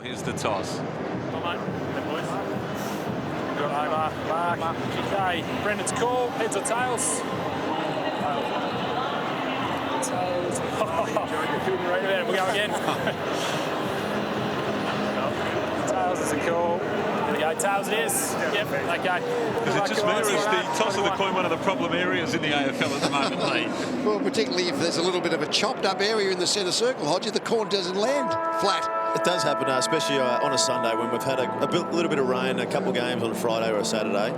Here's the toss. Come on, boys. Got over, Mark. Okay, Brendan's call. Heads or tails? Tails. We go again. Tails is a call. There we go. Tails it is. Yep. Okay. Is it just me, or is the toss of the coin one of the problem areas in the AFL at the moment, Lee? Well, particularly if there's a little bit of a chopped up area in the centre circle, Hodgie, the coin doesn't land flat. It does happen, especially on a Sunday when we've had a little bit of rain, a couple of games on a Friday or a Saturday.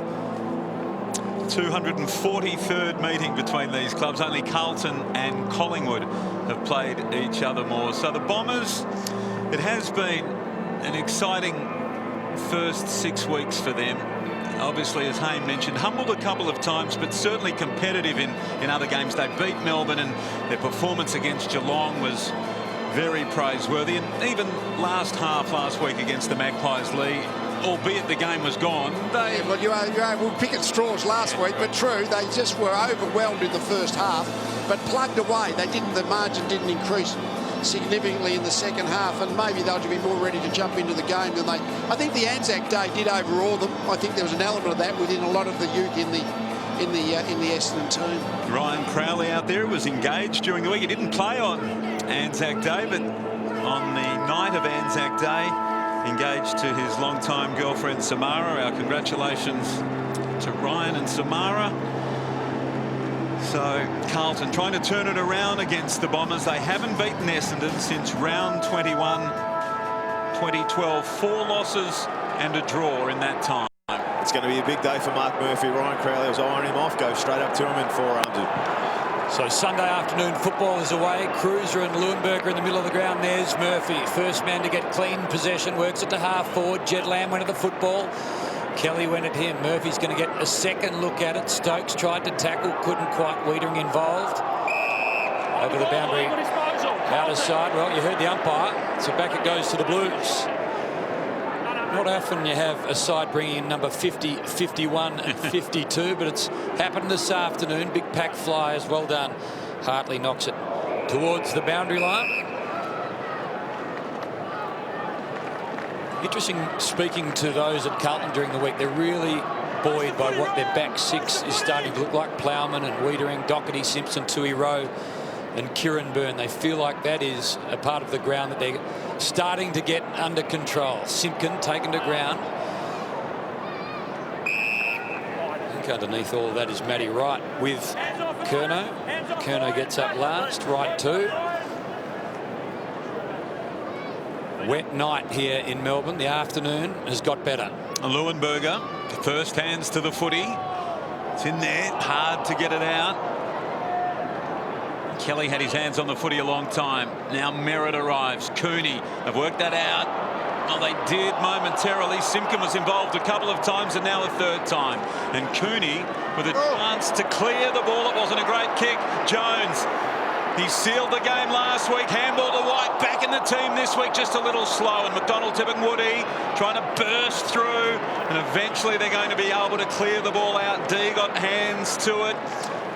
243rd meeting between these clubs. Only Carlton and Collingwood have played each other more. So the Bombers, it has been an exciting first 6 weeks for them. Obviously, as Hayne mentioned, humbled a couple of times, but certainly competitive in other games. They beat Melbourne, and their performance against Geelong was very praiseworthy. And even last week against the Magpies, Lee, albeit the game was gone, they... Yeah, well, you were picking straws last week, but true, they just were overwhelmed in the first half, but plugged away. The margin didn't increase significantly in the second half, and maybe they'll be more ready to jump into the game than they... I think the Anzac Day did overawe them. I think there was an element of that within a lot of the youth in the Essendon team. Ryan Crowley out there was engaged during the week. He didn't play on Anzac Day, but on the night of Anzac Day, engaged to his longtime girlfriend Samara. Our congratulations to Ryan and Samara. So Carlton trying to turn it around against the Bombers. They haven't beaten Essendon since round 21 2012. 4 losses and a draw in that time. It's going to be a big day for Mark Murphy. Ryan Crowley was eyeing him off, go straight up to him and forearms it. So Sunday afternoon football is away. Cruiser and Leuenberger in the middle of the ground. There's Murphy, first man to get clean possession, works it to half forward. Jed Lamb went at the football. Kelly went at him. Murphy's going to get a second look at it. Stokes tried to tackle, couldn't quite. Wiedering involved. Over the boundary, outer side. Well, you heard the umpire, so back it goes to the Blues. Not often you have a side bringing in number 50, 51 and 52, but it's happened this afternoon. Big pack flyers, well done. Hartley knocks it towards the boundary line. Interesting speaking to those at Carlton during the week. They're really buoyed by what their back six is starting to look like. Plowman and Wiedering, Doherty, Simpson, Tui Rowe and Kieran Byrne. They feel like that is a part of the ground that they're starting to get under control. Simpkin taken to ground. I think underneath all of that is Matty Wright with Curnow. Curnow gets up last, Wright too. Wet night here in Melbourne. The afternoon has got better. Leuenberger, first hands to the footy. It's in there, hard to get it out. Kelly had his hands on the footy a long time. Now Merritt arrives. Cooney have worked that out. Oh, they did momentarily. Simpkin was involved a couple of times and now a third time. And Cooney with a chance to clear the ball. It wasn't a great kick. Jones, he sealed the game last week. Handball to White, back in the team this week, just a little slow. And McDonald tipping Woody, trying to burst through. And eventually they're going to be able to clear the ball out. D got hands to it.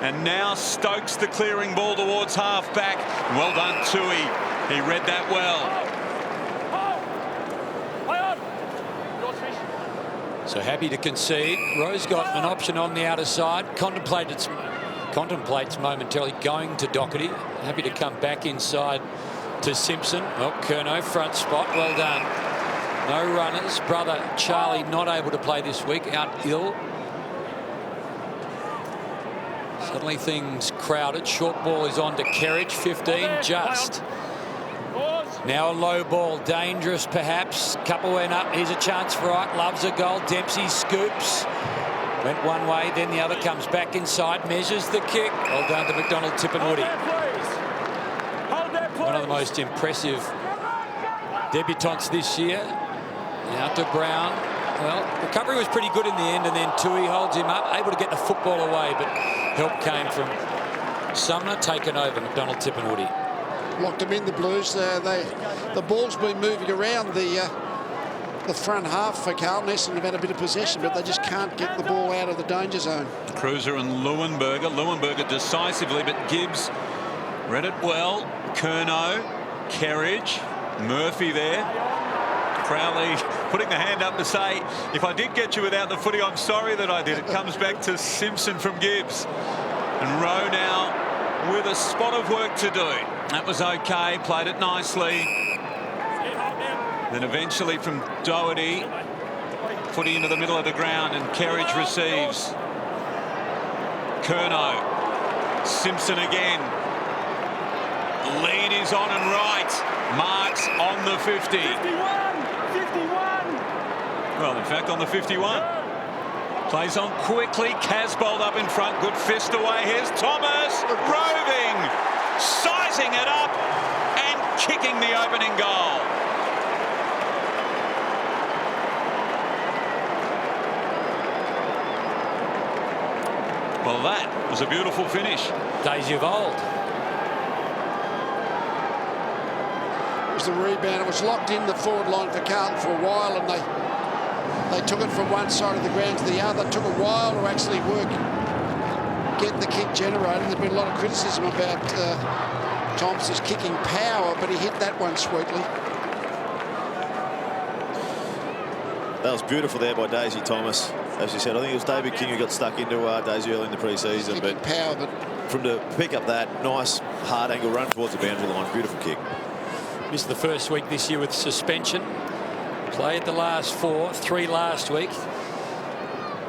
And now Stokes the clearing ball towards half back. Well done, Tui. He read that well. So happy to concede. Rose got an option on the outer side. Contemplates momentarily going to Doherty. Happy to come back inside to Simpson. Well, Curnow, front spot. Well done. No runners. Brother Charlie not able to play this week. Out ill. Suddenly things crowded. Short ball is on to Kerridge. 15 just. Now a low ball. Dangerous perhaps. Couple went up. Here's a chance for Wright. Loves a goal. Dempsey scoops. Went one way, then the other comes back inside. Measures the kick. Well done to McDonald, Tipperwoody. One of the most impressive debutants this year. Now to Brown. Well, recovery was pretty good in the end, and then Tui holds him up, able to get the football away, but help came from Sumner, taken over. McDonald, Tipperwoody. Locked them in, the Blues. The ball's been moving around the front half for Carlton. Essendon have had a bit of possession, but they just can't get the ball out of the danger zone. Cruiser and Leuenberger. Leuenberger decisively, but Gibbs read it well. Curnow, Kerridge, Murphy there. Crowley putting the hand up to say, if I did get you without the footy, I'm sorry that I did. It comes back to Simpson from Gibbs. And Rowe now with a spot of work to do. That was okay, played it nicely. Then eventually from Doherty, footy into the middle of the ground, and Kerridge receives. Curnow, Simpson again. Lead is on and right. Marks on the 50. 51! Well, in fact, on the 51. Plays on quickly. Casbold up in front. Good fist away. Here's Thomas. Roving. Sizing it up and kicking the opening goal. Well, that was a beautiful finish. Days of old. It was the rebound. It was locked in the forward line for Carlton for a while, and they took it from one side of the ground to the other. It took a while to actually get the kick generated. There's been a lot of criticism about Thomas's kicking power, but he hit that one sweetly. That was beautiful there by Daisy Thomas. As you said, I think it was David King who got stuck into Daisy early in the pre-season. But power, but from to pick up that nice hard angle run towards the boundary line, beautiful kick. Missed the first week this year with suspension. Played the last 4, 3 last week.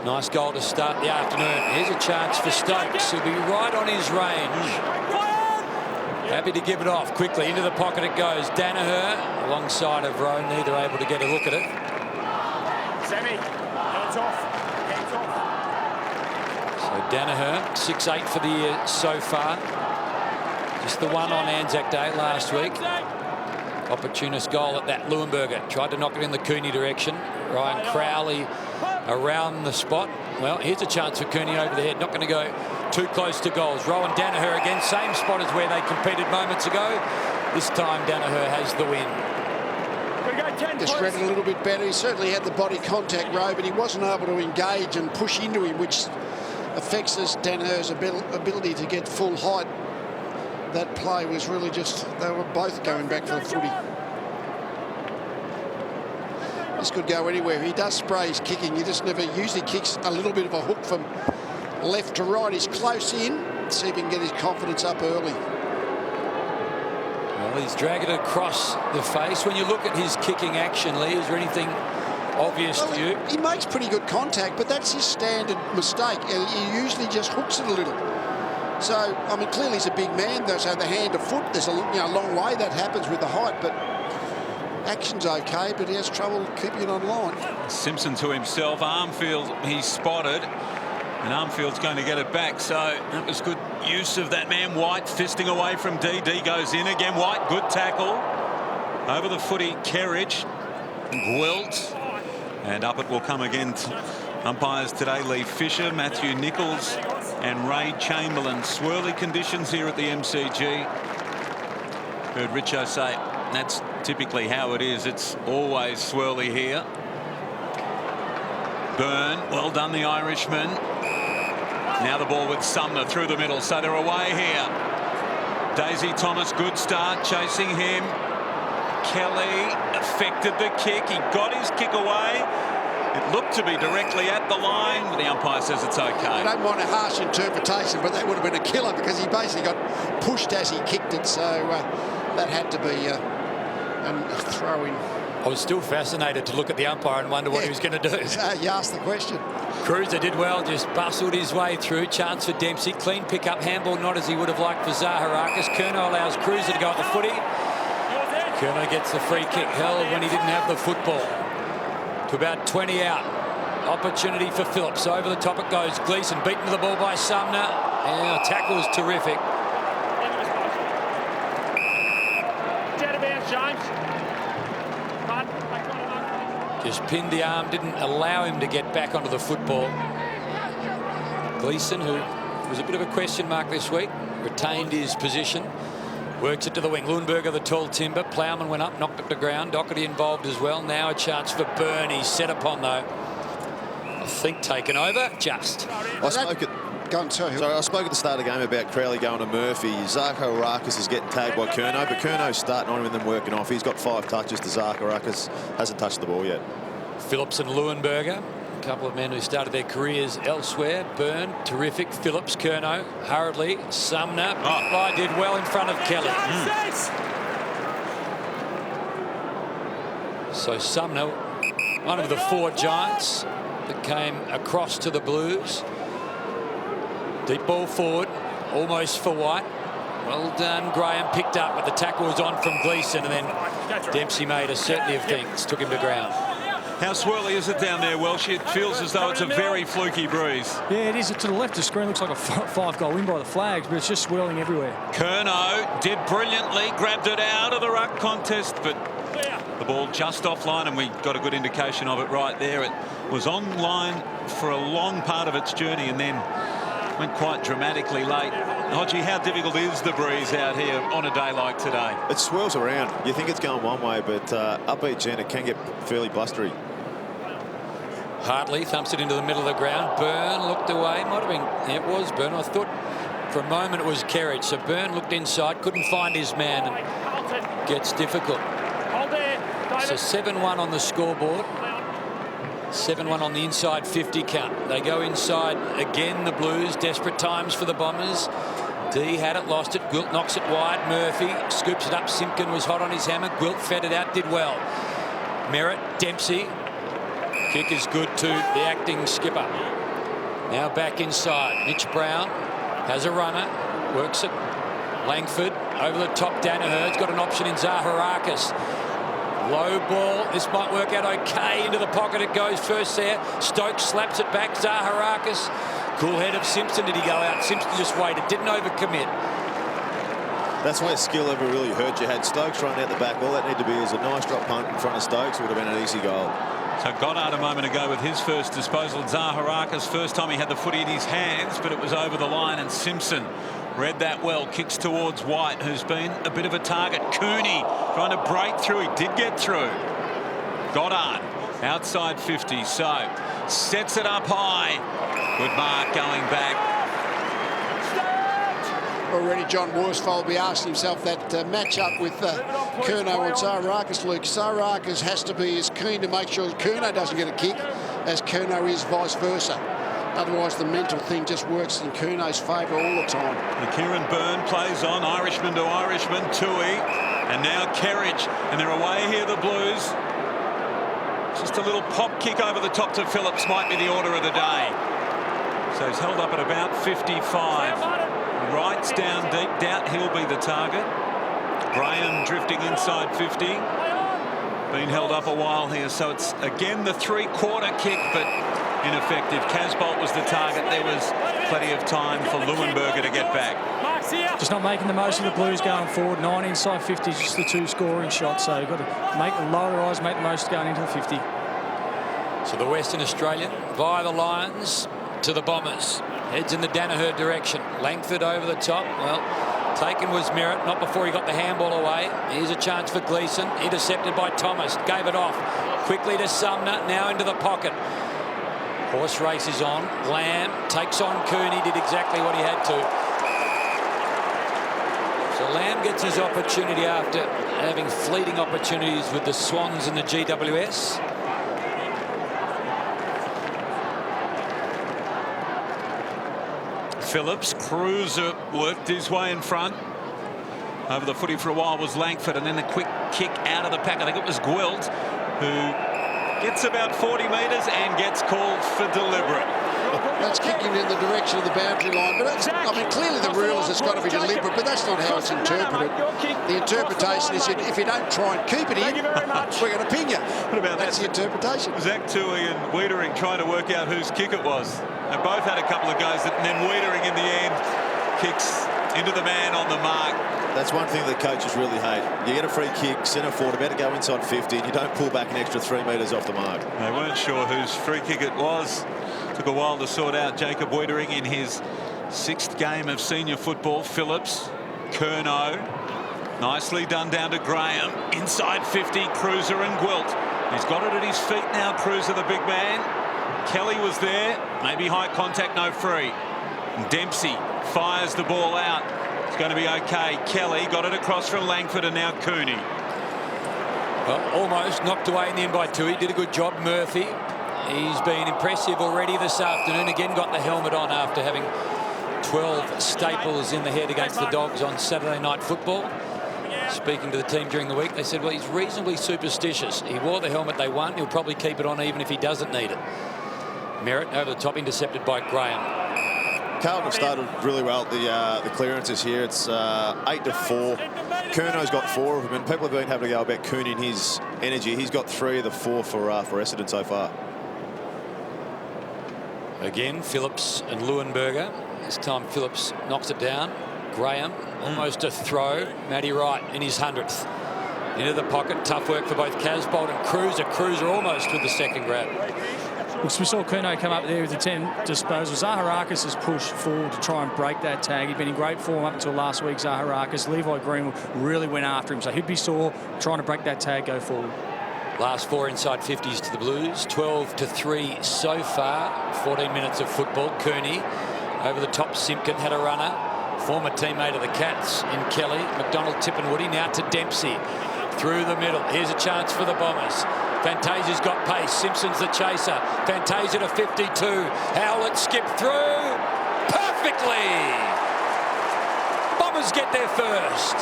Nice goal to start the afternoon. Here's a chance for Stokes. He'll be right on his range. Happy to give it off quickly. Into the pocket it goes. Danaher alongside of Rowe, neither able to get a look at it. Sammy, hands off. Hands off. So Danaher, 6'8" for the year so far. Just the one on Anzac Day last week. Opportunist goal at that. Leuenberger tried to knock it in the Cooney direction. Ryan Crowley around the spot. Well, here's a chance for Cooney over the head. Not going to go too close to goals. Rowan Danaher again. Same spot as where they competed moments ago. This time Danaher has the win. just read it a little bit better. He certainly had the body contact, Rowe, but he wasn't able to engage and push into him, which affects Danaher's ability to get full height. That play was really just, they were both going back for the footy. This could go anywhere. He does spray his kicking. He just never usually kicks a little bit of a hook from left to right. He's close in. See if he can get his confidence up early. Well, he's dragging it across the face. When you look at his kicking action, Lee, is there anything obvious to you? He makes pretty good contact, but that's his standard mistake. He usually just hooks it a little. So, I mean, clearly he's a big man, though, so the hand to foot, there's a long way that happens with the height, but action's okay, but he has trouble keeping it on line. Simpson to himself. Armfield, he's spotted, and Armfield's going to get it back. So that was good use of that man. White fisting away from D. D goes in again. White, good tackle. Over the footy, Kerridge. Gwilt. And up it will come again. Umpires today, Lee Fisher, Matthew Nichols, and Ray Chamberlain. Swirly conditions here at the MCG. Heard Richo say that's typically how it is. It's always swirly here. Byrne, well done, the Irishman. Now the ball with Sumner through the middle, so they're away here. Daisy Thomas, good start, chasing him. Kelly affected the kick. He got his kick away. It looked to be directly at the line, but the umpire says it's okay. I don't mind a harsh interpretation, but that would have been a killer because he basically got pushed as he kicked it, so that had to be a throw-in. I was still fascinated to look at the umpire and wonder what he was going to do. You asked the question. Cruiser did well, just bustled his way through. Chance for Dempsey. Clean pick-up, handball not as he would have liked for Zaharakis. Curnow allows Cruiser to go at the footy. Curnow gets the free kick held when he didn't have the football. To about 20 out. Opportunity for Phillips. Over the top it goes. Gleeson beaten to the ball by Sumner. And the tackle was terrific. Just pinned the arm, didn't allow him to get back onto the football. Gleeson, who was a bit of a question mark this week, retained his position. Works it to the wing. Leuenberger, the tall timber. Plowman went up, knocked it to ground. Doherty involved as well. Now a chance for Byrne. He's set upon, though. I think taken over. Just. I spoke at Go on, sorry. So I spoke at the start of the game about Crowley going to Murphy. Zaharakis is getting tagged by Curnow, but Curno's starting on him and then working off. He's got 5 touches to Zaharakis. Hasn't touched the ball yet. Phillips and Leuenberger, a couple of men who started their careers elsewhere. Byrne, terrific. Phillips, Curnow, hurriedly. Sumner, did well in front of Kelly. So Sumner, one of the 4 Giants that came across to the Blues. Deep ball forward, almost for White. Well done, Graham picked up, but the tackle was on from Gleeson, and then Dempsey made a certainty of things, took him to ground. How swirly is it down there, Welsh? It feels as though it's a very fluky breeze. Yeah, it is. To the left of the screen looks like a 5-goal win by the Flags, but it's just swirling everywhere. Curnow did brilliantly, grabbed it out of the ruck contest, but the ball just offline, and we got a good indication of it right there. It was online for a long part of its journey and then went quite dramatically late. Hodgie, how difficult is the breeze out here on a day like today? It swirls around. You think it's going one way, but up each end it can get fairly blustery. Hartley thumps it into the middle of the ground. Byrne looked away. Might have been, it was Byrne. I thought for a moment it was Kerridge. So Byrne looked inside, couldn't find his man, and gets difficult. So 7-1 on the scoreboard. 7-1 on the inside 50 count. They go inside again, the Blues. Desperate times for the Bombers. D had it, lost it. Gwilt knocks it wide. Murphy scoops it up. Simpkin was hot on his hammer. Gwilt fed it out, did well. Merritt, Dempsey. Kick is good to the acting skipper. Now back inside. Mitch Brown has a runner. Works it. Langford over the top. Danaher's got an option in Zaharakis. Low ball. This might work out okay. Into the pocket it goes first there. Stokes slaps it back. Zaharakis. Cool head of Simpson. Did he go out? Simpson just waited. Didn't overcommit. That's where skill ever really hurt you. Had Stokes run out the back. All that needed to be is a nice drop punt in front of Stokes. It would have been an easy goal. So Goddard a moment ago with his first disposal. Zaharakis, first time he had the footy in his hands, but it was over the line, and Simpson read that well. Kicks towards White, who's been a bit of a target. Cooney trying to break through. He did get through. Goddard outside 50, so sets it up high. Good mark going back. Already John Worsfold will be asking himself that match-up with Curnow and Zaharakis, Luke. Zaharakis has to be as keen to make sure Curnow doesn't get a kick as Curnow is vice versa. Otherwise, the mental thing just works in Curnow's favour all the time. The Kieran Byrne plays on, Irishman to Irishman, Tui, and now Kerridge. And they're away here, the Blues. Just a little pop kick over the top to Phillips might be the order of the day. So he's held up at about 55. Wright's down deep. Doubt he'll be the target. Graham drifting inside 50. Been held up a while here, so it's again the 3-quarter kick, but ineffective. Casbolt was the target. There was plenty of time for Leuenberger to get back. Just not making the most of the Blues going forward. 9 inside 50 is just the 2 scoring shots, so you've got to make the lower eyes, make the most going into the 50. So the Western Australian via the Lions to the Bombers. Heads in the Danaher direction. Langford over the top. Well, taken was Merritt, not before he got the handball away. Here's a chance for Gleeson. Intercepted by Thomas. Gave it off. Quickly to Sumner. Now into the pocket. Horse race is on. Lamb takes on Cooney. Did exactly what he had to. So Lamb gets his opportunity after having fleeting opportunities with the Swans in the GWS. Phillips, Cruiser worked his way in front. Over the footy for a while was Langford, and then a quick kick out of the pack. I think it was Gwilt who gets about 40 metres and gets called for deliberate. That's kicking in the direction of the boundary line, but I mean, clearly the rule is it's got to be deliberate, but that's not how it's interpreted. The interpretation is if you don't try and keep it in, we're going to pin you. What about that's that? The interpretation. Zach Tui and Wiedering trying to work out whose kick it was. They both had a couple of goes, and then Wiedering in the end kicks into the man on the mark. That's one thing that coaches really hate. You get a free kick, centre forward, about to go inside 50, and you don't pull back an extra 3 metres off the mark. They weren't sure whose free kick it was. Took a while to sort out. Jacob Wiedering in his 6th game of senior football. Phillips, Curnow. Nicely done down to Graham. Inside 50, Cruiser and Gwilt. He's got it at his feet now, Cruiser, the big man. Kelly was there. Maybe high contact, no free. Dempsey fires the ball out. It's going to be okay. Kelly got it across from Langford, and now Cooney. Well, almost knocked away in the end by 2. He did a good job. Murphy, he's been impressive already this afternoon. Again, got the helmet on after having 12 staples in the head against the Dogs on Saturday Night Football. Speaking to the team during the week, they said, well, he's reasonably superstitious. He wore the helmet they won. He'll probably keep it on even if he doesn't need it. Merritt over the top, intercepted by Graham. Carlton started really well at the clearances here. It's 8-4. Curno's got 4 of them, and people have been having to go about Cooney and his energy. He's got 3 of the 4 for Essendon so far. Again, Phillips and Leuenberger. This time Phillips knocks it down. Graham, almost a throw. Matty Wright in his 100th. Into the pocket. Tough work for both Casbolt and Cruiser. Cruiser almost with the second grab. We saw Curnow come up there with the 10 disposals. Zaharakis has pushed forward to try and break that tag. He'd been in great form up until last week, Zaharakis. Levi Green really went after him, so he'd be sore trying to break that tag, go forward. Last 4 inside 50s to the Blues. 12-3 so far. 14 minutes of football. Cooney over the top. Simpkin had a runner. Former teammate of the Cats in Kelly. McDonald, Tippenwoody now to Dempsey. Through the middle. Here's a chance for the Bombers. Fantasia's got pace. Simpson's the chaser. Fantasia to 52. Howlett skipped through perfectly. Bombers get there first.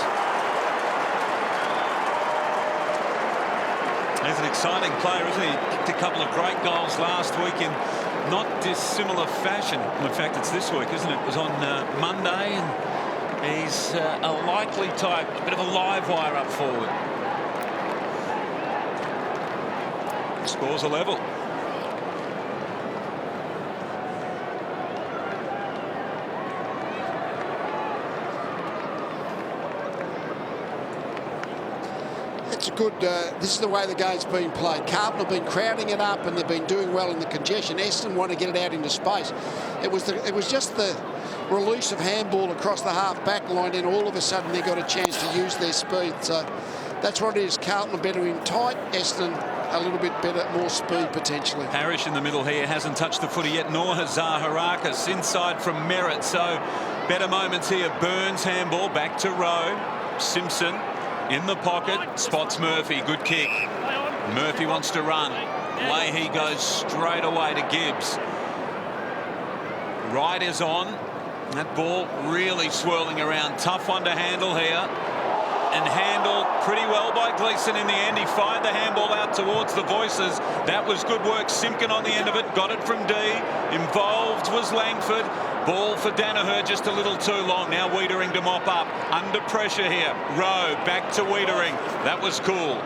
He's an exciting player, isn't he? Kicked a couple of great goals last week in not dissimilar fashion. In fact, it's this week, isn't it? It was on Monday, and he's a likely type, a bit of a live wire up forward. Scores a level. It's a good, this is the way the game's been played. Carlton have been crowding it up and they've been doing well in the congestion. Essendon want to get it out into space. It was just the release of handball across the half-back line, and all of a sudden they got a chance to use their speed. So that's what it is. Carlton are better in tight. Essendon a little bit better, more speed potentially. Parrish in the middle here hasn't touched the footy yet, nor has Zaharakis. Inside from Merritt, so better moments here. Burns handball back to Rowe. Simpson in the pocket, spots Murphy. Good kick. Murphy wants to run. Leahy goes straight away to Gibbs. Wright is on. That ball really swirling around. Tough one to handle here. And handled pretty well by Gleeson in the end. He fired the handball out towards the Voices. That was good work. Simpkin on the end of it. Got it from D. Involved was Langford. Ball for Danaher just a little too long. Now Wiedering to mop up. Under pressure here. Rowe back to Wiedering. That was cool.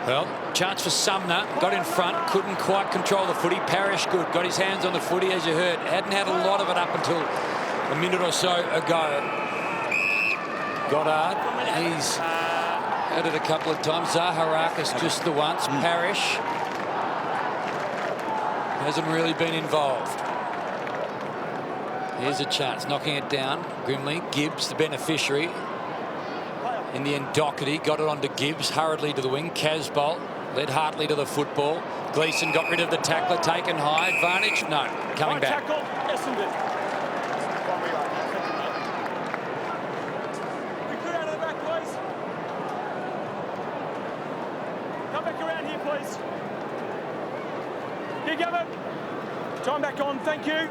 Well, chance for Sumner. Got in front. Couldn't quite control the footy. Parrish good. Got his hands on the footy, as you heard. Hadn't had a lot of it up until a minute or so ago. Goddard, he's had it a couple of times. Zaharakis just the once. Parrish hasn't really been involved. Here's a chance, knocking it down. Grimley, Gibbs, the beneficiary. In the end, Doherty got it onto Gibbs, hurriedly to the wing. Casbolt led Hartley to the football. Gleeson got rid of the tackler, taken high. Advantage? No, coming back. Time back on, thank you.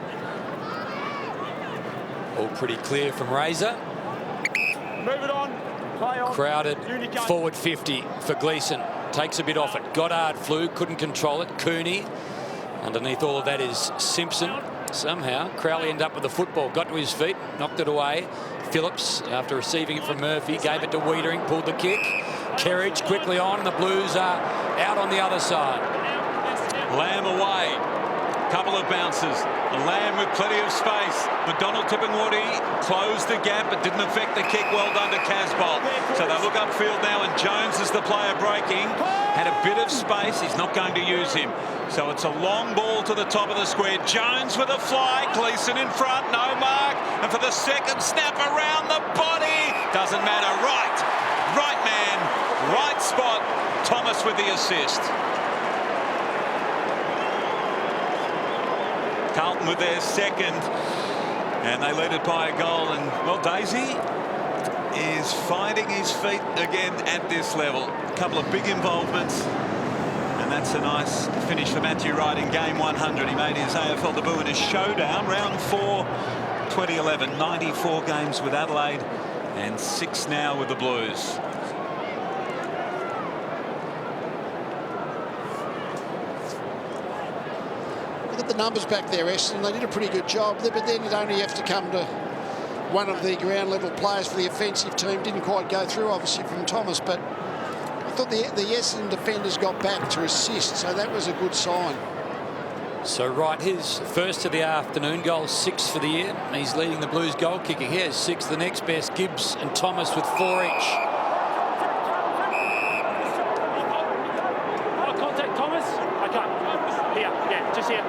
All pretty clear from Razor. Move it on. Play on. Crowded forward 50 for Gleeson. Takes a bit off it. Goddard flew, couldn't control it. Cooney. Underneath all of that is Simpson. Somehow Crowley ended up with the football. Got to his feet, knocked it away. Phillips, after receiving it from Murphy, gave it to Wiedering, pulled the kick. Kerridge quickly on. The Blues are out on the other side. Lamb away. Couple of bounces. Lamb with plenty of space. McDonald Tippenwoody closed the gap, but didn't affect the kick. Well done to Casbolt. So they look upfield now, and Jones is the player breaking. Had a bit of space. He's not going to use him. So it's a long ball to the top of the square. Jones with a fly. Gleeson in front. No mark. And for the second snap around the body. Doesn't matter. Right man. Right spot. Thomas with the assist. Carlton with their second. And they lead it by a goal. And, well, Daisy is finding his feet again at this level. A couple of big involvements. And that's a nice finish for Matthew Wright in game 100. He made his AFL debut in a showdown, round 4, 2011. 94 games with Adelaide and 6 now with the Blues. Look at the numbers back there, Essendon. They did a pretty good job, but then you'd only have to come to one of the ground level players for the offensive team. Didn't quite go through, obviously, from Thomas, but I thought the Essendon defenders got back to assist, so that was a good sign. So Wright, his first of the afternoon, goal 6 for the year. He's leading the Blues goal kicking. He has 6. The next best, Gibbs and Thomas with 4 each. Oh, contact Thomas. Okay. Here, yeah, just here.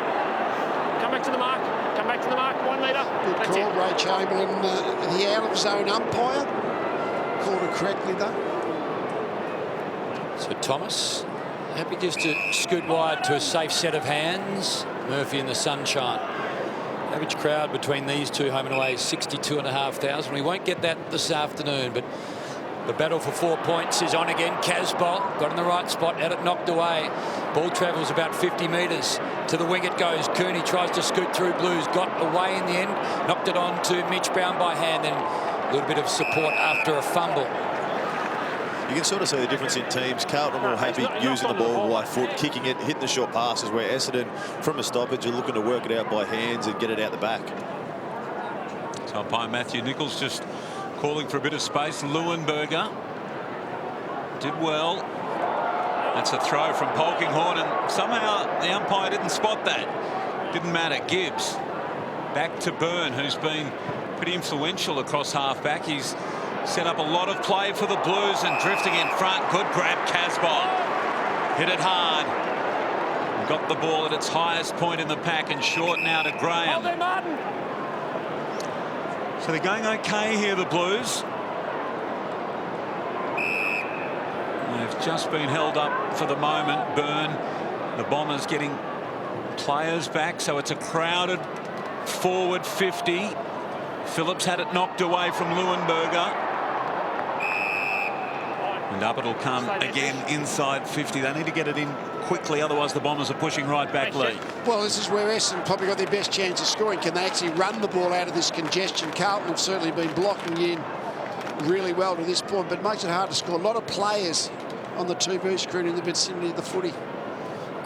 Come back to the mark. Come back to the mark. 1 metre. Good That's call, it. Ray Chamberlain, the out-of-zone umpire. Called it correctly, though. So Thomas happy just to scoot wide to a safe set of hands. Murphy in the sunshine. Average crowd between these two home and away is 62,500. We won't get that this afternoon, but the battle for 4 points is on again. Casbolt got in the right spot, had it knocked away. Ball travels about 50 metres. To the wing it goes. Cooney tries to scoot through. Blues got away in the end. Knocked it on to Mitch Brown by hand. Then a little bit of support after a fumble. You can sort of see the difference in teams. Carlton are happy using the ball by foot, kicking it, hitting the short passes, where Essendon, from a stoppage, are looking to work it out by hands and get it out the back. So umpire Matthew Nichols just calling for a bit of space. Leuenberger did well. That's a throw from Polkinghorne, and somehow the umpire didn't spot that. Didn't matter. Gibbs back to Byrne, who's been pretty influential across half-back. He's set up a lot of play for the Blues and drifting in front. Good grab, Casbolt. Hit it hard. Got the ball at its highest point in the pack and short now to Graham. So they're going okay here, the Blues. They've just been held up for the moment. Byrne, the Bombers getting players back, so it's a crowded forward 50. Phillips had it knocked away from Leuenberger. And up it'll come again inside 50. They need to get it in quickly, otherwise the Bombers are pushing right back Lee. Well, this is where Essendon probably got their best chance of scoring. Can they actually run the ball out of this congestion? Carlton have certainly been blocking in really well to this point, but it makes it hard to score. A lot of players on the TV screen in the vicinity of the footy.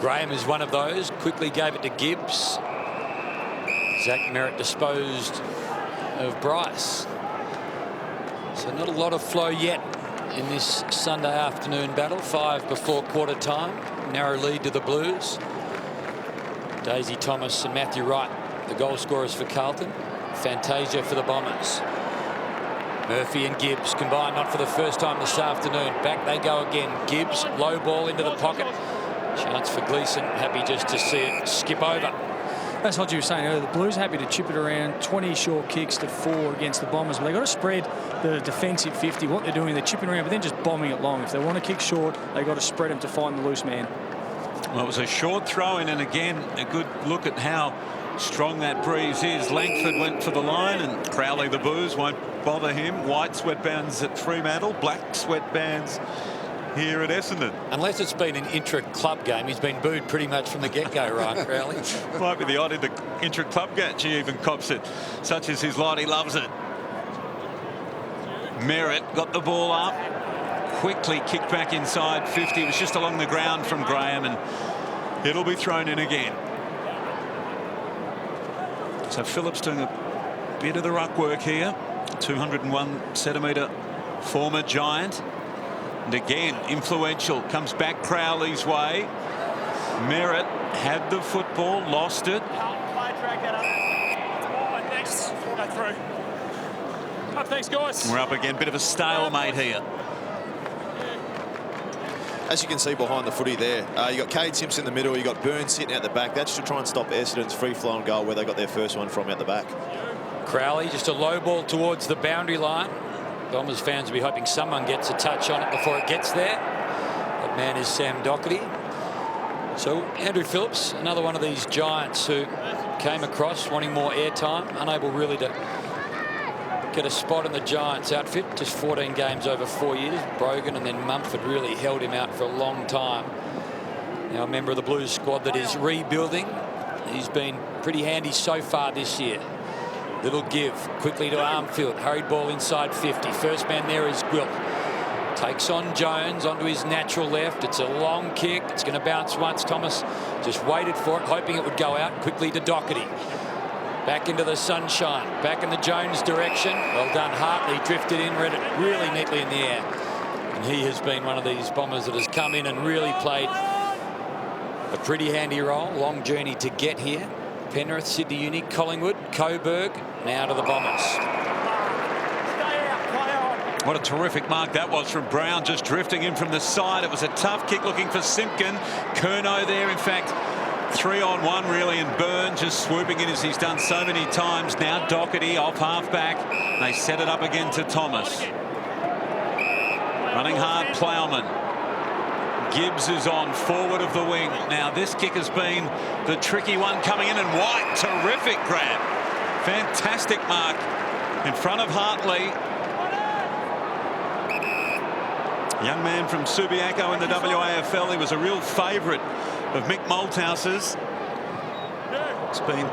Graham is one of those. Quickly gave it to Gibbs. Zach Merritt disposed of Bryce. So not a lot of flow yet in this Sunday afternoon battle. 5 before quarter time. Narrow lead to the Blues. Daisy Thomas and Matthew Wright, the goal scorers for Carlton. Fantasia for the Bombers. Murphy and Gibbs combined, not for the first time this afternoon. Back they go again. Gibbs, low ball into the pocket. Chance for Gleeson. Happy just to see it skip over. That's what you were saying earlier. The Blues happy to chip it around. 20 short kicks to 4 against the Bombers. But they've got to spread the defensive 50. What they're doing, they're chipping around, but then just bombing it long. If they want to kick short, they've got to spread them to find the loose man. Well, it was a short throw in, and again, a good look at how strong that breeze is. Langford went for the line, and Crowley, the booze, won't bother him. White sweatbands at Fremantle, black sweatbands here at Essendon. Unless it's been an intra-club game, he's been booed pretty much from the get-go, right, Crowley? Might be the odd intra-club game. He even cops it. Such as his lot, he loves it. Merritt got the ball up. Quickly kicked back inside 50. It was just along the ground from Graham, and it'll be thrown in again. So Phillips doing a bit of the ruck work here. 201 centimetre former giant. And again, influential. Comes back Crowley's way. Merritt had the football, lost it. Thanks, guys. We're up again. Bit of a stalemate here. As you can see behind the footy there, you got Cade Simpson in the middle, you got Burns sitting out the back. That's to try and stop Essendon's free-flowing goal where they got their first one from out the back. Crowley, just a low ball towards the boundary line. Bombers fans will be hoping someone gets a touch on it before it gets there. That man is Sam Doherty. So Andrew Phillips, another one of these giants who came across wanting more airtime, unable really to get a spot in the Giants outfit. Just 14 games over 4 years. Brogan and then Mumford really held him out for a long time. Now a member of the Blues squad that is rebuilding. He's been pretty handy so far this year. Little give quickly to Armfield. Hurried ball inside 50. First man there is Gwilt. Takes on Jones onto his natural left. It's a long kick. It's going to bounce once. Thomas just waited for it, hoping it would go out. Quickly to Doherty. Back into the sunshine. Back in the Jones direction. Well done, Hartley. Drifted in, read it really neatly in the air. And he has been one of these bombers that has come in and really played a pretty handy role. Long journey to get here. Penrith, Sydney Uni, Collingwood, Coburg. Now to the Bombers. What a terrific mark that was from Brown, just drifting in from the side. It was a tough kick looking for Simpkin. Curnow there, in fact, 3-on-1 really, and Byrne just swooping in as he's done so many times. Now Doherty off half-back. They set it up again to Thomas. Running hard, Plowman. Gibbs is on forward of the wing. Now this kick has been the tricky one coming in, and White, terrific grab. Fantastic mark in front of Hartley. Young man from Subiaco in the WAFL. He was a real favourite of Mick Malthouse's. It's been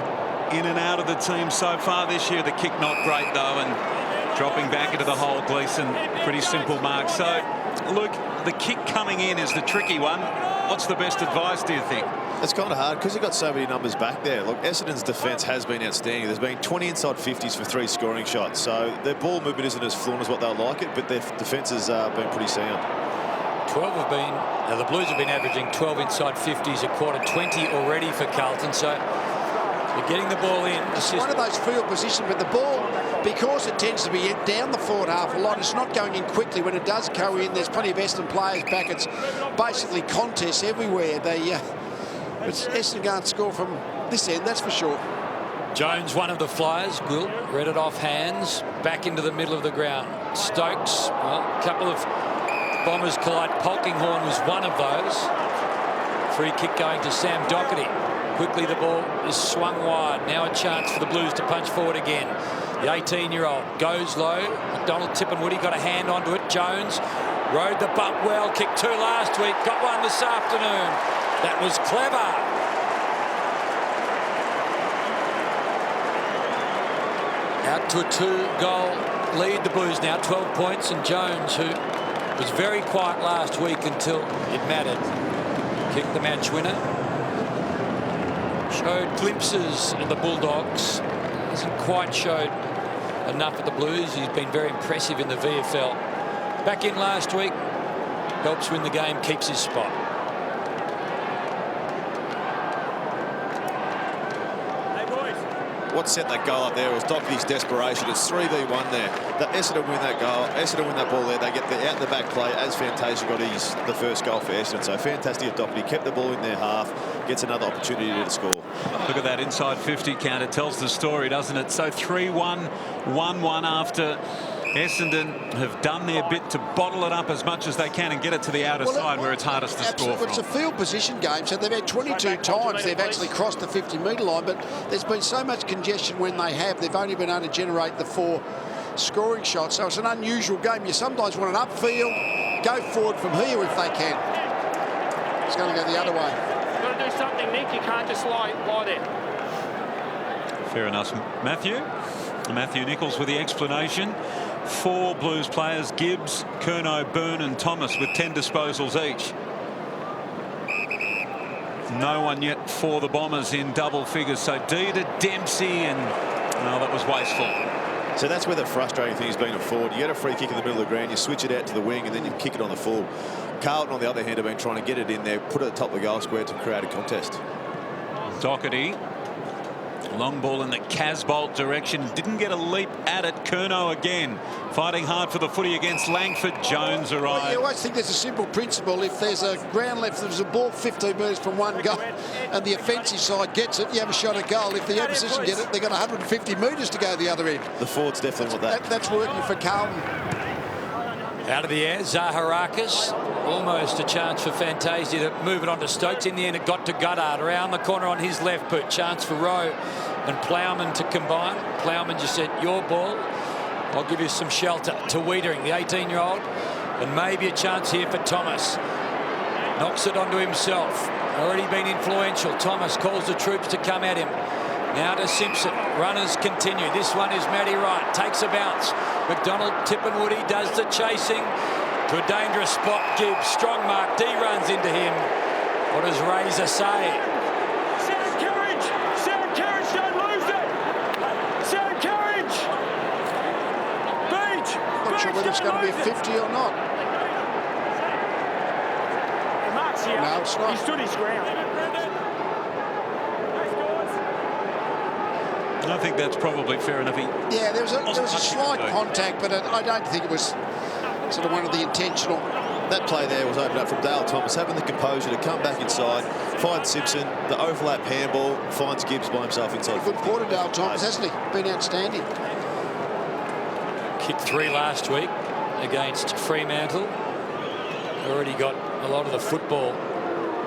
in and out of the team so far this year. The kick not great though, and dropping back into the hole. Gleeson, pretty simple mark. So look, the kick coming in is the tricky one. What's the best advice, do you think? It's kind of hard because you've got so many numbers back there. Look, Essendon's defence has been outstanding. There's been 20 inside 50s for 3 scoring shots. So their ball movement isn't as fluent as what they'll like it, but their defence has been pretty sound. 12 have been, now the Blues have been averaging 12 inside 50s a quarter, 20 already for Carlton. So they're getting the ball in. It's one of those field positions, but the ball, because it tends to be down the forward half a lot, it's not going in quickly. When it does go in, there's plenty of Essendon players back. It's basically contests everywhere. Essendon can't score from this end, that's for sure. Jones, one of the flyers. Gwilt read it off hands. Back into the middle of the ground. Stokes, well, a couple of Bombers collide. Polkinghorne was one of those. Free kick going to Sam Doherty. Quickly the ball is swung wide. Now a chance for the Blues to punch forward again. The 18-year-old goes low. McDonald, Tippenwoody got a hand onto it. Jones rode the bump well. Kicked 2 last week. Got one this afternoon. That was clever. Out to a 2-goal lead. The Blues now 12 points. And Jones, who was very quiet last week until it mattered, kicked the match winner. Showed glimpses of the Bulldogs. Hasn't quite showed enough of the Blues. He's been very impressive in the VFL. Back in last week. Helps win the game, keeps his spot. What set that goal up there was Doherty's desperation. It's 3v1 there. That Essendon win that goal. Essendon win that ball there. They get the out the back play as Fantasia got the first goal for Essendon. So fantastic of Doherty. Kept the ball in their half. Gets another opportunity to score. Look at that inside 50 count. It tells the story, doesn't it? So 3-1, 1-1 after Essendon have done their bit to bottle it up as much as they can and get it to the outer side where it's hardest to score from. It's a field position game, so they've had 22 times they've actually crossed the 50-metre line, but there's been so much congestion when they have. They've only been able to generate the 4 scoring shots, so it's an unusual game. You sometimes want an upfield, go forward from here if they can. It's going to go the other way. You've got to do something, Nick. You can't just lie there. Fair enough, Matthew Nichols with the explanation. 4 Blues players, Gibbs, Curnow, Byrne and Thomas with 10 disposals each. No one yet for the Bombers in double figures. So D to Dempsey, and no, that was wasteful. So that's where the frustrating thing has been at forward. You get a free kick in the middle of the ground, you switch it out to the wing, and then you kick it on the full. Carlton, on the other hand, have been trying to get it in there, put it at the top of the goal square to create a contest. Doherty. Long ball in the Casbolt direction. Didn't get a leap at it. Curnow again fighting hard for the footy against Langford. Jones arrived. Well, you always think there's a simple principle. If there's a ground left, there's a ball 15 metres from one goal and the offensive side gets it, you have a shot at goal. If the opposition get it, they've got 150 metres to go the other end. The forwards definitely want that. That's working for Carlton. Out of the air, Zaharakis. Almost a chance for Fantasia to move it on to Stokes. In the end, it got to Goddard around the corner on his left boot. Chance for Rowe and Plowman to combine. Plowman just said, your ball. I'll give you some shelter. To Wiedering, the 18-year-old. And maybe a chance here for Thomas. Knocks it onto himself. Already been influential. Thomas calls the troops to come at him. Now to Simpson. Runners continue. This one is Matty Wright. Takes a bounce. McDonald, Tippenwoody does the chasing. To a dangerous spot. Gibbs. Strong mark. D runs into him. What does Razor say? Sound courage! Sound courage! Don't lose it! Sound courage! Beach! Not sure whether it's going to be a 50 or not. Mark's here. No, it's not. He stood his ground. I think that's probably fair enough. Yeah, there was a slight contact, but I don't think it was sort of one of the intentional. That play there was opened up from Dale Thomas, having the composure to come back inside, find Simpson, the overlap handball, finds Gibbs by himself inside. Good quarter, Dale Thomas, hasn't he? Been outstanding. Kicked 3 last week against Fremantle. Already got a lot of the football,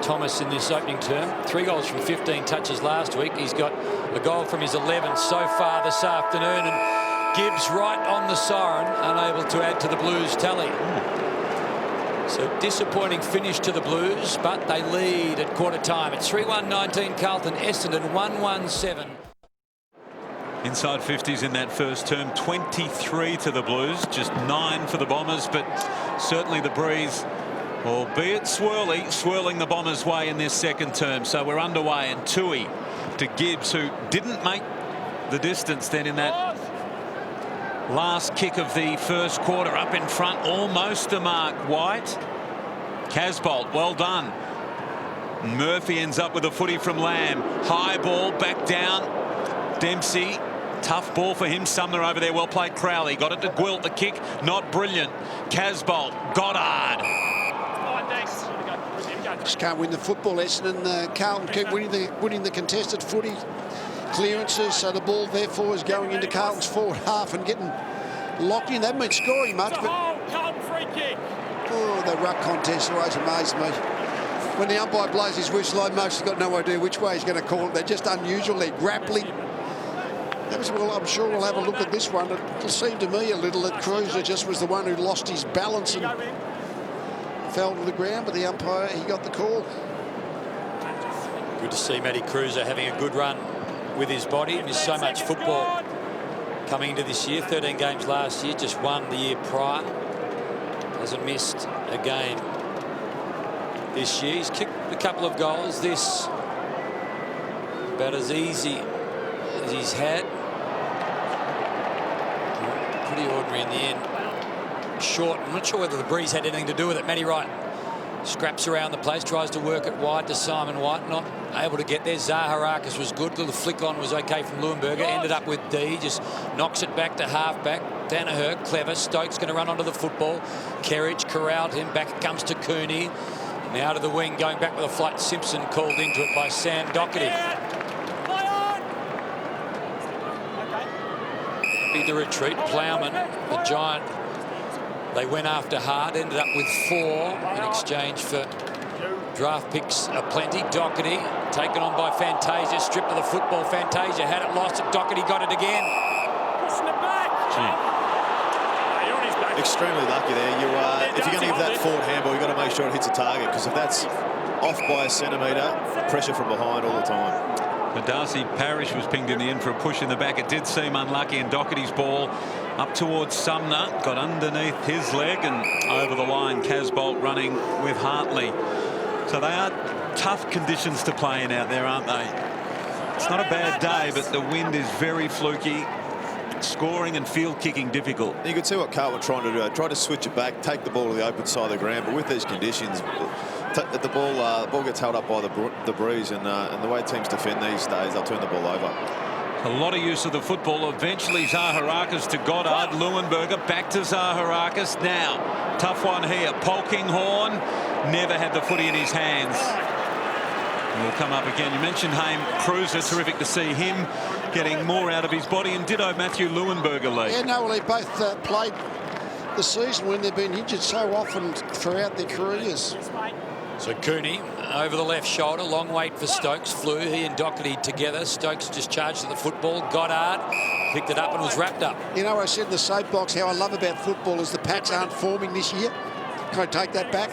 Thomas, in this opening term. 3 goals from 15 touches last week. He's got a goal from his 11 so far this afternoon. And Gibbs right on the siren, unable to add to the Blues tally. So disappointing finish to the Blues, but they lead at quarter time. It's 3-1-19 Carlton, Essendon 1-1-7. Inside 50s in that first term, 23 to the Blues, just 9 for the Bombers, but certainly the breeze, albeit swirling the Bombers' way in this second term. So we're underway, and Tui to Gibbs, who didn't make the distance then in that last kick of the first quarter. Up in front, almost a mark. White. Casbolt, well done. Murphy ends up with a footy from Lamb. High ball, back down. Dempsey, tough ball for him. Sumner over there, well played. Crowley got it to Gwilt. The kick, not brilliant. Casbolt, Goddard. Just can't win the football, Essendon. Carlton keep winning the contested footy clearances, so the ball therefore is going into Carlton's forward half and getting locked in. They haven't been scoring much, but the ruck contest always amazed me. When the umpire blows his whistle, I mostly got no idea which way he's going to call it. They're just unusual. They're grappling. Well, I'm sure we'll have a look at this one. It seemed to me a little that Cruiser just was the one who lost his balance and fell to the ground, but the umpire, he got the call. Good to see Matty Cruiser having a good run with his body. There's so much football coming into this year. 13 games last year, just 1 the year prior. Hasn't missed a game this year. He's kicked a couple of goals. This about as easy as he's had. Pretty ordinary in the end. Short. I'm not sure whether the breeze had anything to do with it. Matty Wright scraps around the place, tries to work it wide to Simon White, not able to get there. Zaharakis was good. Little flick on was okay from Leuenberger. Ended up with D, just knocks it back to halfback. Danaher, clever. Stokes going to run onto the football. Kerridge corralled him. Back comes to Cooney. Now to the wing, going back with a flight. Simpson called into it by Sam Doherty. The retreat. Plowman, the giant. They went after hard, ended up with 4 in exchange for draft picks aplenty. Doherty taken on by Fantasia, stripped of the football. Fantasia had it, lost it. Doherty got it again. Pushing it back. You're on his back. Extremely lucky there. If you're going to give that forward handball, you've got to make sure it hits a target, because if that's off by a centimetre, pressure from behind all the time. But Darcy Parish was pinged in the end for a push in the back. It did seem unlucky, and Doherty's ball up towards Sumner, got underneath his leg and over the line. Casbolt running with Hartley. So they are tough conditions to play in out there, aren't they? It's not a bad day, but the wind is very fluky. Scoring and field kicking difficult. You could see what Carlton were trying to do. They tried to switch it back, take the ball to the open side of the ground, but with these conditions, the ball gets held up by the breeze, and the way teams defend these days, they'll turn the ball over. A lot of use of the football. Eventually Zaharakis to Goddard. Leuenberger back to Zaharakis. Now, tough one here. Polkinghorn never had the footy in his hands. Will come up again. You mentioned Haim Cruiser. Terrific to see him getting more out of his body, and ditto Matthew Leuenberger, Lee. Yeah, no, well, they both played the season when they've been injured so often throughout their careers. So Cooney over the left shoulder, long wait for Stokes. Flew, he and Doherty together. Stokes just charged to the football. Goddard picked it up and was wrapped up. You know, I said in the soapbox how I love about football is the packs aren't forming this year. Can I take that back?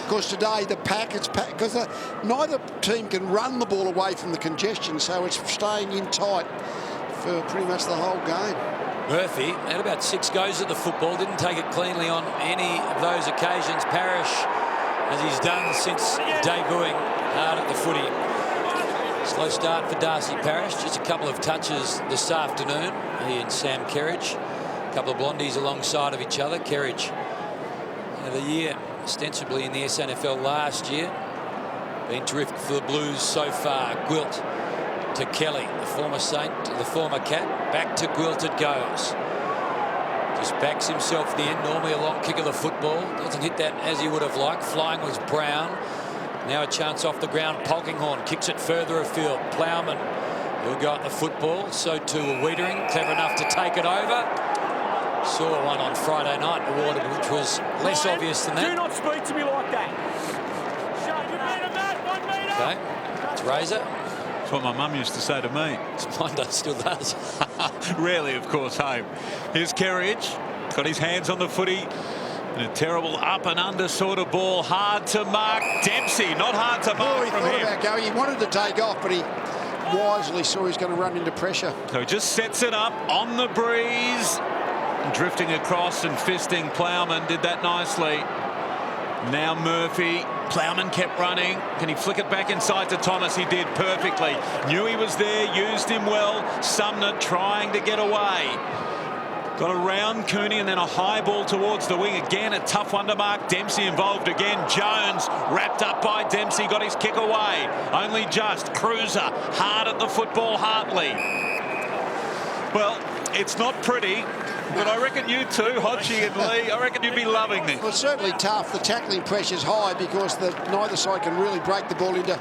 Because today the pack, it's packed because neither team can run the ball away from the congestion, so it's staying in tight for pretty much the whole game. Murphy had about 6 goes at the football, didn't take it cleanly on any of those occasions. Parrish, as he's done since debuting hard at the footy. Slow start for Darcy Parish, just a couple of touches this afternoon. He and Sam Kerridge, a couple of blondies alongside of each other. Kerridge of the year, ostensibly in the SNFL last year. Been terrific for the Blues so far. Gwilt to Kelly, the former Saint, the former Cat. Back to Gwilt it goes. Just backs himself at the end. Normally a long kick of the football. Doesn't hit that as he would have liked. Flying was Brown. Now a chance off the ground. Polkinghorne kicks it further afield. Plowman, who'll go at the football. So too will Wiedering. Clever enough to take it over. Saw one on Friday night awarded, which was less obvious than that. Do not speak to me like that. Okay, it's Razor. That's what my mum used to say to me. Mine still does. Rarely, of course, home. Here's Kerridge. Got his hands on the footy. And a terrible up and under sort of ball. Hard to mark. Dempsey, not hard to mark He from thought him. about going. He wanted to take off, but he wisely saw he was going to run into pressure. So he just sets it up on the breeze. Drifting across and fisting Plowman. Did that nicely. Now Murphy. Plowman kept running. Can he flick it back inside to Thomas? He did perfectly. Knew he was there. Used him well. Sumner trying to get away. Got around Cooney and then a high ball towards the wing. Again, a tough one to mark. Dempsey involved again. Jones wrapped up by Dempsey. Got his kick away. Only just. Cruiser hard at the football. Hartley. Well, it's not pretty. But I reckon you too, Hodgie and Lee, I reckon you'd be loving this. Well, it's certainly tough. The tackling pressure's high because neither side can really break the ball into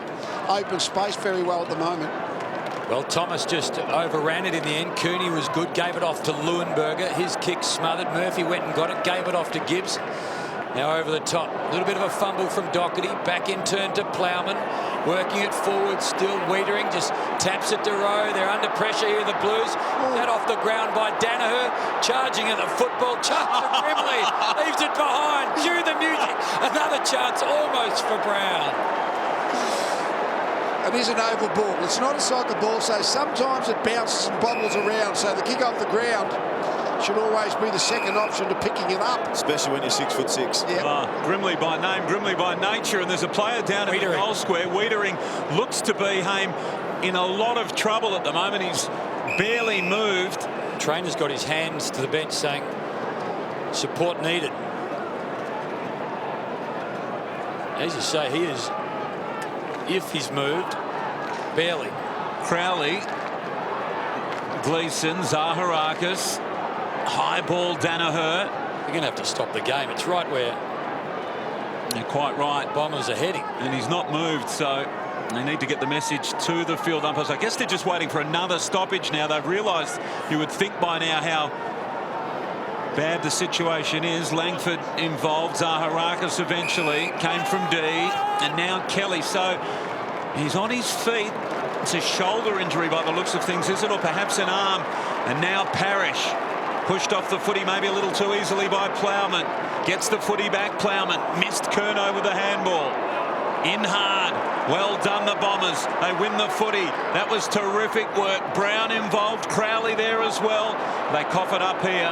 open space very well at the moment. Well, Thomas just overran it in the end. Cooney was good, gave it off to Leuenberger. His kick smothered. Murphy went and got it, gave it off to Gibbs. Now over the top. A little bit of a fumble from Doherty. Back in turn to Plowman. Working it forward, still Wiedering. Just taps it to Rowe. They're under pressure here, the Blues. That off the ground by Danaher. Charging at the football. Chance to Grimley. Leaves it behind. Cue the music. Another chance almost for Brown. It is an oval ball. It's not a soccer ball, so sometimes it bounces and bobbles around. So the kick off the ground should always be the second option to picking it up. Especially when you're 6'6". Yeah. Grimley by name, Grimley by nature, and there's a player down in the goal square. Wiedering looks to be in a lot of trouble at the moment. He's barely moved. Trainer's got his hands to the bench saying support needed. As you say, he is, if he's moved, barely. Crowley, Gleeson, Zaharakis, high ball Danaher. You're going to have to stop the game. It's right where you're quite right. Bombers are heading. And he's not moved, so they need to get the message to the field umpires. I guess they're just waiting for another stoppage now. They've realised, you would think by now, how bad the situation is. Langford involved. Zaharakis eventually came from D. And now Kelly. So he's on his feet. It's a shoulder injury by the looks of things, is it? Or perhaps an arm. And now Parrish. Pushed off the footy maybe a little too easily by Plowman. Gets the footy back. Plowman missed Curnow with a handball. In hard. Well done, the Bombers. They win the footy. That was terrific work. Brown involved. Crowley there as well. They cough it up here.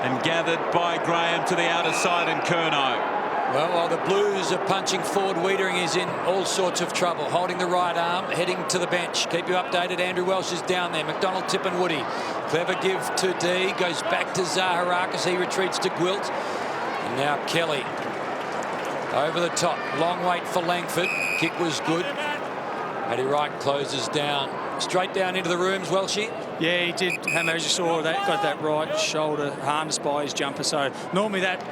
And gathered by Graham to the outer side and Curnow. Well, while the Blues are punching forward, Wiedering is in all sorts of trouble. Holding the right arm, heading to the bench. Keep you updated. Andrew Welsh is down there. McDonald, Tip and Woody. Clever give to D. Goes back to Zaharakis. He retreats to Gwilt. And now Kelly. Over the top. Long wait for Langford. Kick was good. Matty Wright closes down. Straight down into the rooms, Welshie. Yeah, he did, Hammer, as you saw, that got that right shoulder harnessed by his jumper. So normally that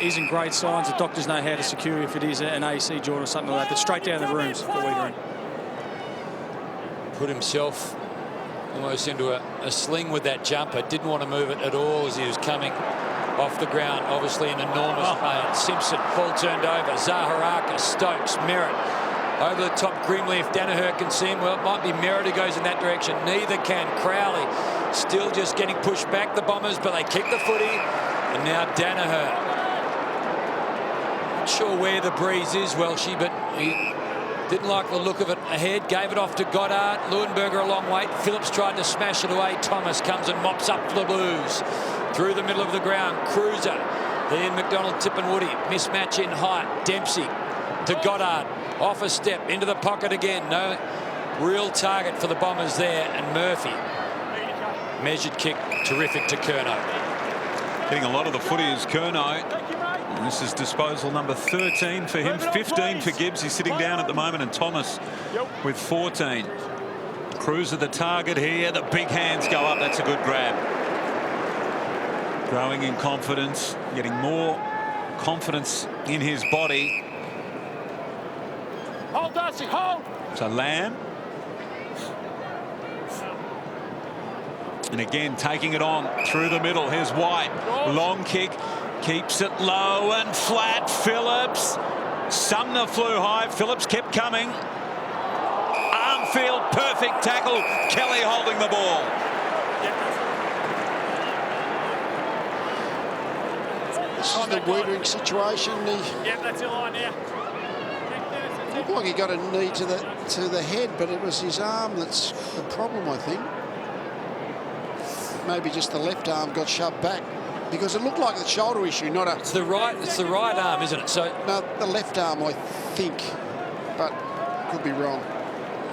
isn't great signs. The doctors know how to secure if it is an AC joint or something like that. But straight down the rooms for Wiedering. Put himself almost into a sling with that jumper. Didn't want to move it at all as he was coming off the ground, obviously in enormous pain. Simpson, ball turned over. Zaharakis, Stokes, Merritt. Over the top, Grimley. If Danaher can see him, well, it might be Merritt who goes in that direction. Neither can Crowley. Still just getting pushed back, the Bombers, but they keep the footy. And now Danaher. Not sure where the breeze is, Welshie, but he didn't like the look of it ahead. Gave it off to Goddard. Leuenberger a long way. Phillips tried to smash it away. Thomas comes and mops up for the Blues. Through the middle of the ground, Cruiser. Ian McDonald, Tipperwoody. Mismatch in height. Dempsey to Goddard. Off a step, into the pocket again. No real target for the Bombers there. And Murphy. Measured kick, terrific to Curnow. Getting a lot of the footy is Curnow. And this is disposal number 13 for him, 15 for Gibbs. He's sitting down at the moment, and Thomas with 14. Cruiser the target here. The big hands go up. That's a good grab. Growing in confidence, getting more confidence in his body. Hold, Darcy, hold. So Lamb. And again, taking it on through the middle. Here's White. Long kick. Keeps it low and flat. Phillips. Sumner flew high. Phillips kept coming. Armfield, perfect tackle. Kelly holding the ball. This is the Wiedering situation. Yep, that's your line now. Looked like he got a knee to the head, but it was his arm that's the problem, I think. Maybe just the left arm got shoved back, because it looked like the shoulder issue, not a... It's the right arm, isn't it? So no, the left arm, I think, but could be wrong.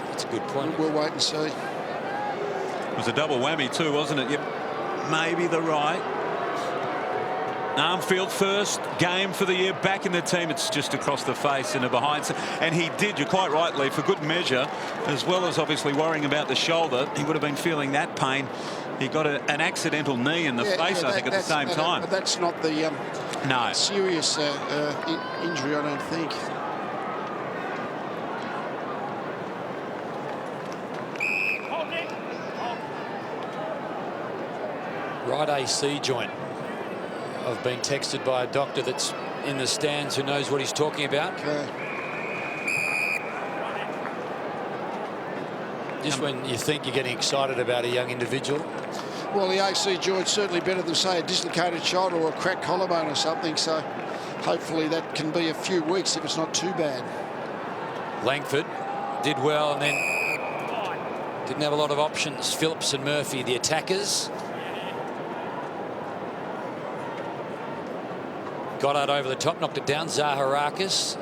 That's a good point. We'll wait and see. It was a double whammy too, wasn't it? Yep. Maybe the right. Armfield first game for the year back in the team. It's just across the face and a behind. And he did, you're quite right, Lee, for good measure, as well as obviously worrying about the shoulder. He would have been feeling that pain. He got an accidental knee in the face, I think, at the same time. But that's not the no serious injury, I don't think. Right AC joint. I've been texted by a doctor that's in the stands who knows what he's talking about. Okay. Just when you think you're getting excited about a young individual. Well, the AC joint's certainly better than, say, a dislocated shoulder or a cracked collarbone or something, so hopefully that can be a few weeks if it's not too bad. Langford did well and then didn't have a lot of options. Phillips and Murphy, the attackers. Goddard over the top, knocked it down. Zaharakis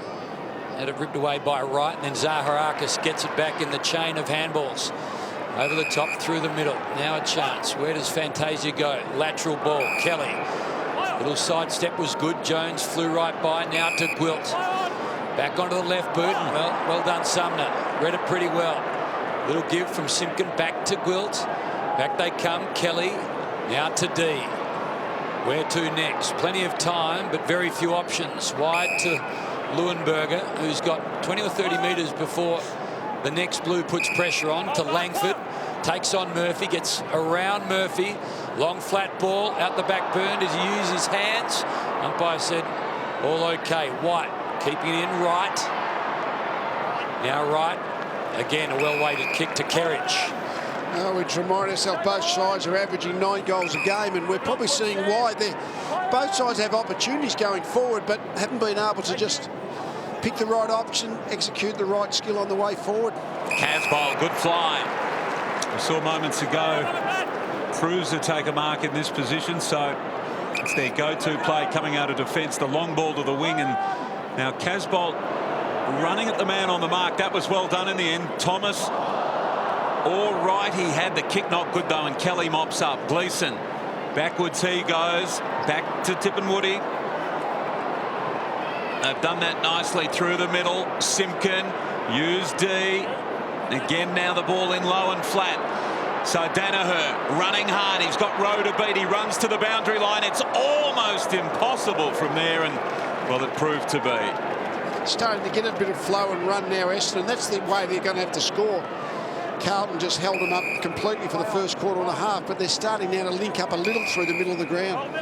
had it ripped away by Wright, and then Zaharakis gets it back in the chain of handballs. Over the top, through the middle. Now a chance. Where does Fantasia go? Lateral ball. Kelly. Little sidestep was good. Jones flew right by. Now to Gwilt. Back onto the left boot. Well done, Sumner. Read it pretty well. Little give from Simpkin. Back to Gwilt. Back they come. Kelly. Now to D. Where to next? Plenty of time, but very few options. Wide to Leuenberger, who's got 20 or 30 metres before the next Blue puts pressure on. To Langford. Takes on Murphy, gets around Murphy. Long flat ball out the back burn. Does he use his hands? Umpire said all okay. White keeping it in right. Now right. Again, a well-weighted kick to Kerridge. We'd remind ourselves both sides are averaging 9 goals a game, and we're probably seeing why. Both sides have opportunities going forward, but haven't been able to just pick the right option, execute the right skill on the way forward. Casbolt, good fly. We saw moments ago Cruiser take a mark in this position, so it's their go-to play coming out of defence. The long ball to the wing, and now Casbolt running at the man on the mark. That was well done in the end. Thomas, all right, he had the kick, not good though, and Kelly mops up. Gleeson, backwards he goes, back to Tipperwoody. They've done that nicely through the middle. Simpkin, use D. Again, now the ball in low and flat. So Danaher running hard. He's got Rowe to beat. He runs to the boundary line. It's almost impossible from there, and, well, it proved to be. Starting to get a bit of flow and run now, Essendon. That's the way they're going to have to score. Carlton just held them up completely for the first quarter and a half, but they're starting now to link up a little through the middle of the ground.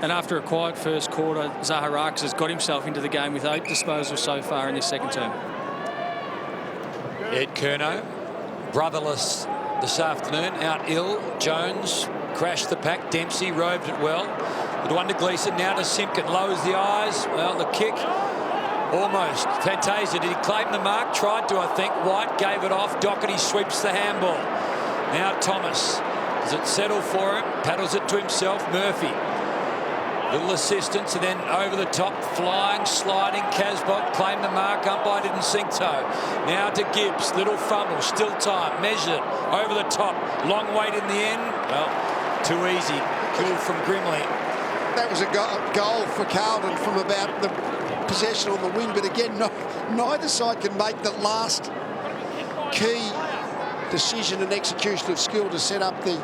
And after a quiet first quarter, Zaharakis has got himself into the game with 8 disposals so far in this second term. Ed Curnow, brotherless this afternoon, out ill. Jones crashed the pack. Dempsey roved it well. The one to Gleeson, now to Simpkin. Lowers the eyes. Well, the kick, almost. Fantasia, did he claim the mark? Tried to, I think. White gave it off. Doherty sweeps the handball. Now Thomas. Does it settle for him? Paddles it to himself. Murphy. Little assistance, and then over the top, flying, sliding. Casbock claimed the mark. Umpire didn't think so. Now to Gibbs. Little fumble. Still time. Measured. Over the top. Long wait in the end. Well, too easy. Kill from Grimley. That was a goal for Carlton from about the possession on the wing, but again, neither side can make that last key decision and execution of skill to set up the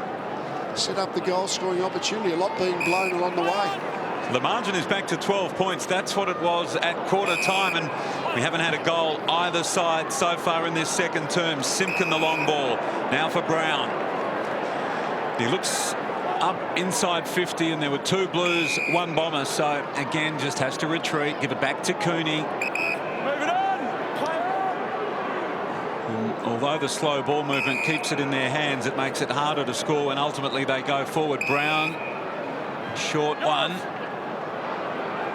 goal scoring opportunity. A lot being blown along the way. The margin is back to 12 points. That's what it was at quarter time, and we haven't had a goal either side so far in this second term. Simpkin the long ball. Now for Brown. He looks up inside 50, and there were 2 Blues, 1 Bomber. So again, just has to retreat. Give it back to Cooney. Although the slow ball movement keeps it in their hands, it makes it harder to score when ultimately they go forward. Brown, short one.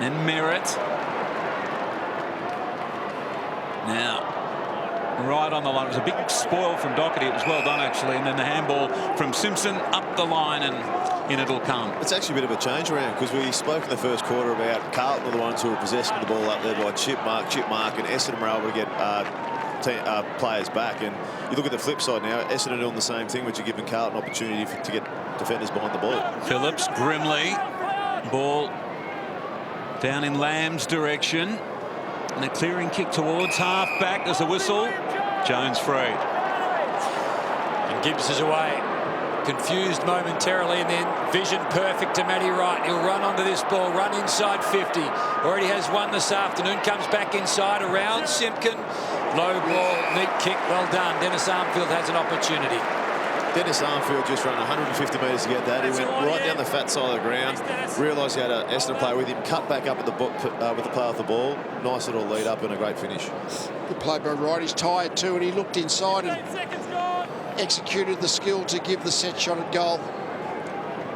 And Merritt. Now, right on the line. It was a big spoil from Doherty. It was well done, actually. And then the handball from Simpson up the line, and in it'll come. It's actually a bit of a change around, because we spoke in the first quarter about Carlton were the ones who were possessing the ball up there by chip mark, and Essendon were able to get players back. And you look at the flip side now, Essendon doing the same thing, which are giving Carlton opportunity to get defenders behind the ball. Phillips, Grimley, ball down in Lamb's direction, and a clearing kick towards half back. There's a whistle. Jones free. And Gibbs is away. Confused momentarily, and then vision perfect to Matty Wright. He'll run onto this ball, run inside 50. Already has one this afternoon. Comes back inside around Simpkin. Low ball, neat kick, well done. Dennis Armfield has an opportunity. Dennis Armfield just ran 150 metres to get that. He went right down the fat side of the ground, realised he had an Essendon player with him, cut back up at with the play off the ball. Nice little lead up and a great finish. Good play by Wright. He's tired too, and he looked inside and executed the skill to give the set shot at goal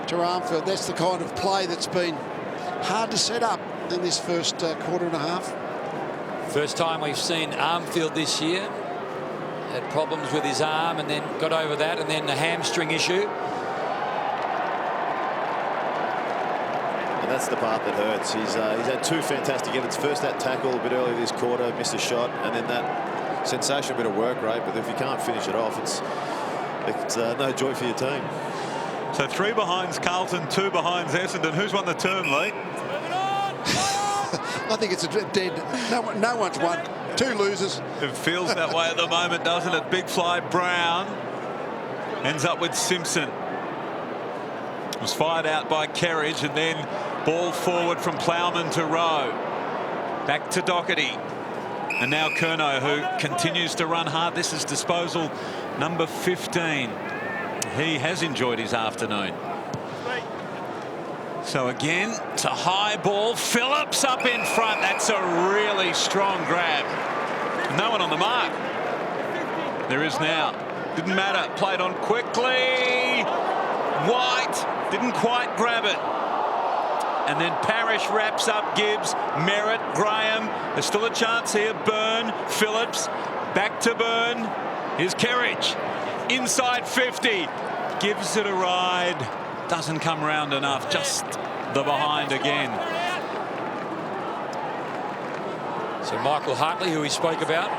to Armfield. That's the kind of play that's been hard to set up in this first quarter and a half. First time we've seen Armfield this year. Had problems with his arm, and then got over that, and then the hamstring issue. And that's the part that hurts. He's had 2 fantastic efforts. First that tackle a bit earlier this quarter, missed a shot, and then that sensational bit of work rate. But if you can't finish it off, it's no joy for your team. So 3 behinds Carlton, 2 behinds Essendon. Who's won the term, Lee? I think it's a dead. No one's won. 2 losers. It feels that way at the moment, doesn't it? Big fly Brown ends up with Simpson. Was fired out by Kerridge, and then ball forward from Plowman to Rowe. Back to Doherty. And now Curnow, who continues to run hard. This is disposal number 15. He has enjoyed his afternoon. So again, it's a high ball. Phillips up in front. That's a really strong grab. No one on the mark. There is now. Didn't matter. Played on quickly. White didn't quite grab it. And then Parrish wraps up Gibbs. Merritt, Graham. There's still a chance here. Byrne, Phillips. Back to Byrne. Here's Kerridge. Inside 50. Gives it a ride. Doesn't come round enough. Just the behind again. So Michael Hartley, who we spoke about,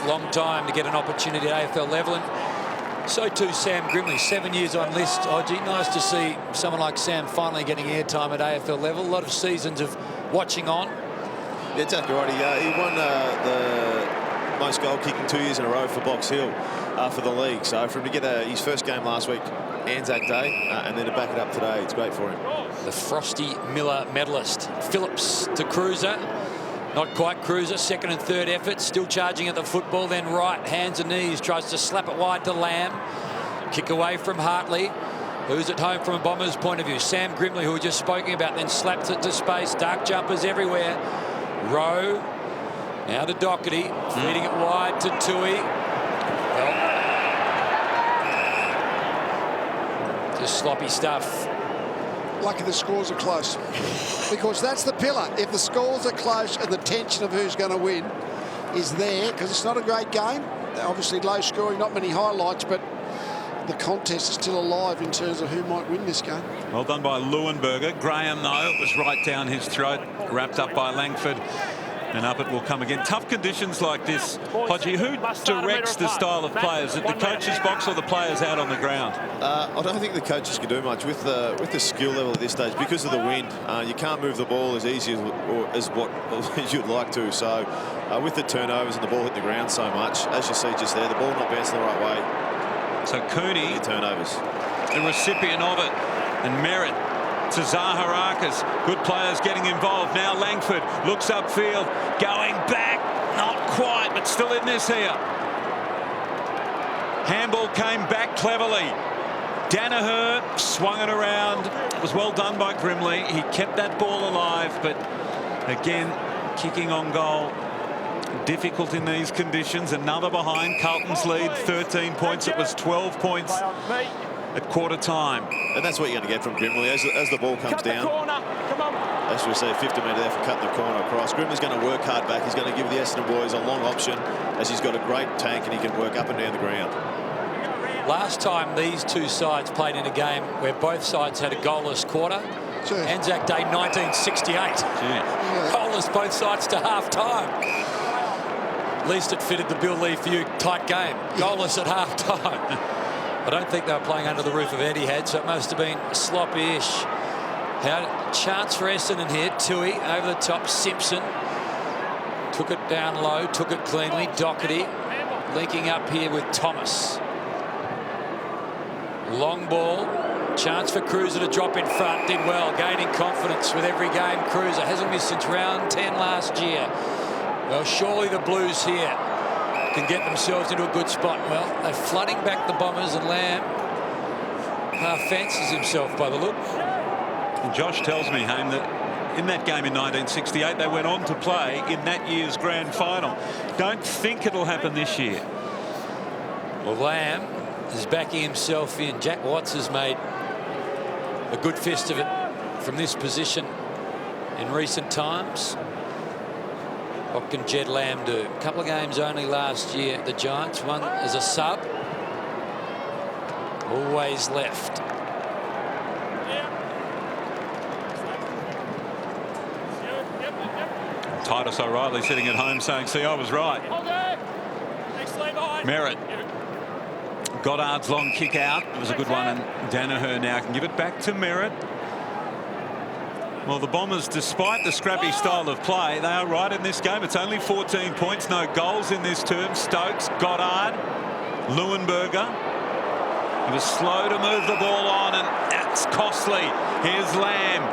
long time to get an opportunity at AFL level, and so too Sam Grimley, 7 years on list. Odgie, nice to see someone like Sam finally getting airtime at AFL level. A lot of seasons of watching on. Yeah, exactly right. He won the most goal kicking 2 years in a row for Box Hill for the league. So for him to get his first game last week, Anzac Day, and then to back it up today, it's great for him. The Frosty Miller medalist. Phillips to Cruiser. Not quite Cruiser. Second and third efforts. Still charging at the football. Then right, hands and knees. Tries to slap it wide to Lamb. Kick away from Hartley. Who's at home from a Bombers point of view? Sam Grimley, who we just spoken about, then slaps it to space. Dark jumpers everywhere. Rowe. Now to Doherty. Feeding it wide to Tui. Well, just sloppy stuff. Lucky the scores are close, because that's the pillar. If the scores are close and the tension of who's going to win is there, because it's not a great game, obviously low scoring, not many highlights, but the contest is still alive in terms of who might win this game. Well done by Leuenberger. Graham, though, it was right down his throat, wrapped up by Langford. And up it will come again. Tough conditions like this. Hodgie, who directs the style of players? Is it the coach's box or the players out on the ground? I don't think the coaches can do much with the skill level at this stage because of the wind. You can't move the ball as easy as what you'd like to. So with the turnovers and the ball hitting the ground so much, as you see just there, the ball not bouncing the right way. So Cooney, the turnovers, the recipient of it, and Merritt to Zaharakis. Good players getting involved. Now Langford looks upfield, going back. Not quite, but still in this here. Handball came back cleverly. Danaher swung it around. It was well done by Grimley. He kept that ball alive, but again, kicking on goal. Difficult in these conditions. Another behind. Carlton's lead, 13 points. It was 12 points at quarter time. And that's what you're going to get from Grimley as the ball comes down. As we see, 50 metre there for cutting the corner across. Grimley's going to work hard back. He's going to give the Essendon boys a long option, as he's got a great tank and he can work up and down the ground. Last time these two sides played in a game where both sides had a goalless quarter, Anzac Day 1968. Goalless both sides to half-time. At least it fitted the Bill Lee Few tight game. Goalless at half-time. I don't think they were playing under the roof of Etihad, so it must have been sloppy-ish. Chance for Essendon here. Tui over the top. Simpson took it down low, took it cleanly. Doherty linking up here with Thomas. Long ball. Chance for Cruiser to drop in front. Did well, gaining confidence with every game. Cruiser hasn't missed since round 10 last year. Well, surely the Blues here can get themselves into a good spot. Well, they're flooding back the Bombers, and Lamb half fancies himself by the look. And Josh tells me, Haim, that in that game in 1968, they went on to play in that year's grand final. Don't think it'll happen this year. Well, Lamb is backing himself in. Jack Watts has made a good fist of it from this position in recent times. What can Jed Lamb do? A couple of games only last year at the Giants. One as a sub. Always left. Titus O'Reilly sitting at home saying, see, I was right. Merritt. Goddard's long kick out. It was a good one, and Danaher now can give it back to Merritt. Well, the Bombers, despite the scrappy style of play, they are right in this game. It's only 14 points, no goals in this term. Stokes, Goddard, Leuenberger. He was slow to move the ball on, and that's costly. Here's Lamb.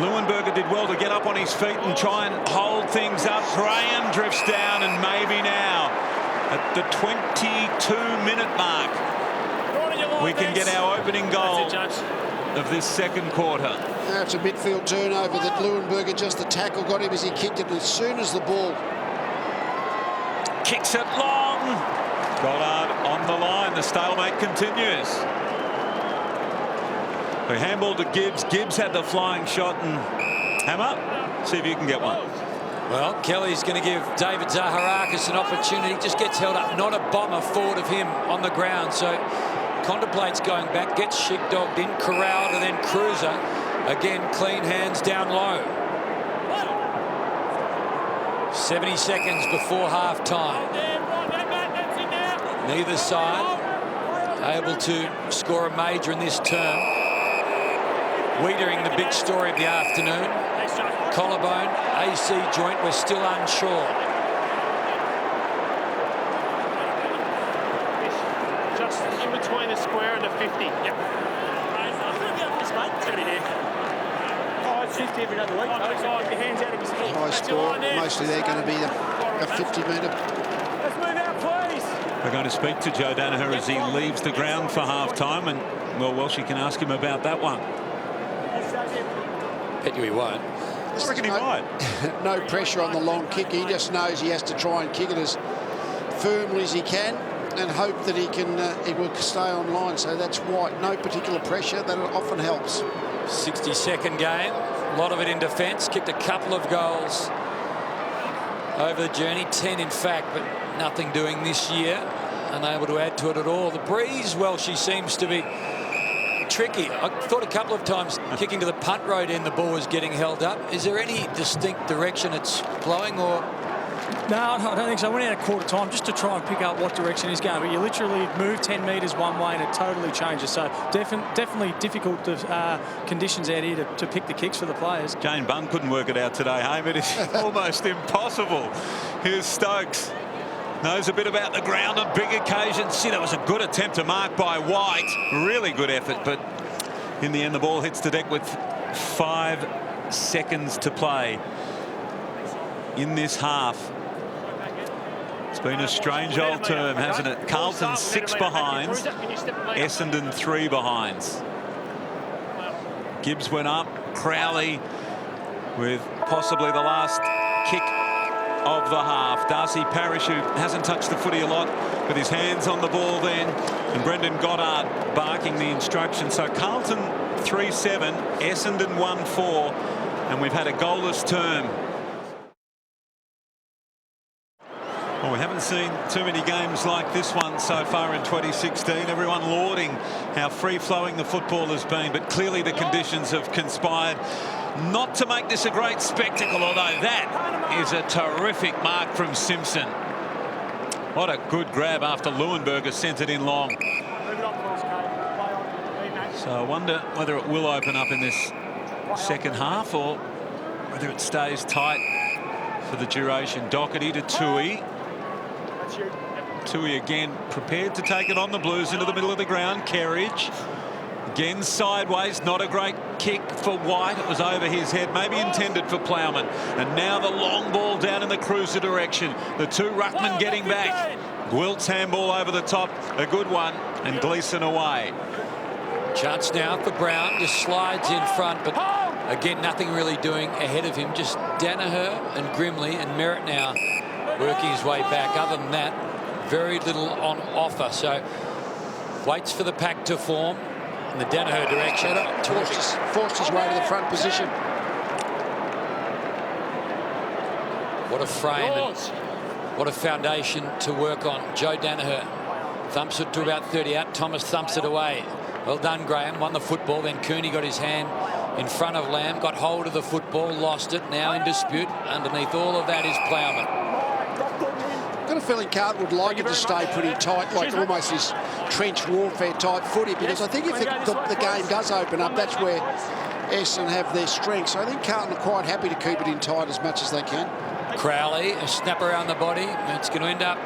Leuenberger did well to get up on his feet and try and hold things up. Graham drifts down, and maybe now, at the 22-minute mark, we can get our opening goal of this second quarter. Now it's a midfield turnover that Leuenberger, just the tackle got him as he kicked it as soon as the ball. Kicks it long. Goddard on the line. The stalemate continues. The handball to Gibbs. Gibbs had the flying shot, and Hammer, see if you can get one. Well, Kelly's going to give David Zaharakis an opportunity. Just gets held up. Not a bomber forward of him on the ground. So contemplates going back. Gets sheepdogged in. Corralled, and then Cruiser. Again, clean hands down low. 70 seconds before half-time. Neither side able to score a major in this term. Wiedering, the big story of the afternoon. Collarbone, AC joint, we're still unsure. Just in between the square and the 50. Yep. It's 50 every other week. Your hands out of his head. High score. Mostly they're going to be a 50-metre. Let's move out, please. We're going to speak to Joe Danaher as he leaves the ground for half-time, and well, Welsh, you can ask him about that one. Bet you he won't. I reckon he might. No pressure on the long kick. He just knows he has to try and kick it as firmly as he can and hope that he will stay on line. So that's why no particular pressure. That often helps. 62nd game, a lot of it in defence. Kicked a couple of goals over the journey, 10 in fact, but nothing doing this year. Unable to add to it at all. The breeze, well, she seems to be tricky. I thought a couple of times kicking to the punt road end, the ball was getting held up. Is there any distinct direction it's blowing, or? No, I don't think so. I went out at quarter time just to try and pick up what direction he's going, but you literally move 10 metres one way and it totally changes. So definitely difficult conditions out here to pick the kicks for the players. Jane Bunn couldn't work it out today, hey, but it's almost impossible. Here's Stokes. Knows a bit about the ground on big occasions. See, that was a good attempt to mark by White. Really good effort, but in the end, the ball hits the deck with 5 seconds to play in this half. It's been a strange old term, hasn't it? Carlton 6 behinds, Essendon 3 behinds. Gibbs went up, Crowley with possibly the last kick of the half. Darcy Parish, who hasn't touched the footy a lot, with his hands on the ball then, and Brendan Goddard barking the instructions. So Carlton 3-7, Essendon 1-4, and we've had a goalless term. Well, we haven't seen too many games like this one so far in 2016. Everyone lauding how free-flowing the football has been, but clearly the conditions have conspired not to make this a great spectacle, although that is a terrific mark from Simpson. What a good grab after Leuenberger sent it in long. So I wonder whether it will open up in this second half or whether it stays tight for the duration. Doherty to Tui. Tui again prepared to take it on the Blues into the middle of the ground. Kerridge again sideways, not a great kick for White. It was over his head, maybe intended for Plowman. And now the long ball down in the cruiser direction. The two ruckmen getting back. Gwilt's handball over the top, a good one, and Gleeson away. Chance now for Brown, just slides in front, but again nothing really doing ahead of him. Just Danaher and Grimley and Merritt now working his way back. Other than that, very little on offer. So waits for the pack to form in the Danaher direction. Forced his way to the front position. What a frame and what a foundation to work on. Joe Danaher thumps it to about 30 out. Thomas thumps it away. Well done, Graham. Won the football. Then Cooney got his hand in front of Lamb, got hold of the football, lost it. Now in dispute. Underneath all of that is Plowman. I've got a feeling Carlton would like it to stay pretty tight, like almost this trench warfare type footy, because I think if the game does open up, that's where Essendon have their strength. So I think Carlton are quite happy to keep it in tight as much as they can. Crowley, a snap around the body. It's going to end up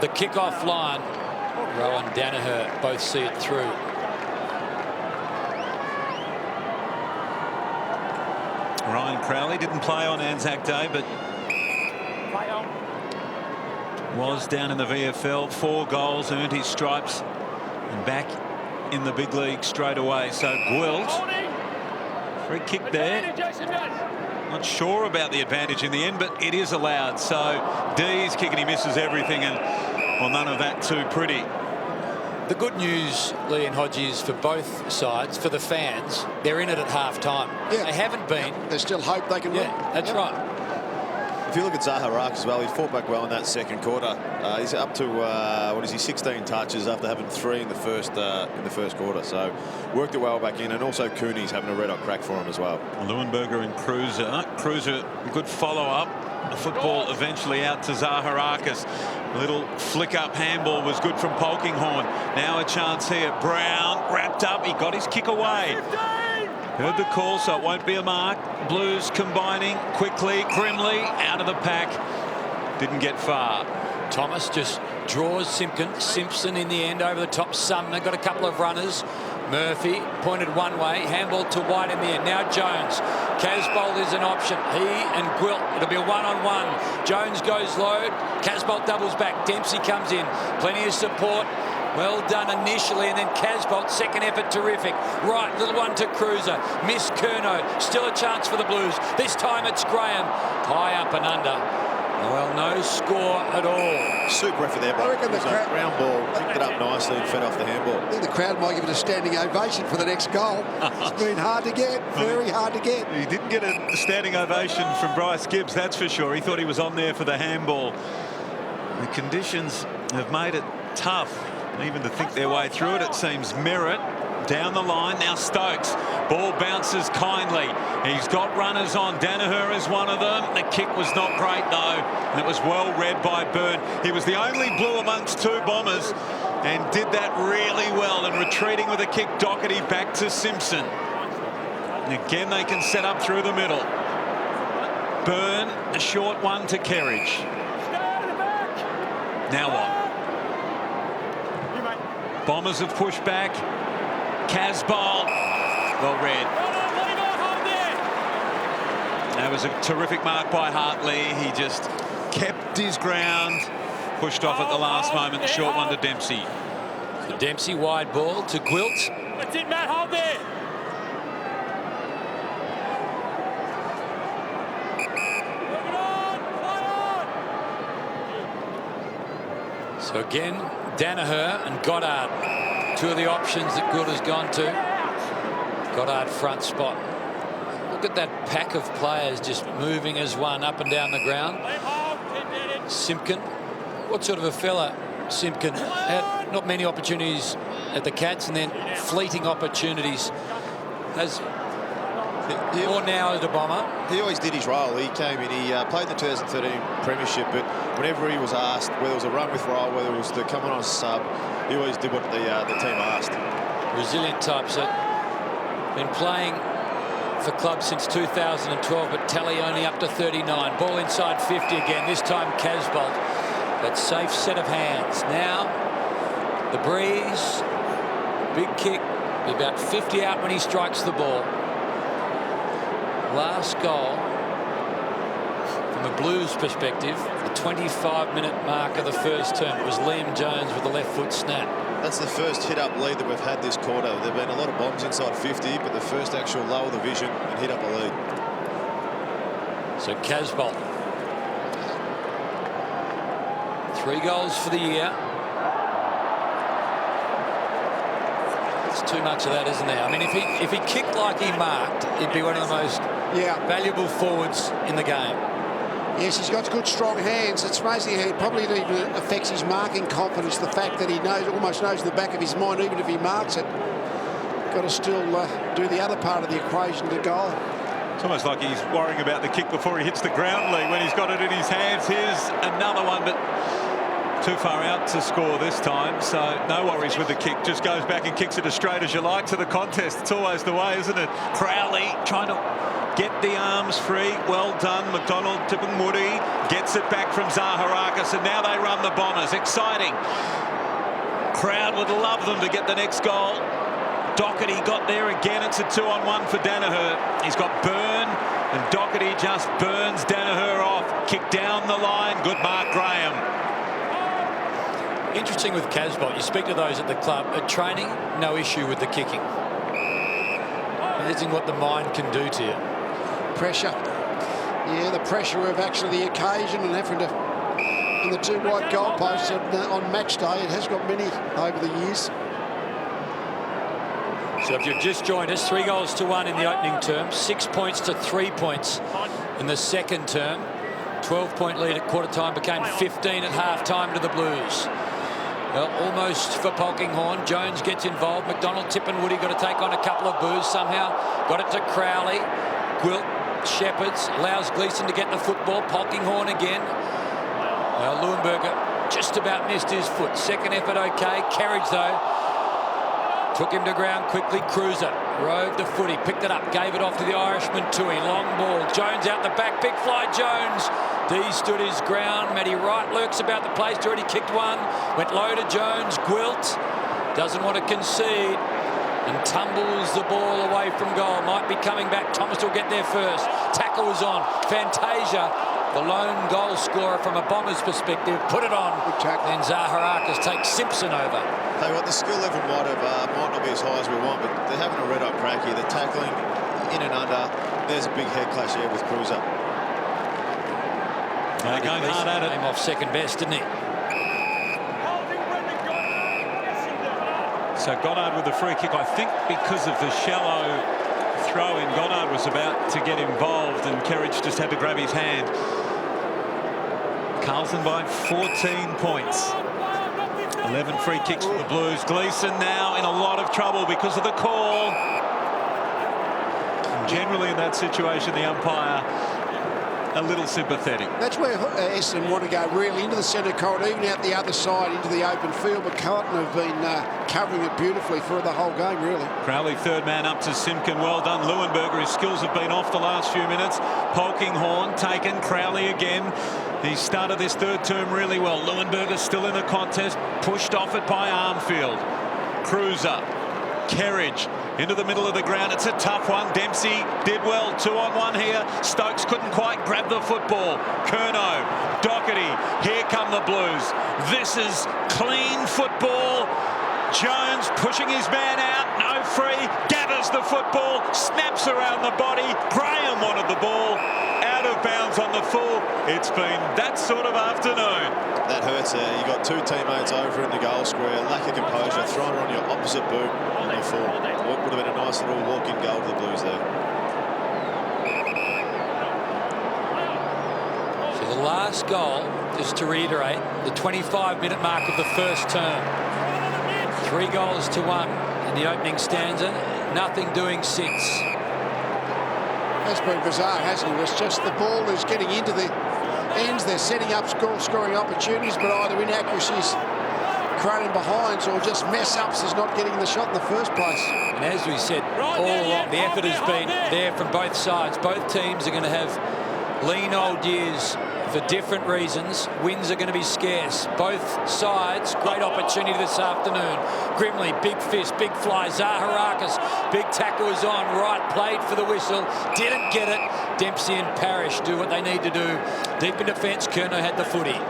the kick-off line. Rowan, Danaher both see it through. Ryan Crowley didn't play on Anzac Day, but was down in the VFL. 4 goals, earned his stripes, and back in the big league straight away. So Gwilt, free kick there. Not sure about the advantage in the end, but it is allowed. So D's kicking, he misses everything, and well, none of that too pretty. The good news, Lee and Hodges, for both sides, for the fans, they're in it at half-time. Yeah. They haven't been. There's still hope they can win. Yeah, that's right. If you look at Zaharak as well, he fought back well in that second quarter. He's up to, what is he, 16 touches after having 3 in the first quarter. So worked it well back in, and also Cooney's having a red-hot crack for him as well. Leuenberger and Cruiser. Cruiser, good follow-up. The football eventually out to Zaharakis. A little flick-up handball was good from Polkinghorne. Now a chance here. Brown wrapped up. He got his kick away. Heard the call, so it won't be a mark. Blues combining quickly. Grimley out of the pack. Didn't get far. Thomas just draws Simpson in the end over the top. Sumner got a couple of runners. Murphy pointed one way, handball to White in the end. Now Jones. Casbolt is an option. He and Gwilt. It'll be a one-on-one. Jones goes low. Casbolt doubles back. Dempsey comes in. Plenty of support. Well done initially, and then Casbolt, second effort, terrific. Right, little one to Cruiser. Missed Curnow. Still a chance for the Blues. This time it's Graham. High up and under. Well, no score at all. Super effort there, I reckon the crowd, round ball, picked it up nicely and fed off the handball. I think the crowd might give it a standing ovation for the next goal. It's been hard to get, very hard to get. He didn't get a standing ovation from Bryce Gibbs, that's for sure. He thought he was on there for the handball. The conditions have made it tough, even to think their way through it. It seems Merritt down the line. Now Stokes. Ball bounces kindly. He's got runners on. Danaher is one of them. The kick was not great, though, and it was well read by Byrne. He was the only Blue amongst two Bombers and did that really well. And retreating with a kick, Doherty back to Simpson. And again, they can set up through the middle. Byrne, a short one to Kerridge. Now what? Bombers have pushed back. Casbolt, well read. That was a terrific mark by Hartley. He just kept his ground, pushed off at the last moment. The short one to Dempsey. So Dempsey wide ball to Gwilt. That's it, Matt. Hold there. So again, Danaher and Goddard, two of the options that Good has gone to. Goddard front spot. Look at that pack of players just moving as one up and down the ground. Simpkin, what sort of a fella? Simpkin had not many opportunities at the Cats, and then fleeting opportunities. Has more now as a Bomber. He always did his role. He came in, he played in the 2013 Premiership, but whenever he was asked, whether it was a run with role, whether it was to come on as sub, he always did what the team asked. Resilient type. So been playing for clubs since 2012, but tally only up to 39. Ball inside 50 again. This time Casbolt. That safe set of hands. Now the breeze. Big kick. Be about 50 out when he strikes the ball. Last goal from the Blues perspective, the 25-minute mark of the first term. It was Liam Jones with the left foot snap. That's the first hit-up lead that we've had this quarter. There have been a lot of bombs inside 50, but the first actual lower the vision and hit up a lead. So Casbolt. 3 goals for the year. It's too much of that, isn't there? I mean, if he kicked like he marked, he'd be one of the most valuable forwards in the game. Yes, he's got good, strong hands. It's amazing how it probably even affects his marking confidence, the fact that he almost knows in the back of his mind, even if he marks it, got to still do the other part of the equation to goal. It's almost like he's worrying about the kick before he hits the ground, Lee, when he's got it in his hands. Here's another one, but too far out to score this time, so no worries with the kick. Just goes back and kicks it as straight as you like to the contest. It's always the way, isn't it? Crowley trying to get the arms free. Well done. McDonald, Tipungwuti gets it back from Zaharakis, and now they run the Bombers. Exciting. Crowd would love them to get the next goal. Doherty got there again. It's a 2-on-1 for Danaher. He's got Byrne, and Doherty just burns Danaher off. Kick down the line. Good mark, Graham. Interesting with Casbolt. You speak to those at the club. At training, no issue with the kicking. Amazing what the mind can do to you. Pressure. Yeah, the pressure of actually the occasion and having to in the 2 wide goalposts on match day. It has got many over the years. So if you've just joined us, 3 goals to 1 in the opening term, 6 points to 3 points in the second term. 12-point lead at quarter time became 15 at half time to the Blues. Well, almost for Polkinghorne. Jones gets involved. McDonald, Tipungwuti got to take on a couple of boos somehow. Got it to Crowley. Gwilt, Shepherds, allows Gleeson to get the football. Polkinghorne again. Well, Leuenberger just about missed his foot. Second effort okay. Kerridge, though, took him to ground quickly. Cruiser rode the footy, picked it up, gave it off to the Irishman Tui. Long ball. Jones out the back. Big fly Jones. D stood his ground. Matty Wright lurks about the place. Already kicked one. Went low to Jones. Gwilt doesn't want to concede. and tumbles the ball away from goal. Might be coming back. Thomas will get there first. Tackle was on. Fantasia, the lone goal scorer from a Bombers perspective, put it on. Then Zaharakis takes Simpson over. Tell you what, the skill level might not be as high as we want, but they're having a red-hot crack here. They're tackling in and under. There's a big head clash here with Cruiser. They're going hard at it. Came off second best, didn't he? So Goddard with the free kick. I think because of the shallow throw in, Goddard was about to get involved and Kerridge just had to grab his hand. Carlton by 14 points. 11 free kicks for the Blues. Gleeson now in a lot of trouble because of the call. And generally in that situation, the umpire a little sympathetic. That's where Essendon want to go, really into the centre corridor, even out the other side into the open field. But Carlton have been covering it beautifully for the whole game, really. Crowley third man up to Simpkin. Well done. Leuenberger, his skills have been off the last few minutes. Polkinghorne taken. Crowley again. He started this third term really well. Leuenberger still in the contest. Pushed off it by Armfield. Cruiser. Kerridge into the middle of the ground. It's a tough one. Dempsey did well. 2-on-1 here. Stokes couldn't quite grab the football. Curnow, Doherty. Here come the Blues. This is clean football. Jones pushing his man out. No free. Gathers the football. Snaps around the body. Graham wanted the ball. Out of bounds on the full. It's been that sort of afternoon. That hurts there. You got two teammates over in the goal square. Lack of composure. Thrown on your opposite boot on the full. Would have been a nice little walk-in goal to the Blues there. So the last goal, just to reiterate, the 25-minute mark of the first term. 3 goals to 1 in the opening stanza. Nothing doing since. That's been bizarre, hasn't it? It's just the ball is getting into the ends. They're setting up scoring opportunities, but either inaccuracies creating behinds or just mess-ups is not getting the shot in the first place. And as we said all along, the effort has been there from both sides. Both teams are going to have lean old years for different reasons. Wins are going to be scarce. Both sides, great opportunity this afternoon. Grimley, big fist, big fly. Zaharakis, big tackle was on. Right, played for the whistle. Didn't get it. Dempsey and Parrish do what they need to do. Deep in defence, Curnow had the footy.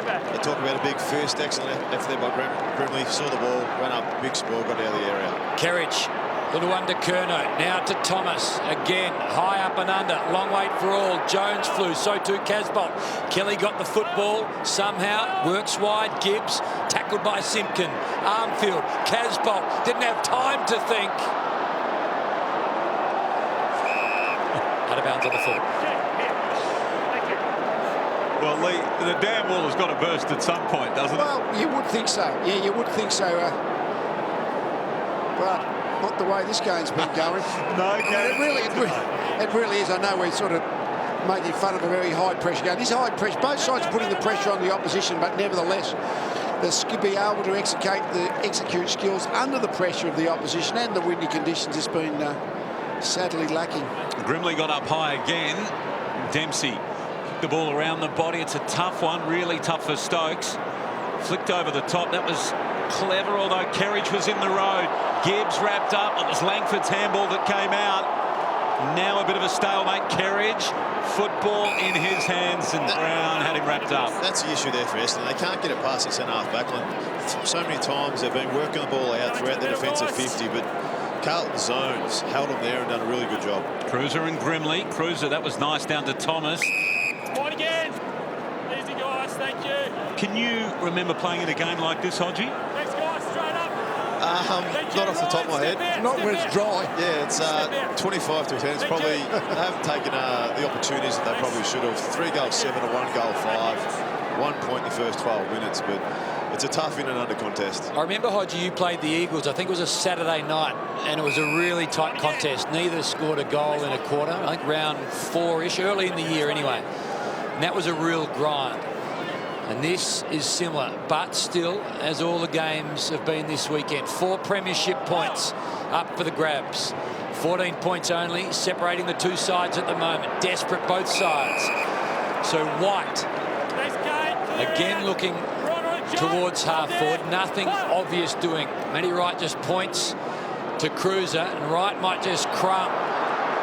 They talk about a big first, excellent effort there by Grimley. Saw the ball, ran up, big spoil, got out of the area. Kerridge, little one to Curnow, now to Thomas. Again, high up and under, long wait for all. Jones flew, so too Casbolt. Kelly got the football, somehow, works wide. Gibbs, tackled by Simpkin. Armfield, Casbolt, didn't have time to think. Out of bounds on the full. Well, Lee, the damn wall has got to burst at some point, doesn't it? Well, you would think so. Yeah, you would think so. But not the way this game's been going. No, it really is. I know we're sort of making fun of a very high-pressure game. This high pressure, both sides are putting the pressure on the opposition, but nevertheless, they'll be able to execute skills under the pressure of the opposition and the windy conditions has been sadly lacking. Grimley got up high again. Dempsey the ball around the body. It's a tough one, really tough for Stokes. Flicked over the top. That was clever, although Kerridge was in the road. Gibbs wrapped up. It was Langford's handball that came out. Now a bit of a stalemate. Kerridge, football in his hands, and Brown had him wrapped up. That's the issue there for Essendon. They can't get it past the centre-half backline. So many times they've been working the ball out throughout the defensive 50, but Carlton zones held them there and done a really good job. Cruiser and Grimley. Cruiser, that was nice, down to Thomas. Point again. Easy, guys. Thank you. Can you remember playing in a game like this, Hodgie? Thanks, guys. Straight up. Not off the top of my head. Not when it's dry. Yeah, it's 25 to 10. It's probably they haven't taken the opportunities that they probably should have. 3 goals 7 or 1 goal 5. 1 point in the first 12 minutes, but it's a tough in and under contest. I remember, Hodgie, you played the Eagles. I think it was a Saturday night, and it was a really tight contest. Neither scored a goal in a quarter. I think round 4-ish, early in the year anyway. And that was a real grind. And this is similar, but still, as all the games have been this weekend, 4 premiership points up for the grabs. 14 points only, separating the two sides at the moment. Desperate both sides. So White, again looking towards half forward. Nothing obvious doing. Matty Wright just points to Cruiser, and Wright might just crumb.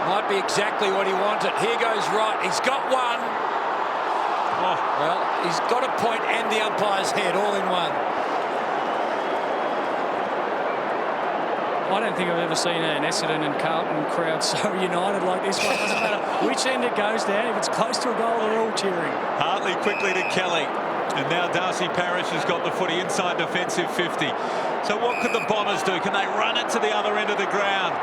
Might be exactly what he wanted. Here goes Wright. He's got one. Oh, well, he's got a point and the umpire's head all in one. I don't think I've ever seen an Essendon and Carlton crowd so united like this one. Doesn't matter which end it goes down. If it's close to a goal, they're all cheering. Hartley quickly to Kelly. And now Darcy Parish has got the footy inside defensive 50. So what could the Bombers do? Can they run it to the other end of the ground?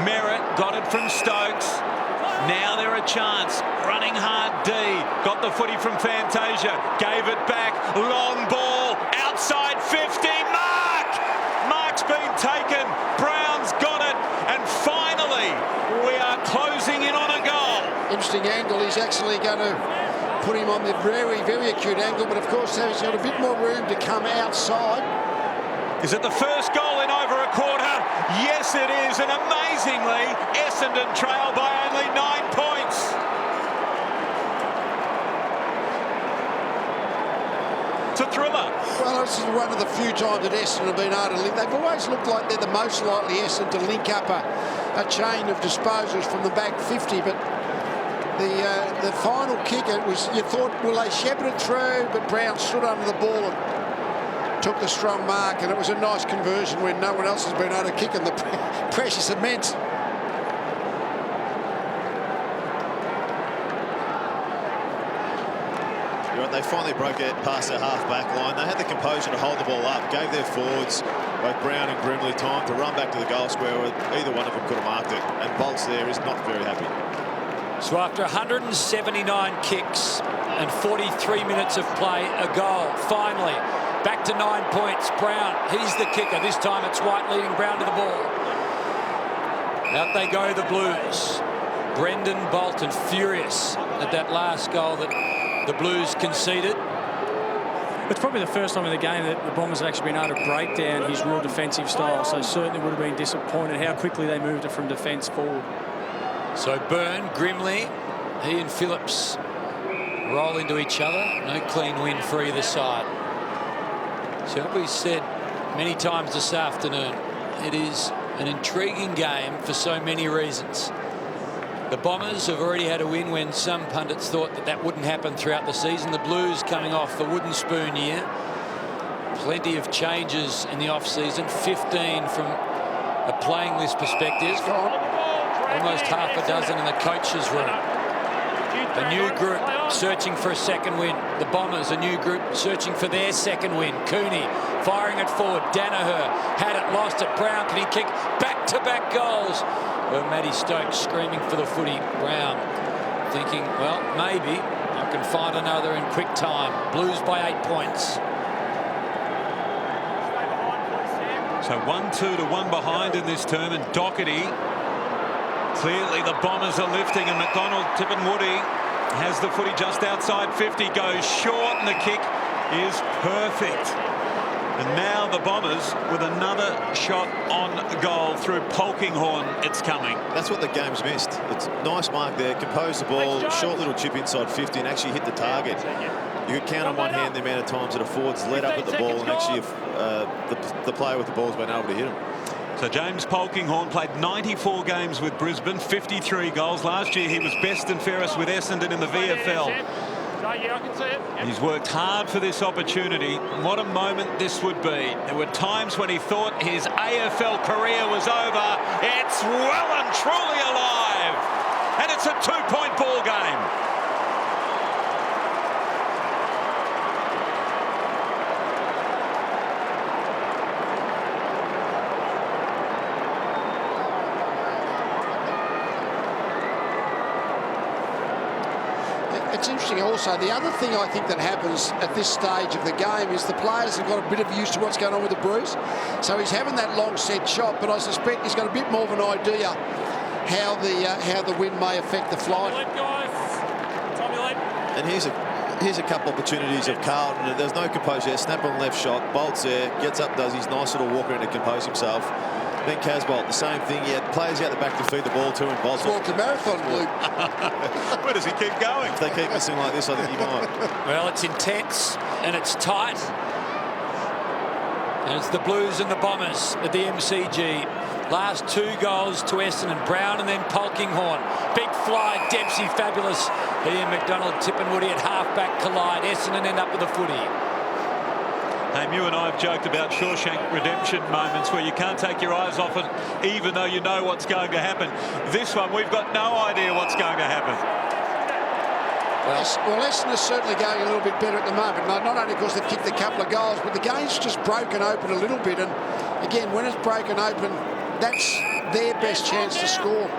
Merritt got it from Stokes. Now they're a chance. Running hard D. Got the footy from Fantasia. Gave it back. Long ball. Outside 50. Mark's been taken. Brown's got it. And finally, we are closing in on a goal. Interesting angle. He's actually going to put him on the very, very acute angle. But, of course, he's got a bit more room to come outside. Is it the first goal in over a quarter? Yes, it is. And amazingly, Essendon trail by only 9 points. It's a thriller. Well, this is one of the few times that Essendon have been able to link. They've always looked like they're the most likely Essendon to link up a chain of disposals from the back 50. But the final kick, it was, you thought, will they shepherd it through? But Brown stood under the ball and took the strong mark, and it was a nice conversion when no one else has been able to kick, and the pressure's immense. They finally broke it past their half-back line. They had the composure to hold the ball up, gave their forwards, both Brown and Grimley, time to run back to the goal square where either one of them could have marked it, and Bolts there is not very happy. So after 179 kicks and 43 minutes of play, a goal, finally. Back to 9 points. Brown, he's the kicker. This time it's White leading Brown to the ball. Out they go, the Blues. Brendan Bolton furious at that last goal that the Blues conceded. It's probably the first time in the game that the Bombers have actually been able to break down his real defensive style. So certainly would have been disappointed how quickly they moved it from defence forward. So Byrne, Grimley, he and Phillips roll into each other. No clean win for either side. So what we said many times this afternoon, it is an intriguing game for so many reasons. The Bombers have already had a win when some pundits thought that that wouldn't happen throughout the season. The Blues coming off the wooden spoon year. Plenty of changes in the off-season. 15 from a playing list perspective. Almost half a dozen in the coach's room. A new group searching for a second win. The Bombers, a new group searching for their second win. Cooney firing it forward. Danaher had it, lost it. Brown, can he kick back-to-back goals? Well, Matty Stokes screaming for the footy. Brown thinking, well, maybe I can find another in quick time. Blues by 8 points. So 1-2 to 1 behind in this term, and Doherty. Clearly the Bombers are lifting, and McDonald Tippenwoody has the footy just outside 50, goes short, and the kick is perfect. And now the Bombers with another shot on goal through Polkinghorne. It's coming. That's what the game's missed. It's a nice mark there, composed the ball, short little chip inside 50 and actually hit the target. You could count on one hand the amount of times that a forward's led up at the ball and actually the player with the ball's been able to hit him. So James Polkinghorne played 94 games with Brisbane, 53 goals. Last year he was best and fairest with Essendon in the VFL. He's worked hard for this opportunity. What a moment this would be. There were times when he thought his AFL career was over. It's well and truly alive. And it's a 2-point ball game. It's interesting also, the other thing I think that happens at this stage of the game is the players have got a bit of used to what's going on with the Bruce. So he's having that long set shot, but I suspect he's got a bit more of an idea how the wind may affect the flight. And here's a couple opportunities of Carlton. There's no composure. Snap on left shot, Bolts there, gets up, does his nice little walk around to compose himself. Then Casbolt, the same thing. He had players out the back to feed the ball to, and Bolts walked a marathon, Luke. Where does he keep going? If they keep missing like this, I think he might. Well, it's intense and it's tight. And it's the Blues and the Bombers at the MCG. Last 2 goals to Essendon. Brown and then Polkinghorne. Big fly, Dempsey fabulous. He and McDonald, Tippenwoody at half-back collide. Essendon end up with a footy. Hey, you and I have joked about Shawshank Redemption moments where you can't take your eyes off it even though you know what's going to happen. This one, we've got no idea what's going to happen. Well, Essendon is certainly going a little bit better at the moment. Not only because they've kicked a couple of goals, but the game's just broken open a little bit. And again, when it's broken open, that's their best chance to score.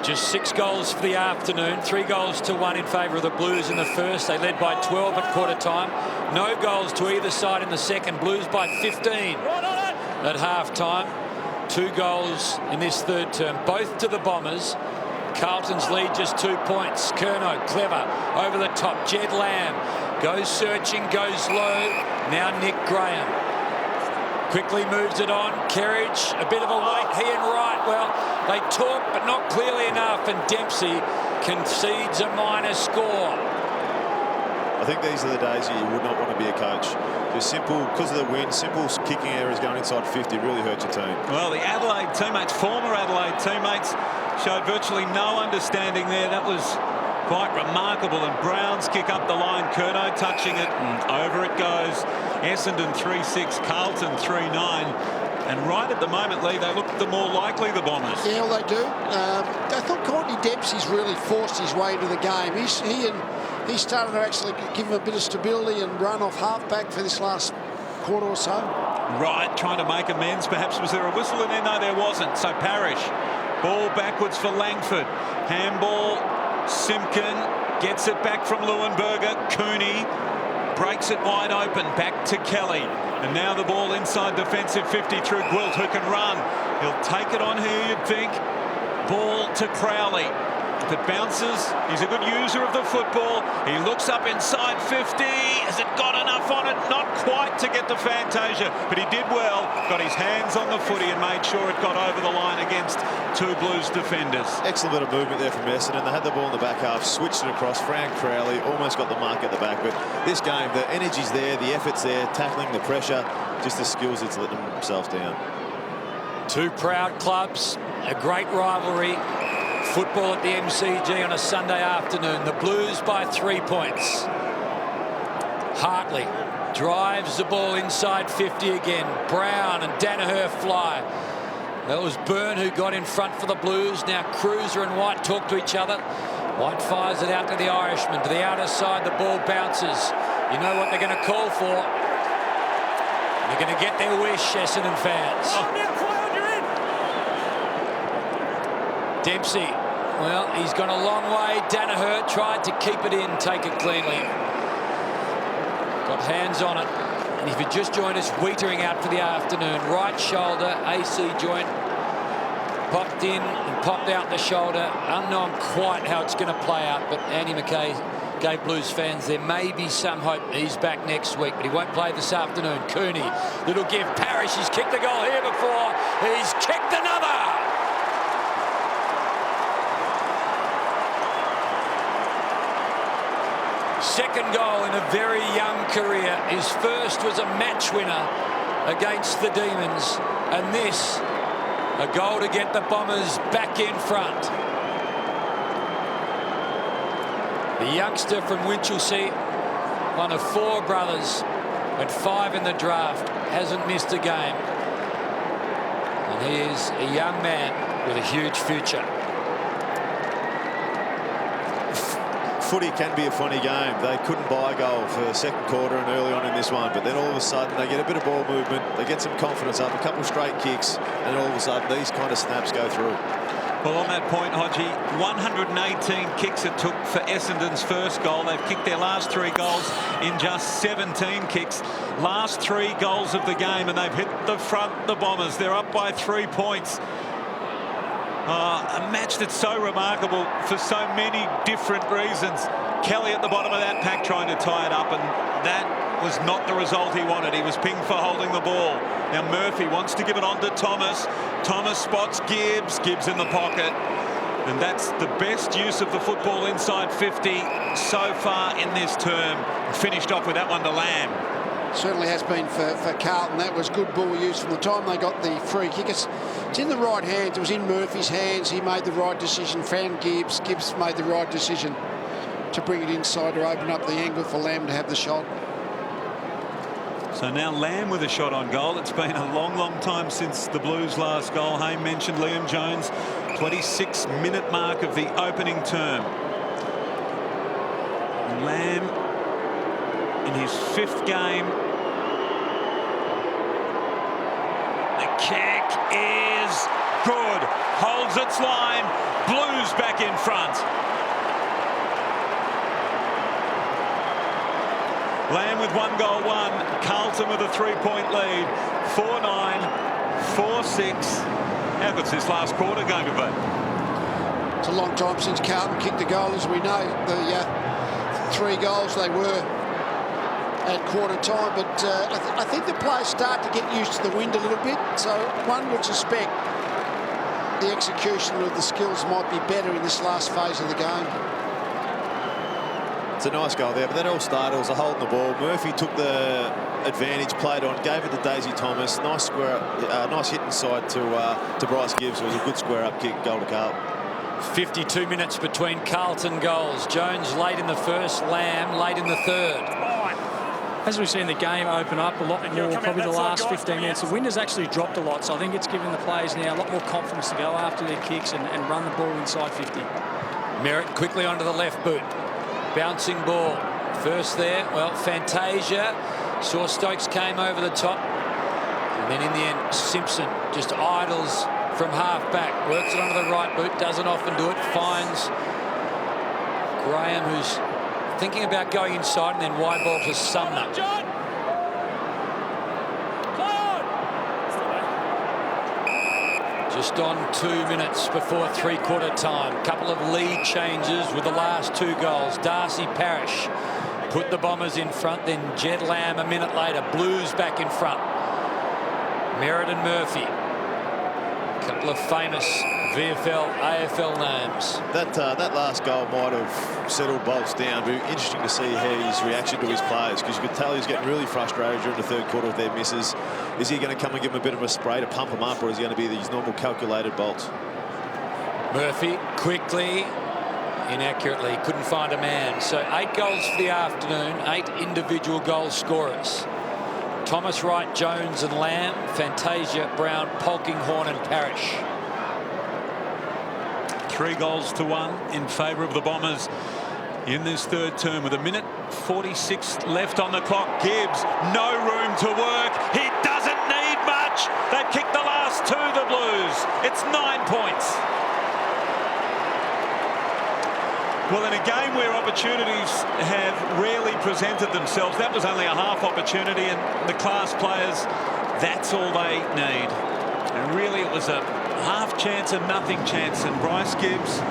Just 6 goals for the afternoon. 3 goals to 1 in favour of the Blues in the first. They led by 12 at quarter time. No goals to either side in the second. Blues by 15 at half time. 2 goals in this third term, both to the Bombers. Carlton's lead just 2 points. Curnow, clever, over the top. Jed Lamb goes searching, goes low. Now Nick Graham quickly moves it on. Kerridge, a bit of a wait. He and Wright, well, they talk but not clearly enough, and Dempsey concedes a minor score. I think these are the days you would not want to be a coach. Just simple, because of the wind, simple kicking errors going inside 50 really hurt your team. Well, the Adelaide teammates, former Adelaide teammates, showed virtually no understanding there. That was quite remarkable. And Brown's kick up the line, Curnow touching it, and over it goes. Essendon 3-6, Carlton 3-9. And right at the moment, Lee, they look the more likely, the Bombers. Yeah, well, they do. I thought Courtney Dempsey's really forced his way into the game. He started to actually give him a bit of stability and run off half-back for this last quarter or so. Right, trying to make amends. Perhaps was there a whistle in there? No, there wasn't. So Parrish, ball backwards for Langford. Handball, Simpkin gets it back from Leuenberger. Cooney breaks it wide open, back to Kelly. And now the ball inside defensive 50 through Gwilt, who can run. He'll take it on here, you'd think. Ball to Crowley. If it bounces, he's a good user of the football. He looks up inside 50. Has it got enough on it? Not quite to get the Fantasia, but he did well. Got his hands on the footy and made sure it got over the line against 2 Blues defenders. Excellent bit of movement there from Essendon. They had the ball in the back half, switched it across. Frank Crowley almost got the mark at the back, but this game, the energy's there, the effort's there, tackling, the pressure, just the skills that's let themselves down. 2 proud clubs, a great rivalry. Football at the MCG on a Sunday afternoon. The Blues by 3 points. Hartley drives the ball inside 50 again. Brown and Danaher fly. That was Byrne who got in front for the Blues. Now Cruiser and White talk to each other. White fires it out to the Irishman. To the outer side, the ball bounces. You know what they're going to call for. They're going to get their wish, Essendon fans. Dempsey, well, he's gone a long way. Danaher tried to keep it in, take it cleanly. Got hands on it. And if you just joined us, Wiedering out for the afternoon. Right shoulder, AC joint. Popped in and popped out the shoulder. Unknown quite how it's going to play out, but Andy McKay gave Blues fans there may be some hope. He's back next week, but he won't play this afternoon. Cooney, little give. Parrish, he's kicked the goal here before. He's kicked another. Second goal in a very young career. His first was a match winner against the Demons, and this, a goal to get the Bombers back in front. The youngster from Winchelsea, one of 4 brothers, went 5 in the draft, hasn't missed a game. And he is a young man with a huge future. Footy can be a funny game. They couldn't buy a goal for the second quarter and early on in this one, but then all of a sudden they get a bit of ball movement, they get some confidence up, a couple of straight kicks, and all of a sudden these kind of snaps go through. Well, on that point, Hodgie, 118 kicks it took for Essendon's first goal. They've kicked their last 3 goals in just 17 kicks. Last 3 goals of the game, and they've hit the front, the Bombers. They're up by 3 points. A match that's so remarkable for so many different reasons. Kelly at the bottom of that pack trying to tie it up, and that was not the result he wanted. He was pinged for holding the ball. Now Murphy wants to give it on to Thomas. Thomas spots Gibbs. Gibbs in the pocket. And that's the best use of the football inside 50 so far in this term. Finished off with that one to Lamb. Certainly has been for Carlton. That was good ball use from the time they got the free kick. It's in the right hands. It was in Murphy's hands. He made the right decision, found Gibbs. Gibbs made the right decision to bring it inside to open up the angle for Lamb to have the shot. So now Lamb with a shot on goal. It's been a long time since the Blues' last goal. Hayne mentioned Liam Jones, 26-minute mark of the opening term. Lamb in his 5th game. The kick is good. Holds its line. Blues back in front. Lamb with 1 goal, 1. Carlton with a 3-point lead. 4-9, 4-6. How good's this last quarter going to be? It's a long time since Carlton kicked a goal, as we know. The 3 goals they were at quarter time, but I think the players start to get used to the wind a little bit, so one would suspect the execution of the skills might be better in this last phase of the game. It's a nice goal there, but that all started. It was a hold in the ball. Murphy took the advantage, played on, gave it to Daisy Thomas. Nice square, nice hit inside to Bryce Gibbs. It was a good square up kick, goal to Carlton. 52 minutes between Carlton goals. Jones late in the first, Lamb late in the third. As we've seen the game open up a lot more, probably the last 15 minutes, the wind has actually dropped a lot, so I think it's given the players now a lot more confidence to go after their kicks and run the ball inside 50. Merritt quickly onto the left boot. Bouncing ball. First there, well, Fantasia. Saw Stokes came over the top. And then in the end, Simpson just idles from half back. Works it onto the right boot, doesn't often do it. Finds Graham, who's thinking about going inside, and then wide ball to Sumner. Just on 2 minutes before 3/4 time. Couple of lead changes with the last 2 goals. Darcy Parish put the Bombers in front, then Jed Lamb a minute later. Blues back in front. Merritt and Murphy. Couple of famous VFL, AFL names. That last goal might have settled Bolts down. It'd be interesting to see how his reaction to his players, because you could tell he's getting really frustrated during the 3rd quarter with their misses. Is he going to come and give him a bit of a spray to pump him up, or is he going to be his normal calculated Bolts? Murphy quickly, inaccurately, couldn't find a man. So 8 goals for the afternoon, 8 individual goal scorers. Thomas, Wright, Jones and Lamb, Fantasia, Brown, Polkinghorne and Parish. 3 goals to 1 in favour of the Bombers in this 3rd term with 1:46 left on the clock. Gibbs, no room to work. He doesn't need much. They've kicked the last 2, the Blues. It's 9 points. Well, in a game where opportunities have rarely presented themselves, that was only a half opportunity, and the class players, that's all they need. And really it was a half chance and nothing chance, and Bryce Gibbs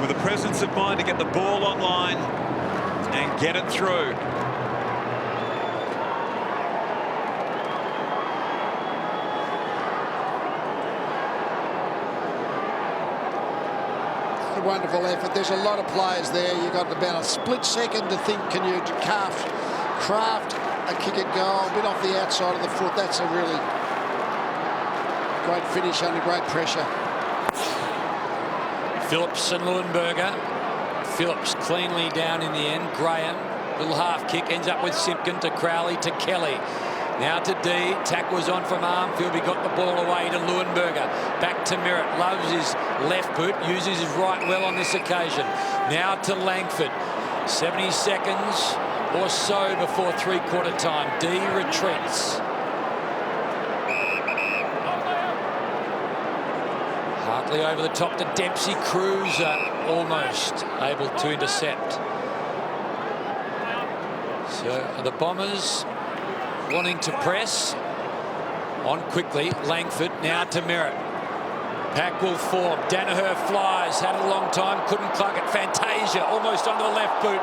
with the presence of mind to get the ball online and get it through. A wonderful effort. There's a lot of players there. You've got about a split second to think, can you craft a kick at goal, a bit off the outside of the foot. That's a really great finish under great pressure. Phillips and Leuenberger. Phillips cleanly down in the end. Graham, little half kick, ends up with Simpkin to Crowley to Kelly. Now to D. Tack was on from Armfield. He got the ball away to Leuenberger. Back to Merritt. Loves his left boot. Uses his right well on this occasion. Now to Langford. 70 seconds or so before 3/4 time. D retreats. Hartley over the top to Dempsey. Cruiser almost able to intercept. So the Bombers wanting to press on quickly. Langford now to Merritt. Pack will form. Danaher flies. Had a long time. Couldn't plug it. Fantasia almost onto the left boot.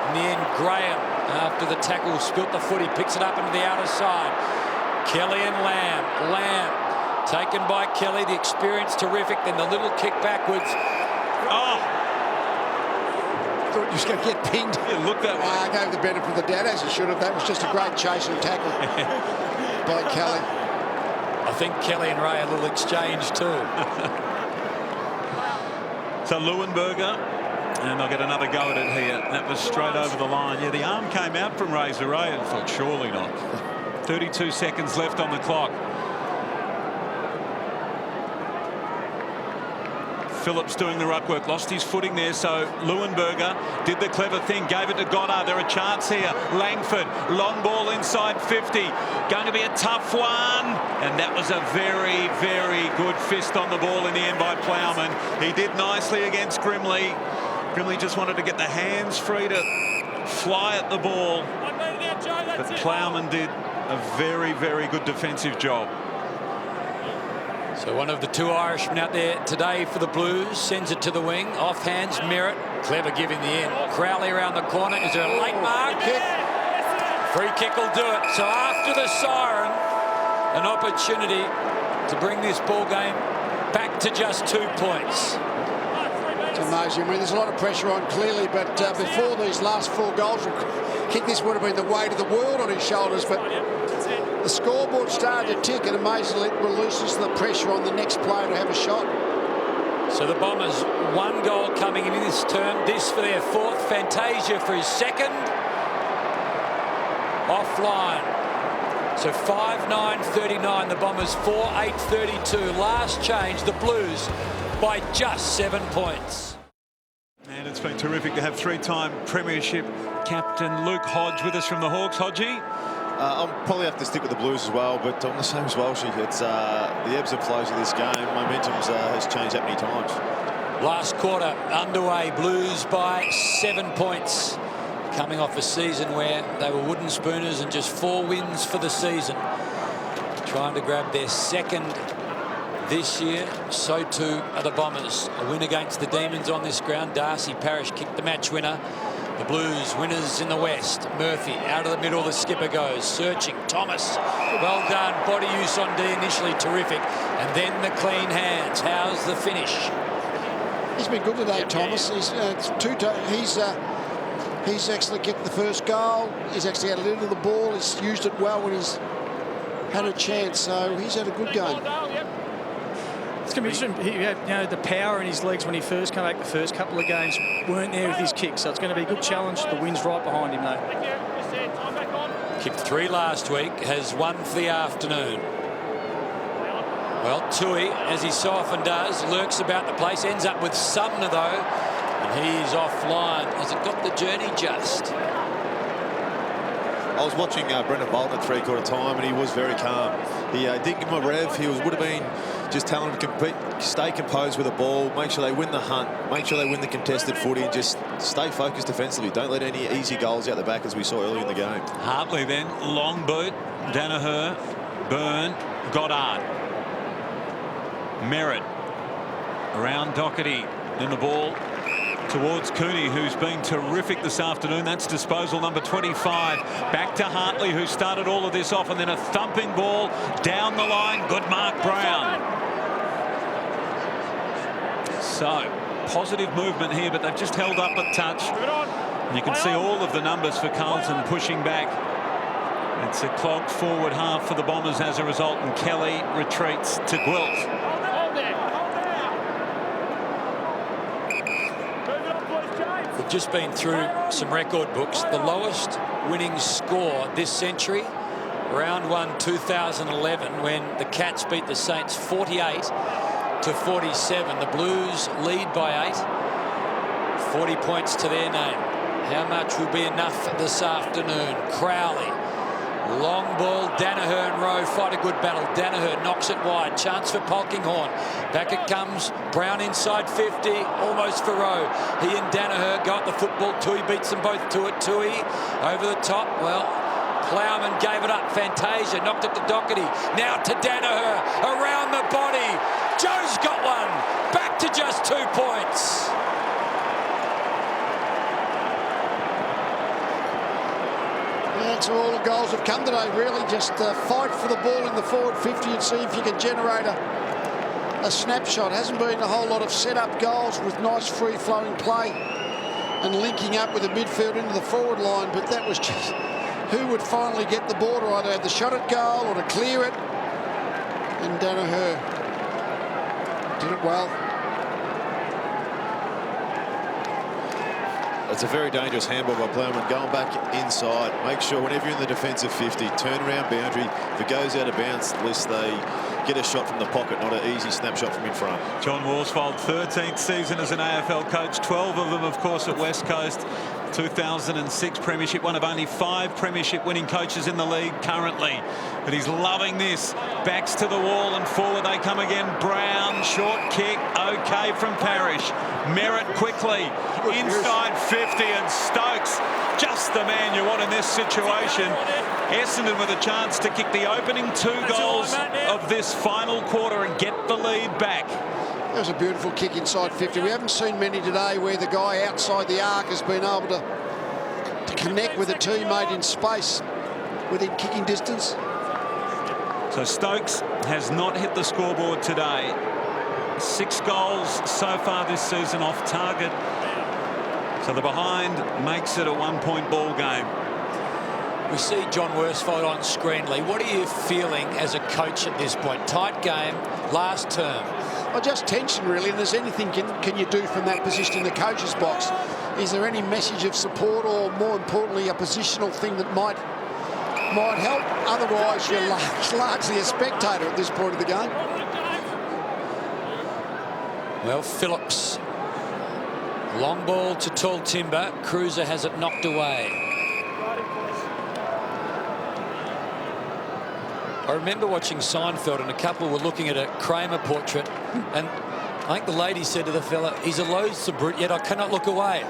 In the end, Graham, after the tackle, spilt the foot. He picks it up into the outer side. Kelly and Lamb. Lamb taken by Kelly. The experience terrific. Then the little kick backwards. Oh! Thought he was going to get pinged. It looked that way. I gave the benefit of the doubt, as he should have. That was just a great chase and tackle by Kelly. I think Kelly and Ray had a little exchange too. So Leuenberger, and they'll get another go at it here. That was straight over the line. Yeah, the arm came out from Razor Ray and thought, surely not. 32 seconds left on the clock. Phillips doing the ruck work, lost his footing there, so Leuenberger did the clever thing, gave it to Goddard. There are chances here. Langford, long ball inside 50. Going to be a tough one. And that was a very, very good fist on the ball in the end by Plowman. He did nicely against Grimley. Grimley just wanted to get the hands free to fly at the ball. But Plowman did a very, very good defensive job. So one of the two Irishmen out there today for the Blues sends it to the wing. Off hands, Merritt. Clever giving the end. Crowley around the corner. Is there a late mark? Free kick will do it. So after the siren, an opportunity to bring this ball game back to just 2 points. It's amazing. I mean, there's a lot of pressure on clearly, but before these last 4 goals were kicked, this would have been the weight of the world on his shoulders. But the scoreboard started to tick, and amazingly it releases the pressure on the next player to have a shot. So the Bombers, 1 goal coming in this term. This for their 4th. Fantasia for his 2nd. Offline. So 5-9-39. The Bombers 4-8-32. Last change, the Blues by just 7 points. And it's been terrific to have 3-time premiership captain Luke Hodge with us from the Hawks. Hodgie? I'll probably have to stick with the Blues as well, but I'm the same as well. It's the ebbs and flows of this game. Momentum has changed that many times. Last quarter underway. Blues by 7 points. Coming off a season where they were wooden spooners and just 4 wins for the season. Trying to grab their 2nd this year. So too are the Bombers. A win against the Demons on this ground. Darcy Parish kicked the match winner. The Blues winners in the West. Murphy out of the middle. The skipper goes searching. Thomas, well done. Body use on D initially terrific, and then the clean hands. How's the finish? He's been good today, Thomas. He's actually kicked the first goal. He's actually had a little of the ball. He's used it well when he's had a chance. So he's had a good game. It's going to be interesting. He had, the power in his legs when he first came back. The first couple of games weren't there with his kick, so it's going to be a good challenge. The wind's right behind him, though. Kicked 3 last week, has 1 for the afternoon. Well, Tui, as he so often does, lurks about the place, ends up with Sumner, though, and he's offline. Has it got the journey just? I was watching Brendan Bolton at 3/4 time, and he was very calm. He didn't give him a rev. He would have been just telling him to compete, stay composed with the ball, make sure they win the hunt, make sure they win the contested footy, and just stay focused defensively. Don't let any easy goals out the back, as we saw earlier in the game. Hartley then, long boot, Danaher, Byrne, Goddard. Merritt around Doherty. Then the ball towards Cooney, who's been terrific this afternoon. That's disposal number 25. Back to Hartley, who started all of this off, and then a thumping ball down the line. Good mark, Brown. So, positive movement here, but they've just held up a touch. You can see all of the numbers for Carlton pushing back. It's a clogged forward half for the Bombers as a result, and Kelly retreats to Gwilt. We've just been through some record books. The lowest winning score this century, round 1 2011, when the Cats beat the Saints 48-47. The Blues lead by 8, 40 points to their name. How much will be enough this afternoon? Crowley, long ball. Danaher and Rowe fight a good battle. Danaher knocks it wide. Chance for Polkinghorne. Back it comes. Brown inside 50, almost for Rowe. He and Danaher go at the football. Tui beats them both to it. Tui over the top. Well, Plowman gave it up. Fantasia knocked it to Doherty. Now to Danaher around the body. Joe's got one. Back to just 2 points. That's where all the goals have come today, really. Just fight for the ball in the forward 50 and see if you can generate a snapshot. Hasn't been a whole lot of set-up goals with nice free-flowing play. and linking up with the midfield into the forward line, but that was just who would finally get the ball, or either have the shot at goal or to clear it. And Danaher did it well. It's a very dangerous handball by Plowman. Going back inside, make sure whenever you're in the defensive 50, turn around boundary. If it goes out of bounds, at least they get a shot from the pocket, not an easy snapshot from in front. John Worsfold, 13th season as an AFL coach, 12 of them, of course, at West Coast. 2006 premiership, one of only 5 premiership winning coaches in the league currently. But he's loving this. Backs to the wall and forward they come again. Brown, short kick, okay from Parrish. Merritt quickly, inside 50, and Stokes, just the man you want in this situation. Essendon with a chance to kick the opening 2 goals of this final quarter and get the lead back. That was a beautiful kick inside 50. We haven't seen many today where the guy outside the arc has been able to connect with a teammate in space within kicking distance. So Stokes has not hit the scoreboard today. 6 goals so far this season off target. So the behind makes it a 1-point ball game. We see John Worsfold on screen, Lee. What are you feeling as a coach at this point? Tight game, last term. Well, just tension, really. And is anything can you do from that position in the coach's box? Is there any message of support, or more importantly, a positional thing that might help? Otherwise, you're largely a spectator at this point of the game. Well, Phillips. Long ball to tall timber. Cruiser has it knocked away. I remember watching Seinfeld, and a couple were looking at a Kramer portrait, and I think the lady said to the fella, "He's a loathsome brute, yet I cannot look away."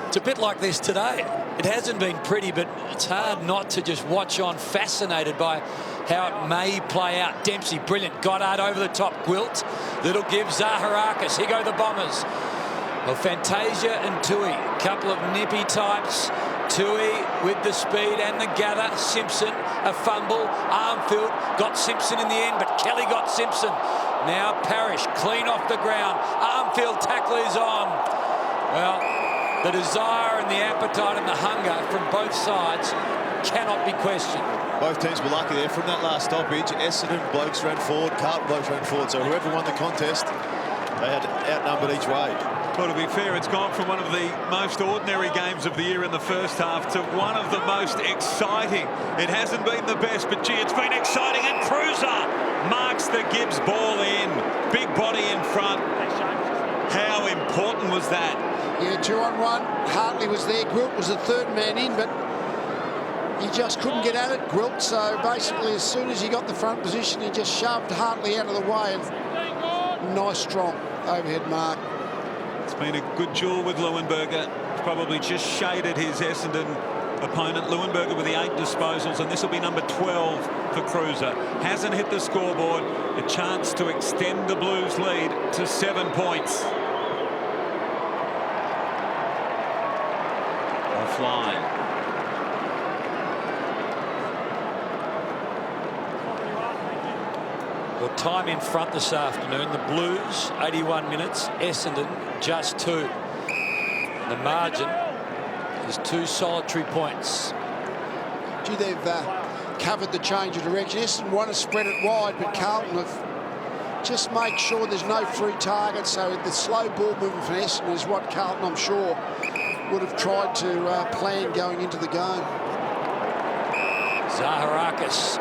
It's a bit like this today. It hasn't been pretty, but it's hard not to just watch on, fascinated by how it may play out. Dempsey, brilliant. Goddard over the top. Gwilt. Little give. Zaharakis. Here go the Bombers. Well, Fantasia and Tui, a couple of nippy types. Tui with the speed and the gather. Simpson, a fumble. Armfield got Simpson in the end, but Kelly got Simpson. Now Parrish, clean off the ground. Armfield tackle is on. Well, the desire and the appetite and the hunger from both sides cannot be questioned. Both teams were lucky there from that last stoppage. Essendon blokes ran forward, Carlton blokes ran forward. So whoever won the contest, they had outnumbered each way. Well, to be fair, it's gone from one of the most ordinary games of the year in the first half to one of the most exciting. It hasn't been the best, but gee, it's been exciting. And Cruiser marks the Gibbs ball in. Big body in front. How important was that? Yeah, 2-on-1. Hartley was there. Gwilt was the third man in, but he just couldn't get at it, Gwilt. So basically, as soon as he got the front position, he just shoved Hartley out of the way. And nice, strong overhead mark. It's been a good duel with Leuenberger. Probably just shaded his Essendon opponent. Leuenberger with the 8 disposals, and this will be number 12 for Cruiser. Hasn't hit the scoreboard. A chance to extend the Blues lead to 7 points. Offline. Well, time in front this afternoon. The Blues, 81 minutes. Essendon, just 2. The margin is 2 solitary points. Gee, they've covered the change of direction. Essendon want to spread it wide, but Carlton have just made sure there's no free targets. So the slow ball movement from Essendon is what Carlton, I'm sure, would have tried to plan going into the game. Zaharakis.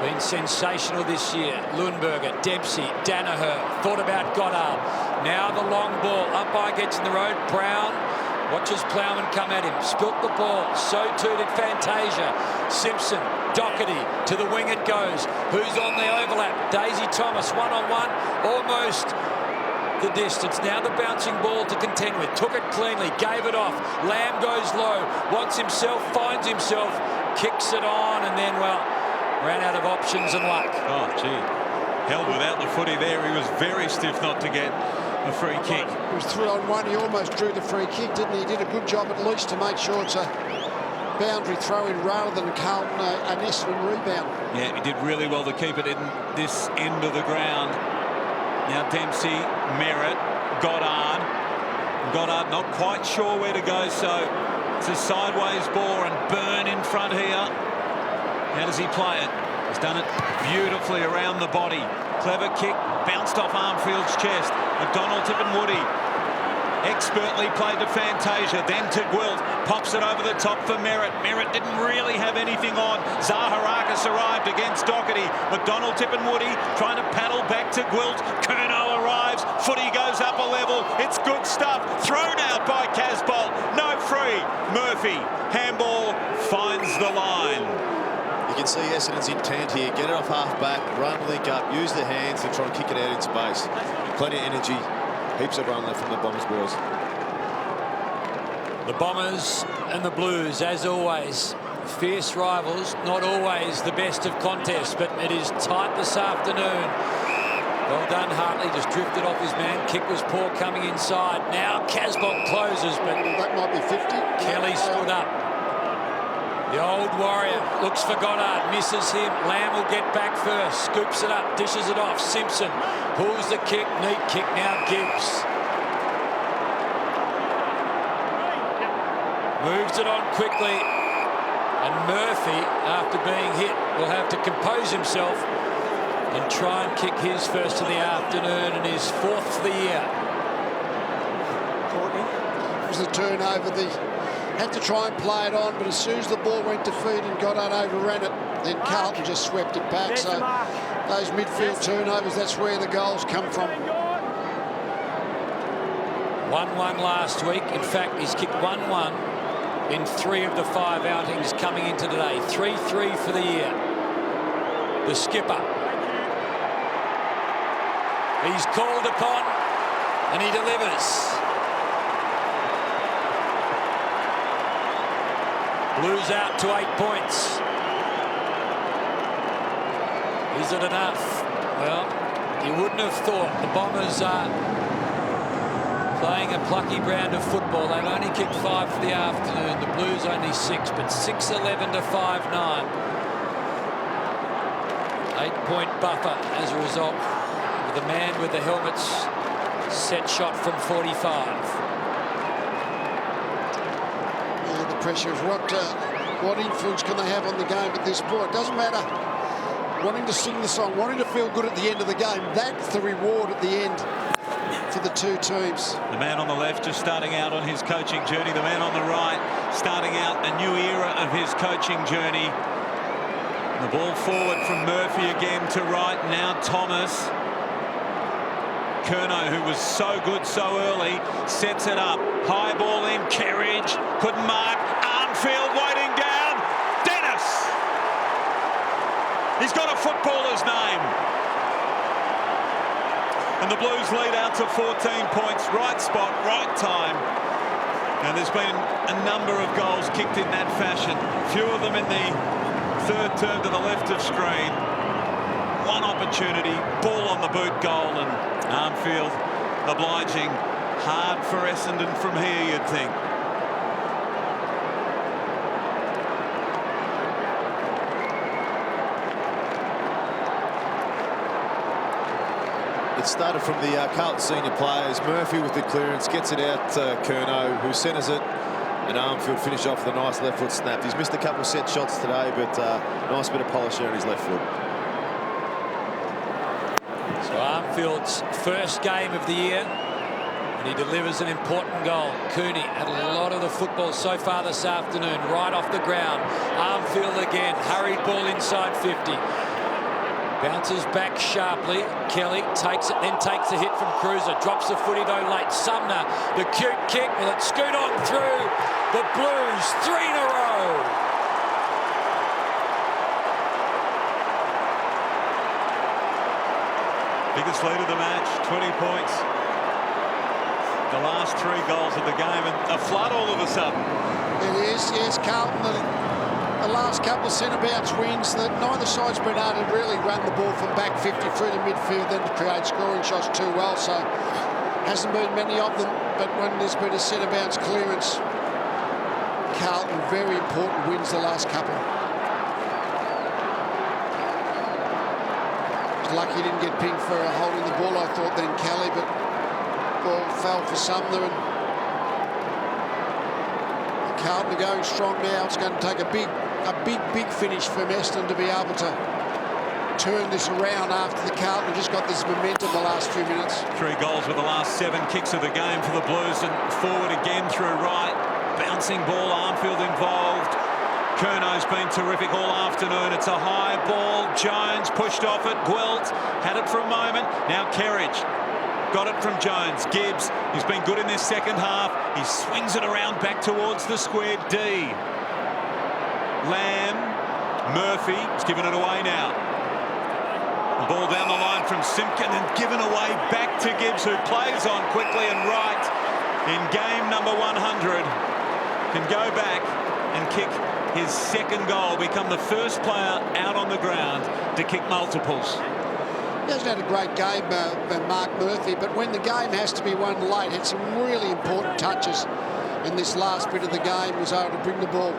Been sensational this year. Leuenberger, Dempsey, Danaher, thought about Goddard. Now the long ball. Umpire gets in the road. Brown watches Plowman come at him. Spilt the ball. So too did Fantasia. Simpson, Doherty, to the wing it goes. Who's on the overlap? Daisy Thomas, 1-on-1. Almost the distance. Now the bouncing ball to contend with. Took it cleanly. Gave it off. Lamb goes low. Wants himself. Finds himself. Kicks it on. And then, well, ran out of options and luck. Oh, gee. Held without the footy there. He was very stiff not to get a free kick. It was 3-on-1. He almost drew the free kick, didn't he? He did a good job at least to make sure it's a boundary throw-in rather than Carlton an Essendon rebound. Yeah, he did really well to keep it in this end of the ground. Now Dempsey, Merritt, Goddard. Goddard not quite sure where to go, so it's a sideways ball, and Byrne in front here. How does he play it? He's done it beautifully around the body. Clever kick, bounced off Armfield's chest. McDonald tipping Woody. Expertly played to Fantasia, then to Gwilt. Pops it over the top for Merritt. Merritt didn't really have anything on. Zaharakis arrived against Doherty. McDonald tipping Woody, trying to paddle back to Gwilt. Curnow arrives. Footy goes up a level. It's good stuff. Thrown out by Casbolt. No free. Murphy, handball, finds the line. You can see Essendon's intent here. Get it off half-back, run, link up, use the hands and try and kick it out in space. Plenty of energy. Heaps of run left from the Bombers boys. The Bombers and the Blues, as always, fierce rivals, not always the best of contests, but it is tight this afternoon. Well done, Hartley, just drifted off his man. Kick was poor coming inside. Now Casbolt closes, but that might be 50. Kelly stood up. The old warrior looks for Goddard, misses him. Lamb will get back first, scoops it up, dishes it off. Simpson pulls the kick, neat kick now, Gibbs. Moves it on quickly, and Murphy, after being hit, will have to compose himself and try and kick his first of the afternoon and his fourth for the year. It was the turnover. Had to try and play it on, but as soon as the ball went to feed and Goddard overran it, then Carlton just swept it back. So those midfield turnovers, that's where the goals come from. 1-1 last week. In fact, he's kicked 1-1 in 3 of the 5 outings coming into today. 3-3 for the year. The skipper. He's called upon and he delivers. Blues out to 8 points. Is it enough? Well, you wouldn't have thought. The Bombers are playing a plucky brand of football. They've only kicked 5 for the afternoon. The Blues only 6, but 6-11 to 5-9. 8-point buffer as a result. The man with the helmet's set shot from 45. Pressure of what influence can they have on the game at this point? Doesn't matter. Wanting to sing the song, wanting to feel good at the end of the game, that's the reward at the end for the two teams. The man on the left just starting out on his coaching journey. The man on the right starting out a new era of his coaching journey. The ball forward from Murphy again to right. Now Thomas. Curnow, who was so good so early, sets it up. High ball in. Kerridge couldn't mark. Armfield waiting down. Dennis. He's got a footballer's name. And the Blues lead out to 14 points. Right spot, right time. And there's been a number of goals kicked in that fashion. Few of them in the third term to the left of screen. One opportunity, ball on the boot, goal, and Armfield obliging. Hard for Essendon from here, you'd think. It started from the Carlton senior players. Murphy with the clearance gets it out to Curnow, who centres it, and Armfield finished off with a nice left foot snap. He's missed a couple of set shots today, but nice bit of polish there on his left foot. So Armfield's first game of the year, and he delivers an important goal. Cooney had a lot of the football so far this afternoon, right off the ground. Armfield again, hurried ball inside 50. Bounces back sharply. Kelly takes it, then takes a hit from Cruiser. Drops the footy though late. Sumner, the cute kick. Will it scoot on through? The Blues, 3 in a row. Biggest lead of the match, 20 points. The last 3 goals of the game, and a flood all of a sudden. It is, yes, Carlton. The last couple of centre-bounce wins that neither side's been able to really run the ball from back 50 through the midfield, then to create scoring shots too well. So hasn't been many of them, but when there's been a centre-bounce clearance, Carlton, very important wins the last couple. Was lucky he didn't get pinged for holding the ball, I thought, then Kelly, but ball fell for Sumner, and Carlton are going strong now. It's going to take a big finish from Essendon to be able to turn this around after the Carlton have just got this momentum the last few minutes. 3 goals with the last 7 kicks of the game for the Blues, and forward again through right. Bouncing ball, Armfield involved. Curno's been terrific all afternoon. It's a high ball. Jones pushed off it. Gwelt had it for a moment. Now Kerridge got it from Jones. Gibbs, he's been good in this second half. He swings it around back towards the square D. Lamb, Murphy, he's given it away now. The ball down the line from Simpkin and given away back to Gibbs, who plays on quickly and right in game number 100. Can go back and kick his second goal, become the first player out on the ground to kick multiples. He hasn't had a great game, Mark Murphy, but when the game has to be won late, had some really important touches in this last bit of the game. Was able to bring the ball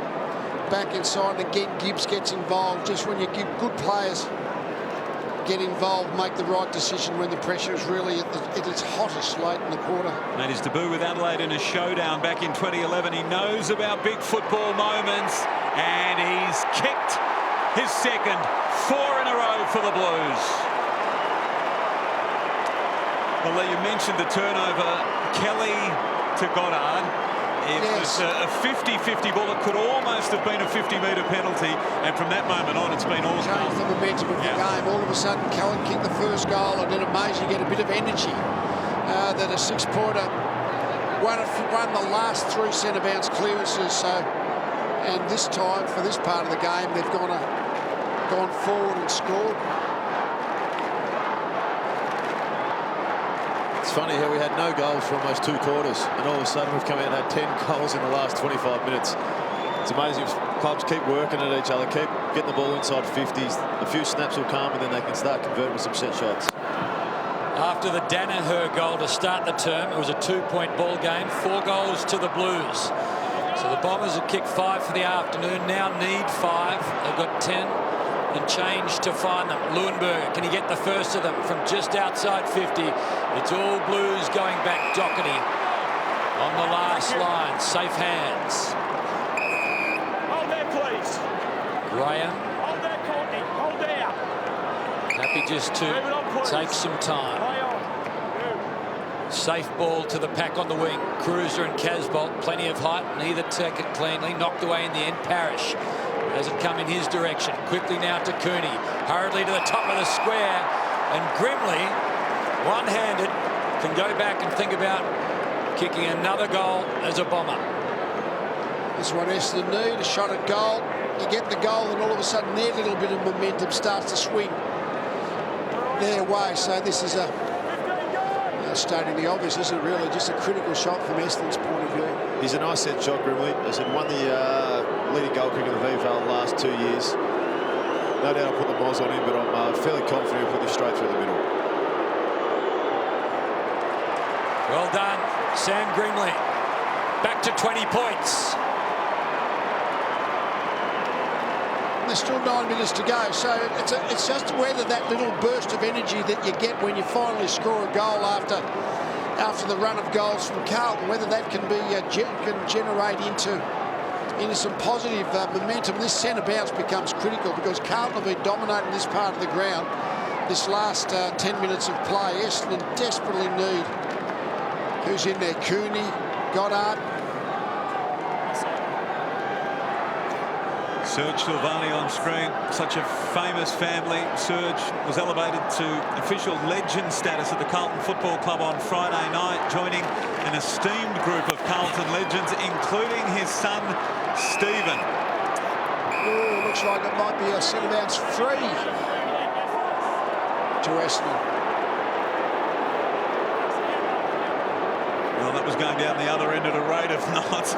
back inside, and again Gibbs gets involved. Just when you give good players get involved, make the right decision when the pressure is really at its hottest late in the quarter. Made his debut with Adelaide in a showdown back in 2011. He knows about big football moments, and he's kicked his second, 4 in a row for the Blues. Well, you mentioned the turnover, Kelly to Goddard. It was a 50-50 ball. It could almost have been a 50-metre penalty, and from that moment on, it's been all changed the momentum of the game. All of a sudden, Cohen kicked the first goal, and then amazing, get a bit of energy. That a 6-pointer won the last 3 centre bounce clearances. So, and this time for this part of the game, they've gone forward and scored. It's funny how we had no goals for almost 2 quarters, and all of a sudden we've come out and had 10 goals in the last 25 minutes. It's amazing if clubs keep working at each other, keep getting the ball inside 50s. A few snaps will come, and then they can start converting with some set shots. After the Danaher goal to start the term, it was a 2-point ball game, 4 goals to the Blues. So the Bombers have kicked 5 for the afternoon, now need 5. They've got 10 and change to find them. Leuenberger, can he get the first of them from just outside 50? It's all Blues going back. Doherty on the last line. Safe hands. Hold there, please. Graham. Hold there, Courtney. Hold there. Happy just to take some time. Safe ball to the pack on the wing. Cruiser and Casbolt, plenty of height. Neither take it cleanly. Knocked away in the end. Parrish hasn't come in his direction. Quickly now to Cooney. Hurriedly to the top of the square. And Grimley, one-handed, can go back and think about kicking another goal as a Bomber. This is what Essendon need, a shot at goal. You get the goal, and all of a sudden their little bit of momentum starts to swing their way. So this is stating the obvious, isn't it really? Just a critical shot from Essendon's point of view. He's a nice set shot, Grimley. As he won the leading goal kick of the VFL the last 2 years. No doubt I'll put the Moz on him, but I'm fairly confident he'll put this straight through the middle. Well done, Sam Grimley. Back to 20 points. There's still 9 minutes to go, so it's just whether that little burst of energy that you get when you finally score a goal after the run of goals from Carlton, whether that can be can generate into some positive momentum. This centre bounce becomes critical because Carlton have been dominating this part of the ground this last 10 minutes of play. Essendon desperately need who's in there. Cooney, Goddard. Serge Silvani on screen, such a famous family. Serge was elevated to official legend status at the Carlton Football Club on Friday night, joining an esteemed group of Carlton legends, including his son, Stephen. Oh, looks like it might be a centre bounce free to Essendon. Well, that was going down the other end at a rate of knots.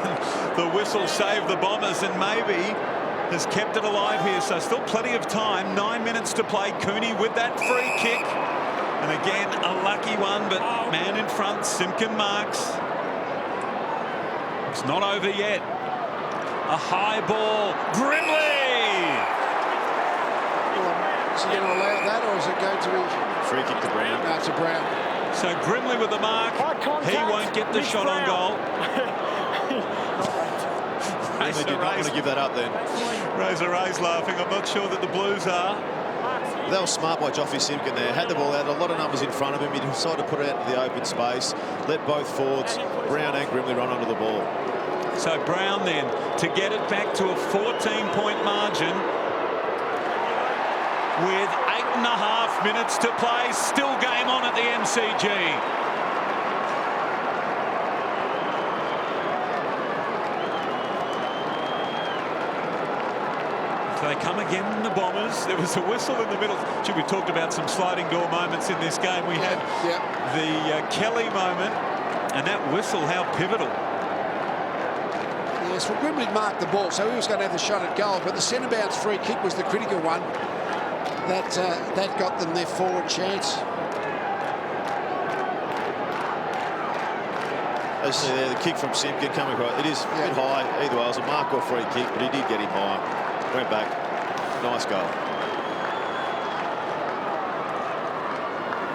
The whistle saved the Bombers, and maybe has kept it alive here, so still plenty of time. 9 minutes to play. Cooney with that free kick, and again a lucky one, but man in front, Simpkin marks. It's not over yet. A high ball, Grimley. Is he going to allow that, or is it going to be Free kick to Brown. No, to Brown. So Grimley with the mark. He won't get the shot on goal. They did not want to give that up then. Razor Ray's laughing. I'm not sure that the Blues are. That was smart by Joffrey Simpkin there. Had the ball out, a lot of numbers in front of him. He decided to put it out to the open space. Let both forwards, Brown and Grimley, run onto the ball. So Brown then to get it back to a 14-point margin with 8.5 minutes to play. Still game on at the MCG. They come again, the Bombers. There was a whistle in the middle. Should we talked about some sliding door moments in this game? We had the Kelly moment, and that whistle, how pivotal. Yes, well, Grimley marked the ball, so he was going to have the shot at goal, but the centre bounce free kick was the critical one. That got them their forward chance. As you see there, the kick from Simpkin coming across. It is a bit high. Either way, it was a mark or free kick, but he did get him high. Went back. Nice goal.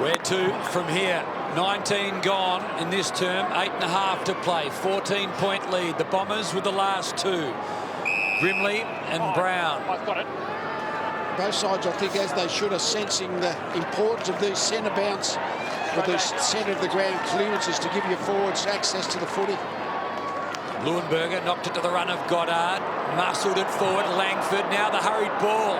Where to from here? 19 gone in this term. 8.5 to play. 14-point lead. The Bombers with the last two. Grimley and Brown. I've got it. Both sides, I think, as they should, are sensing the importance of these centre bounce, or these centre of the ground clearances to give your forwards access to the footy. Leuenberger knocked it to the run of Goddard. Muscled it forward. Langford. Now the hurried ball.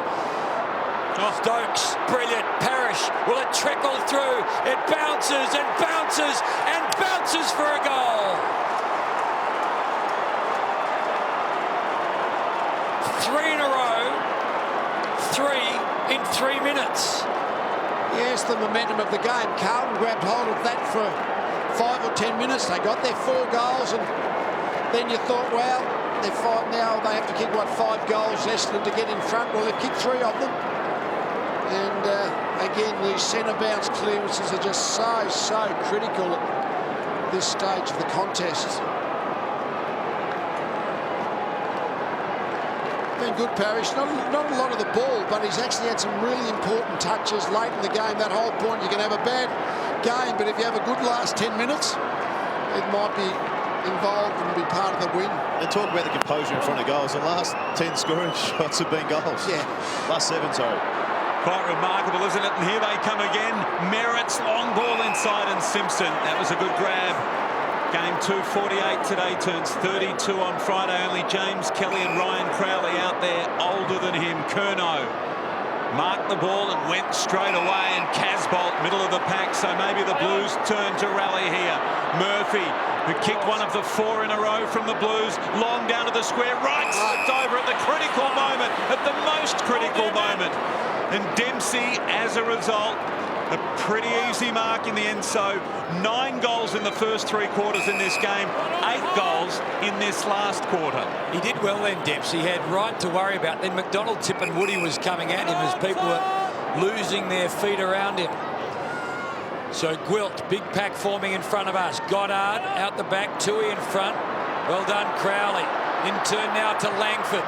Stokes. Brilliant. Parrish. Will it trickle through? It bounces and bounces and bounces for a goal. 3 in a row. 3 in 3 minutes. Yes, the momentum of the game. Carlton grabbed hold of that for 5 or 10 minutes. They got their 4 goals, and then you thought, well, they're 5 now. They have to kick, what, 5 goals, Essendon, to get in front. Well, they've kicked 3 of them. And again, these centre bounce clearances are just so critical at this stage of the contest. Been good, Parrish. Not a lot of the ball, but he's actually had some really important touches late in the game. That whole point, you can have a bad game, but if you have a good last 10 minutes, it might be involved and be part of the win. And talk about the composure in front of goals. The last 10 scoring shots have been goals. Yeah. Last 7, sorry. Quite remarkable, isn't it? And here they come again. Merritt's long ball inside, and Simpson. That was a good grab. Game 2:48 today, turns 32 on Friday. Only James Kelly and Ryan Crowley out there older than him. Curnow marked the ball and went straight away, and Casbolt, middle of the pack, so maybe the Blues turn to rally here. Murphy, who kicked one of the 4 in a row from the Blues, long down to the square right, slipped over at the critical moment, at the most critical moment. And Dempsey, as a result, a pretty easy mark in the end. So 9 goals in the first 3 quarters in this game, 8 goals in this last quarter. He did well then, Dempsey. He had right to worry about. Then McDonald, Tip and Woody was coming at him as people were losing their feet around him. So Gwilt, big pack forming in front of us. Goddard out the back, Tui in front. Well done, Crowley. In turn now to Langford.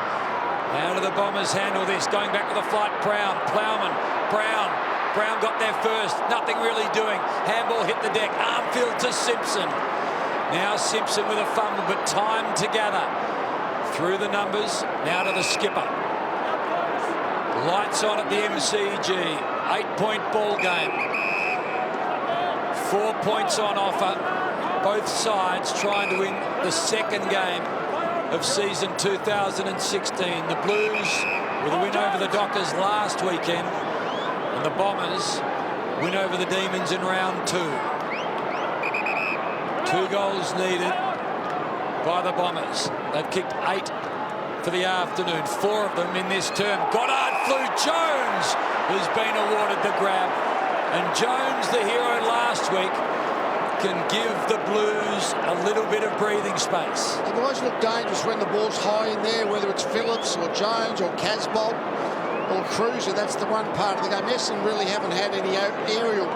How do the Bombers handle this? Going back with a flight, Brown. Plowman. Brown got there first. Nothing really doing. Handball hit the deck. Armfield to Simpson. Now Simpson with a fumble, but time to gather. Through the numbers. Now to the skipper. Lights on at the MCG. 8-point ball game. 4 points on offer. Both sides trying to win the second game of season 2016. The Blues with a win over the Dockers last weekend, and the Bombers win over the Demons in round 2. 2 goals needed by the Bombers. They've kicked 8 for the afternoon, 4 of them in this term. Goddard flew. Jones has been awarded the grab, and Jones, the hero last week, can give the Blues a little bit of breathing space. They've always looked dangerous when the ball's high in there, whether it's Phillips or Jones or Casbolt or Cruiser. That's the one part of the game. Essendon really haven't had any aerial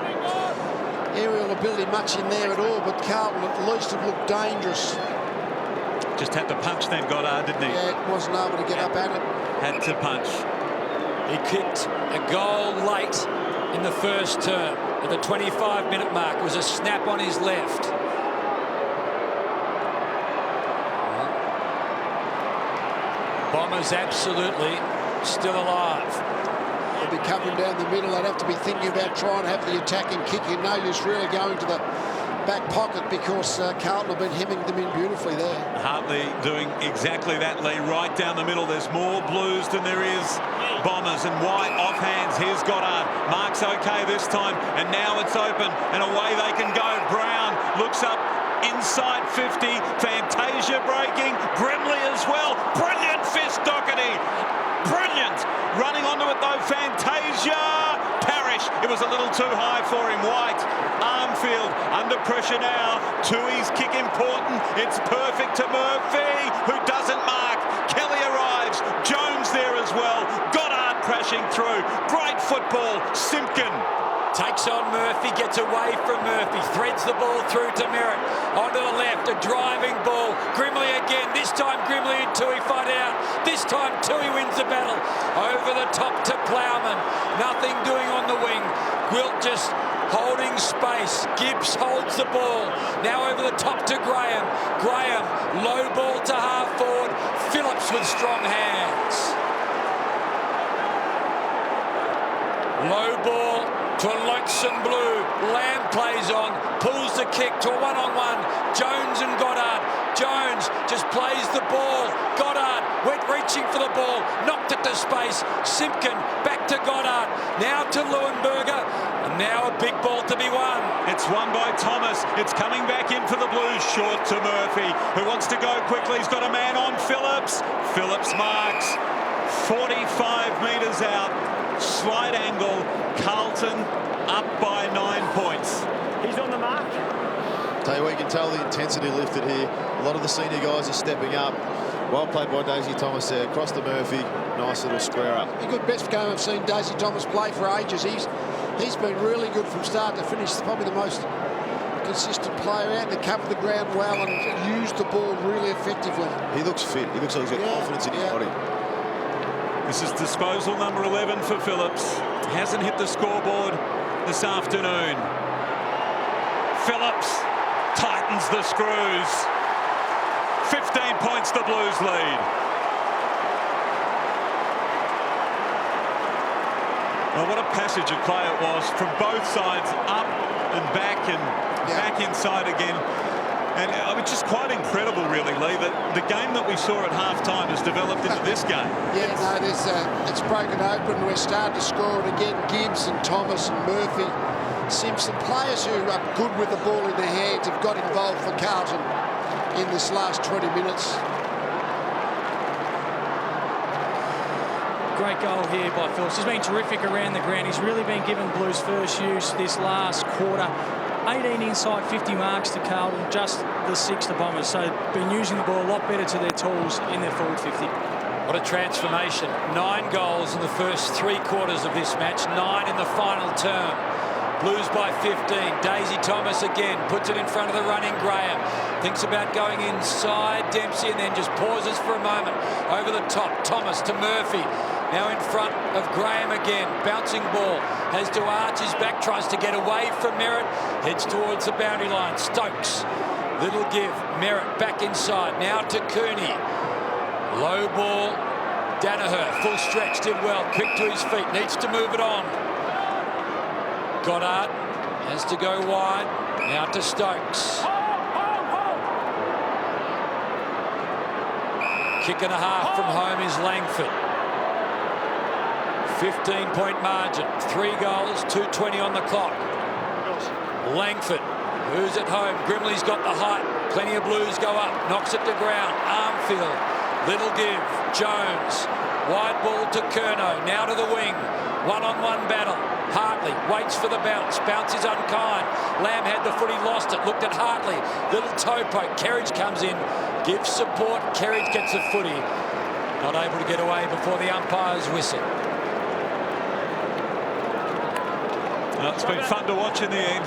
ability much in there at all, but Carlton at least have looked dangerous. Just had to punch then, Goddard, didn't he? Yeah, wasn't able to get up at it. Had to punch. He kicked a goal late in the first term. At the 25-minute mark, it was a snap on his left. Bombers absolutely still alive. They'll be covering down the middle. They'd have to be thinking about trying to have the attacking kick in. No use really going to the back pocket because Carlton have been hemming them in beautifully there. Hartley doing exactly that, Lee. Right down the middle. There's more Blues than there is Bombers, and White off hands. Here's Goddard. Mark's okay this time, and now it's open, and away they can go. Brown looks up inside 50. Fantasia breaking. Brimley as well. Brilliant fist, Doherty. Brilliant. Running onto it though, Fantasia. Parrish. It was a little too high for him. White. Armfield under pressure now. Tui's kick important. It's perfect to Murphy, who doesn't mark. Kelly arrives. Jones there as well. Goddard crashing through. Great football. Simpkin takes on Murphy, gets away from Murphy, threads the ball through to Merritt. Onto the left, a driving ball. Grimley again. This time Grimley and Tui fight out. This time Tui wins the battle. Over the top to Plowman. Nothing doing on the wing. Wilt just holding space. Gibbs holds the ball. Now over the top to Graham. Graham, low ball to half forward. Phillips with strong hands. Low ball to a lonesome Blue. Lamb plays on, pulls the kick to a one-on-one. Jones and Goddard. Jones just plays the ball. Goddard went reaching for the ball, knocked it to space. Simpkin back to Goddard. Now to Leuenberger. And now a big ball to be won. It's won by Thomas. It's coming back in for the Blues. Short to Murphy, who wants to go quickly. He's got a man on Phillips. Phillips marks 45 metres out. Slight angle. Carlton up by 9 points. He's on the mark. Tell you what, you can tell the intensity lifted here. A lot of the senior guys are stepping up. Well played by Daisy Thomas there. Across to Murphy. Nice little square up. A good best game I've seen Daisy Thomas play for ages. He's been really good from start to finish. Probably the most consistent player out there. Covered the ground well and used the ball really effectively. He looks fit. He looks like he's got confidence in his body. This is disposal number 11 for Phillips. Hasn't hit the scoreboard this afternoon. Phillips tightens the screws. 15 points the Blues lead. Well, what a passage of play it was from both sides, up and back inside again. And it's just quite incredible, really, Lee, that the game that we saw at half-time has developed into this game. Yeah, no, it's broken open. We're starting to score it again. Gibbs and Thomas and Murphy. Simpson, players who are good with the ball in their hands have got involved for Carlton in this last 20 minutes. Great goal here by Phillips. He's been terrific around the ground. He's really been given Blues first use this last quarter. 18 inside 50 marks to Carlton, just the 6 to Bombers. So been using the ball a lot better to their tools in their forward 50. What a transformation. 9 goals in the first 3 quarters of this match, 9 in the final term. Blues by 15. Daisy Thomas again puts it in front of the running Graham. Thinks about going inside Dempsey and then just pauses for a moment. Over the top, Thomas to Murphy. Now in front of Graham again. Bouncing ball. Has to arch his back. Tries to get away from Merritt. Heads towards the boundary line. Stokes. Little give. Merritt back inside. Now to Cooney. Low ball. Danaher. Full stretch. Did well. Quick to his feet. Needs to move it on. Goddard has to go wide. Now to Stokes. Kick and a half from home is Langford. 15-point margin. 3 goals, 2:20 on the clock. Langford, who's at home? Grimley's got the height. Plenty of Blues go up. Knocks it to ground. Armfield. Little give. Jones. Wide ball to Curnow. Now to the wing. One-on-one battle. Hartley waits for the bounce. Bounce is unkind. Lamb had the foot. He lost it. Looked at Hartley. Little toe poke. Kerridge comes in. Gives support. Kerridge gets a footy. Not able to get away before the umpire's whistle. Well, it's been fun to watch in the end.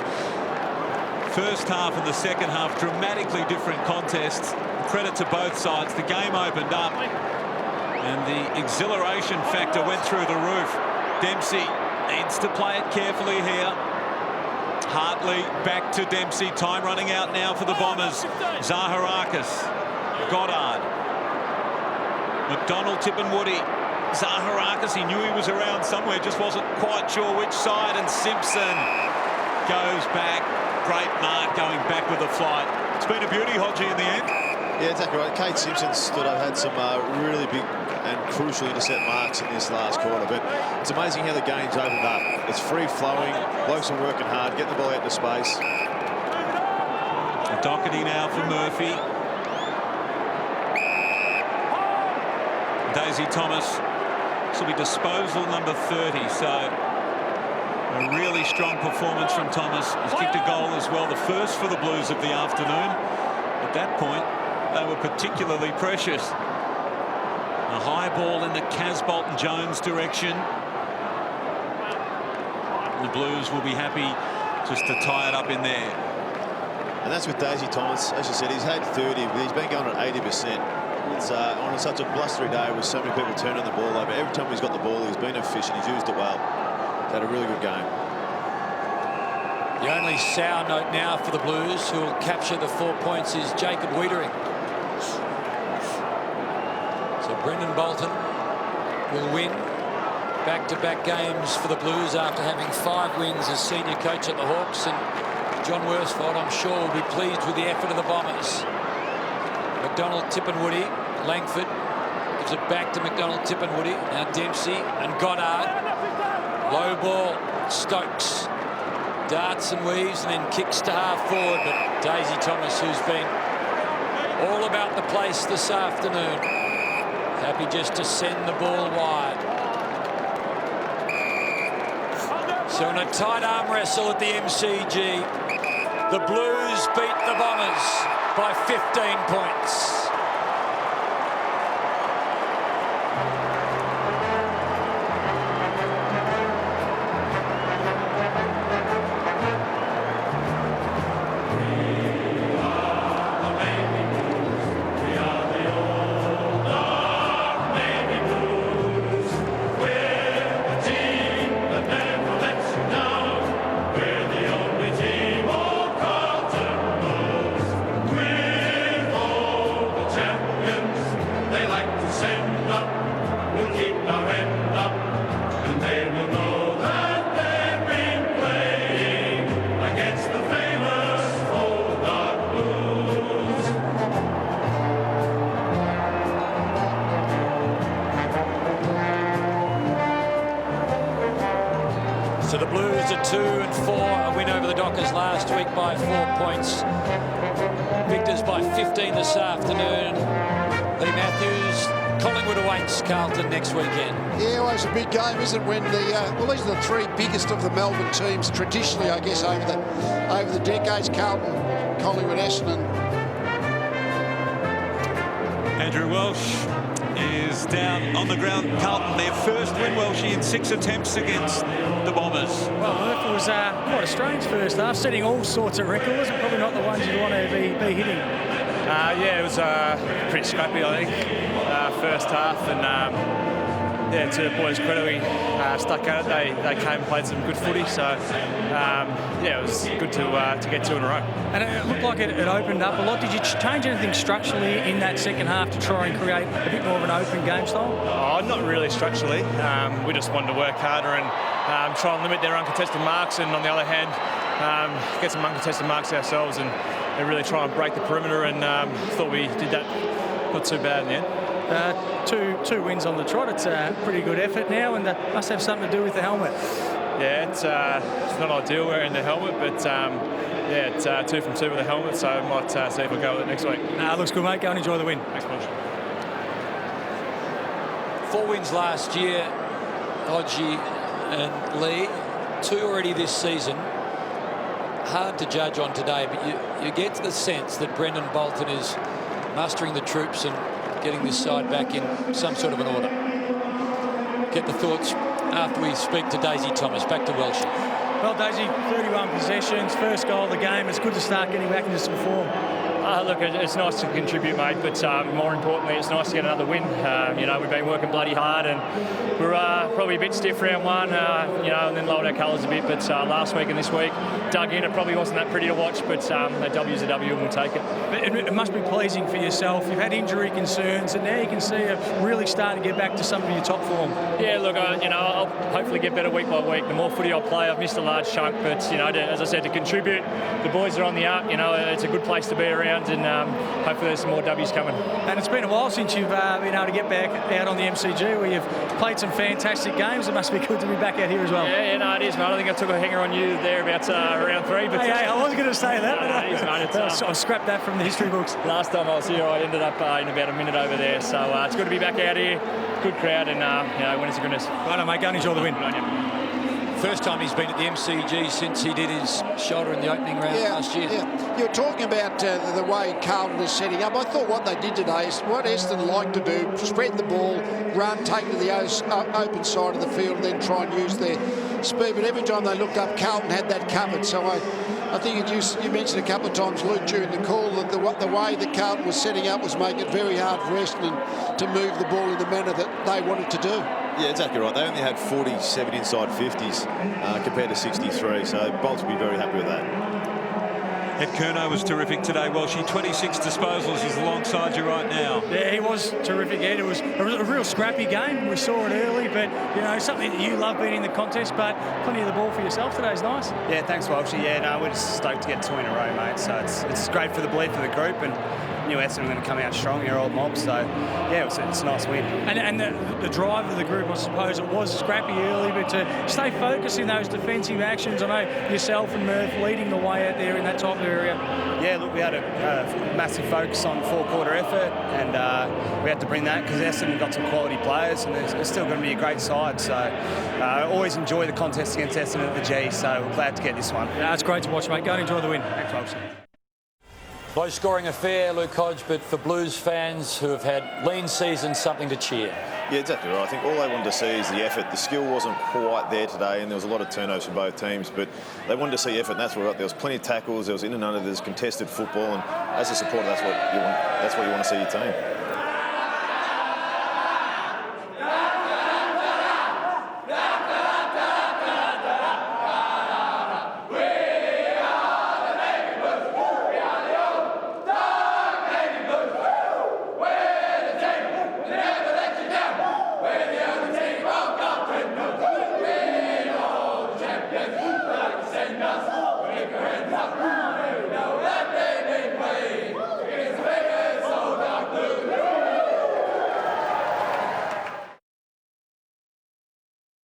First half and the second half, dramatically different contests. Credit to both sides. The game opened up and the exhilaration factor went through the roof. Dempsey needs to play it carefully here. Hartley back to Dempsey. Time running out now for the Bombers. Zaharakis. Goddard. McDonald, Tippenwoody, Zaharakis, he knew he was around somewhere, just wasn't quite sure which side, and Simpson goes back. Great mark going back with the flight. It's been a beauty, Hodgie, in the end. Yeah, exactly right. Kate Simpson stood up, had some really big and crucial intercept marks in this last quarter, but it's amazing how the game's opened up. It's free-flowing, blokes are working hard, getting the ball out into space. Doherty now for Murphy. Daisy Thomas. This will be disposal number 30, so a really strong performance from Thomas. He's kicked a goal as well, the first for the Blues of the afternoon. At that point, they were particularly precious. A high ball in the Casbolt-Jones direction. The Blues will be happy just to tie it up in there. And that's with Daisy Thomas. As you said, he's had 30, but he's been going at 80%. It's on such a blustery day with so many people turning the ball over. Every time he's got the ball, he's been efficient. He's used it well. He's had a really good game. The only sour note now for the Blues, who will capture the 4 points, is Jacob Wiedering. So Brendan Bolton will win back-to-back games for the Blues after having 5 wins as senior coach at the Hawks. And John Worsfold, I'm sure, will be pleased with the effort of the Bombers. McDonald, Tippenwoody, Langford gives it back to McDonald, Tippenwoody. Now Dempsey and Goddard. Low ball, Stokes. Darts and weaves and then kicks to half forward. But Daisy Thomas, who's been all about the place this afternoon, happy just to send the ball wide. So in a tight arm wrestle at the MCG, the Blues beat the Bombers by 15 points. So the Blues are 2-4, a win over the Dockers last week by 4 points. Victors by 15 this afternoon. Lee Matthews, Collingwood awaits Carlton next weekend. Yeah, well, it's a big game, isn't it? When well, these are the 3 biggest of the Melbourne teams traditionally, I guess, over the decades. Carlton, Collingwood, Essendon. Andrew Welsh is down on the ground. Carlton, their first win, Welshie, in 6 attempts against the Bombers. Well, Murph, it was quite a strange first half, setting all sorts of records, and probably not the ones you want to be hitting. Yeah, it was pretty scrappy, I think, first half, and yeah, to the boys' credit, we stuck at it. They came and played some good footy, so yeah, it was good to get 2 in a row. And it looked like it opened up a lot. Did you change anything structurally in that second half to try and create a bit more of an open game style? Oh, not really structurally. We just wanted to work harder and try and limit their uncontested marks, and on the other hand, get some uncontested marks ourselves and really try and break the perimeter, and thought we did that not too bad in the end. Two wins on the trot. It's a pretty good effort now, and that must have something to do with the helmet. Yeah, it's not ideal wearing the helmet, but yeah, it's 2 from 2 with the helmet, so I might see if I go with it next week. Looks good, mate. Go and enjoy the win. Thanks much. 4 wins last year, Hodgie and Lee. 2 already this season. Hard to judge on today, but you get the sense that Brendan Bolton is mustering the troops and getting this side back in some sort of an order. Get the thoughts after we speak to Daisy Thomas. Back to Welsh. Well, Daisy, 31 possessions, first goal of the game. It's good to start getting back into some form. Look, it's nice to contribute, mate, but more importantly, it's nice to get another win. You know, we've been working bloody hard, and we're probably a bit stiff round one, you know, and then lowered our colours a bit. But last week and this week, dug in. It probably wasn't that pretty to watch, but a W's a W, and we'll take it. It must be pleasing for yourself. You've had injury concerns, and now you can see it really starting to get back to some of your top form. Yeah, look, you know, I'll hopefully get better week by week. The more footy I play, I've missed a large chunk, but you know, as I said, to contribute, the boys are on the up. You know, it's a good place to be around, and hopefully there's some more W's coming. And it's been a while since you've been able to get back out on the MCG, where you've played some fantastic games. It must be good to be back out here as well. Yeah, no, it is, mate. I think I took a hanger on you there about round 3. But hey, I wasn't going to say that. No, it is, mate. I'll scrap that from the history books. Last time I was here, I ended up in about a minute over there. So it's good to be back out here. Good crowd, and you know, winners are goodness. Right, mate. Go and enjoy the win. First time he's been at the MCG since he did his shoulder in the opening round last year. Yeah. You're talking about the way Carlton is setting up. I thought what they did today is what Essendon like to do: spread the ball, run, take it to the open side of the field, and then try and use their speed. But every time they looked up, Carlton had that covered. So I think you mentioned a couple of times, Luke, during the call, that the way that Carlton was setting up was making it very hard for Essendon to move the ball in the manner that they wanted to do. Yeah, exactly right. They only had 47 inside 50s compared to 63, so Bolts would be very happy with that. Ed Curnow was terrific today, Walshy. 26 disposals. He's alongside you right now. Yeah, he was terrific, Ed. It was a real scrappy game. We saw it early, but, you know, something that you love being in the contest, but plenty of the ball for yourself today is nice. Yeah, thanks, Walshy. Yeah, no, we're just stoked to get 2 in a row, mate. So it's great for the bleed for the group, and knew Essendon were going to come out strong, your old mob. So, yeah, it's a nice win. And the drive of the group, I suppose, it was scrappy early, but to stay focused in those defensive actions, I know yourself and Murph leading the way out there in that type of area. Yeah, look, we had a massive focus on 4-quarter effort, and we had to bring that because Essendon got some quality players, and it's still going to be a great side. So, I always enjoy the contest against Essendon at the G, so we're glad to get this one. Yeah, it's great to watch, mate. Go and enjoy the win. Thanks, Walshy. Low-scoring affair, Luke Hodge, but for Blues fans who have had lean seasons, something to cheer. Yeah, exactly right. I think all they wanted to see is the effort. The skill wasn't quite there today, and there was a lot of turnovers for both teams, but they wanted to see effort, and that's what there was plenty of tackles, there was in and under, there's contested football, and as a supporter, that's what you want to see your team.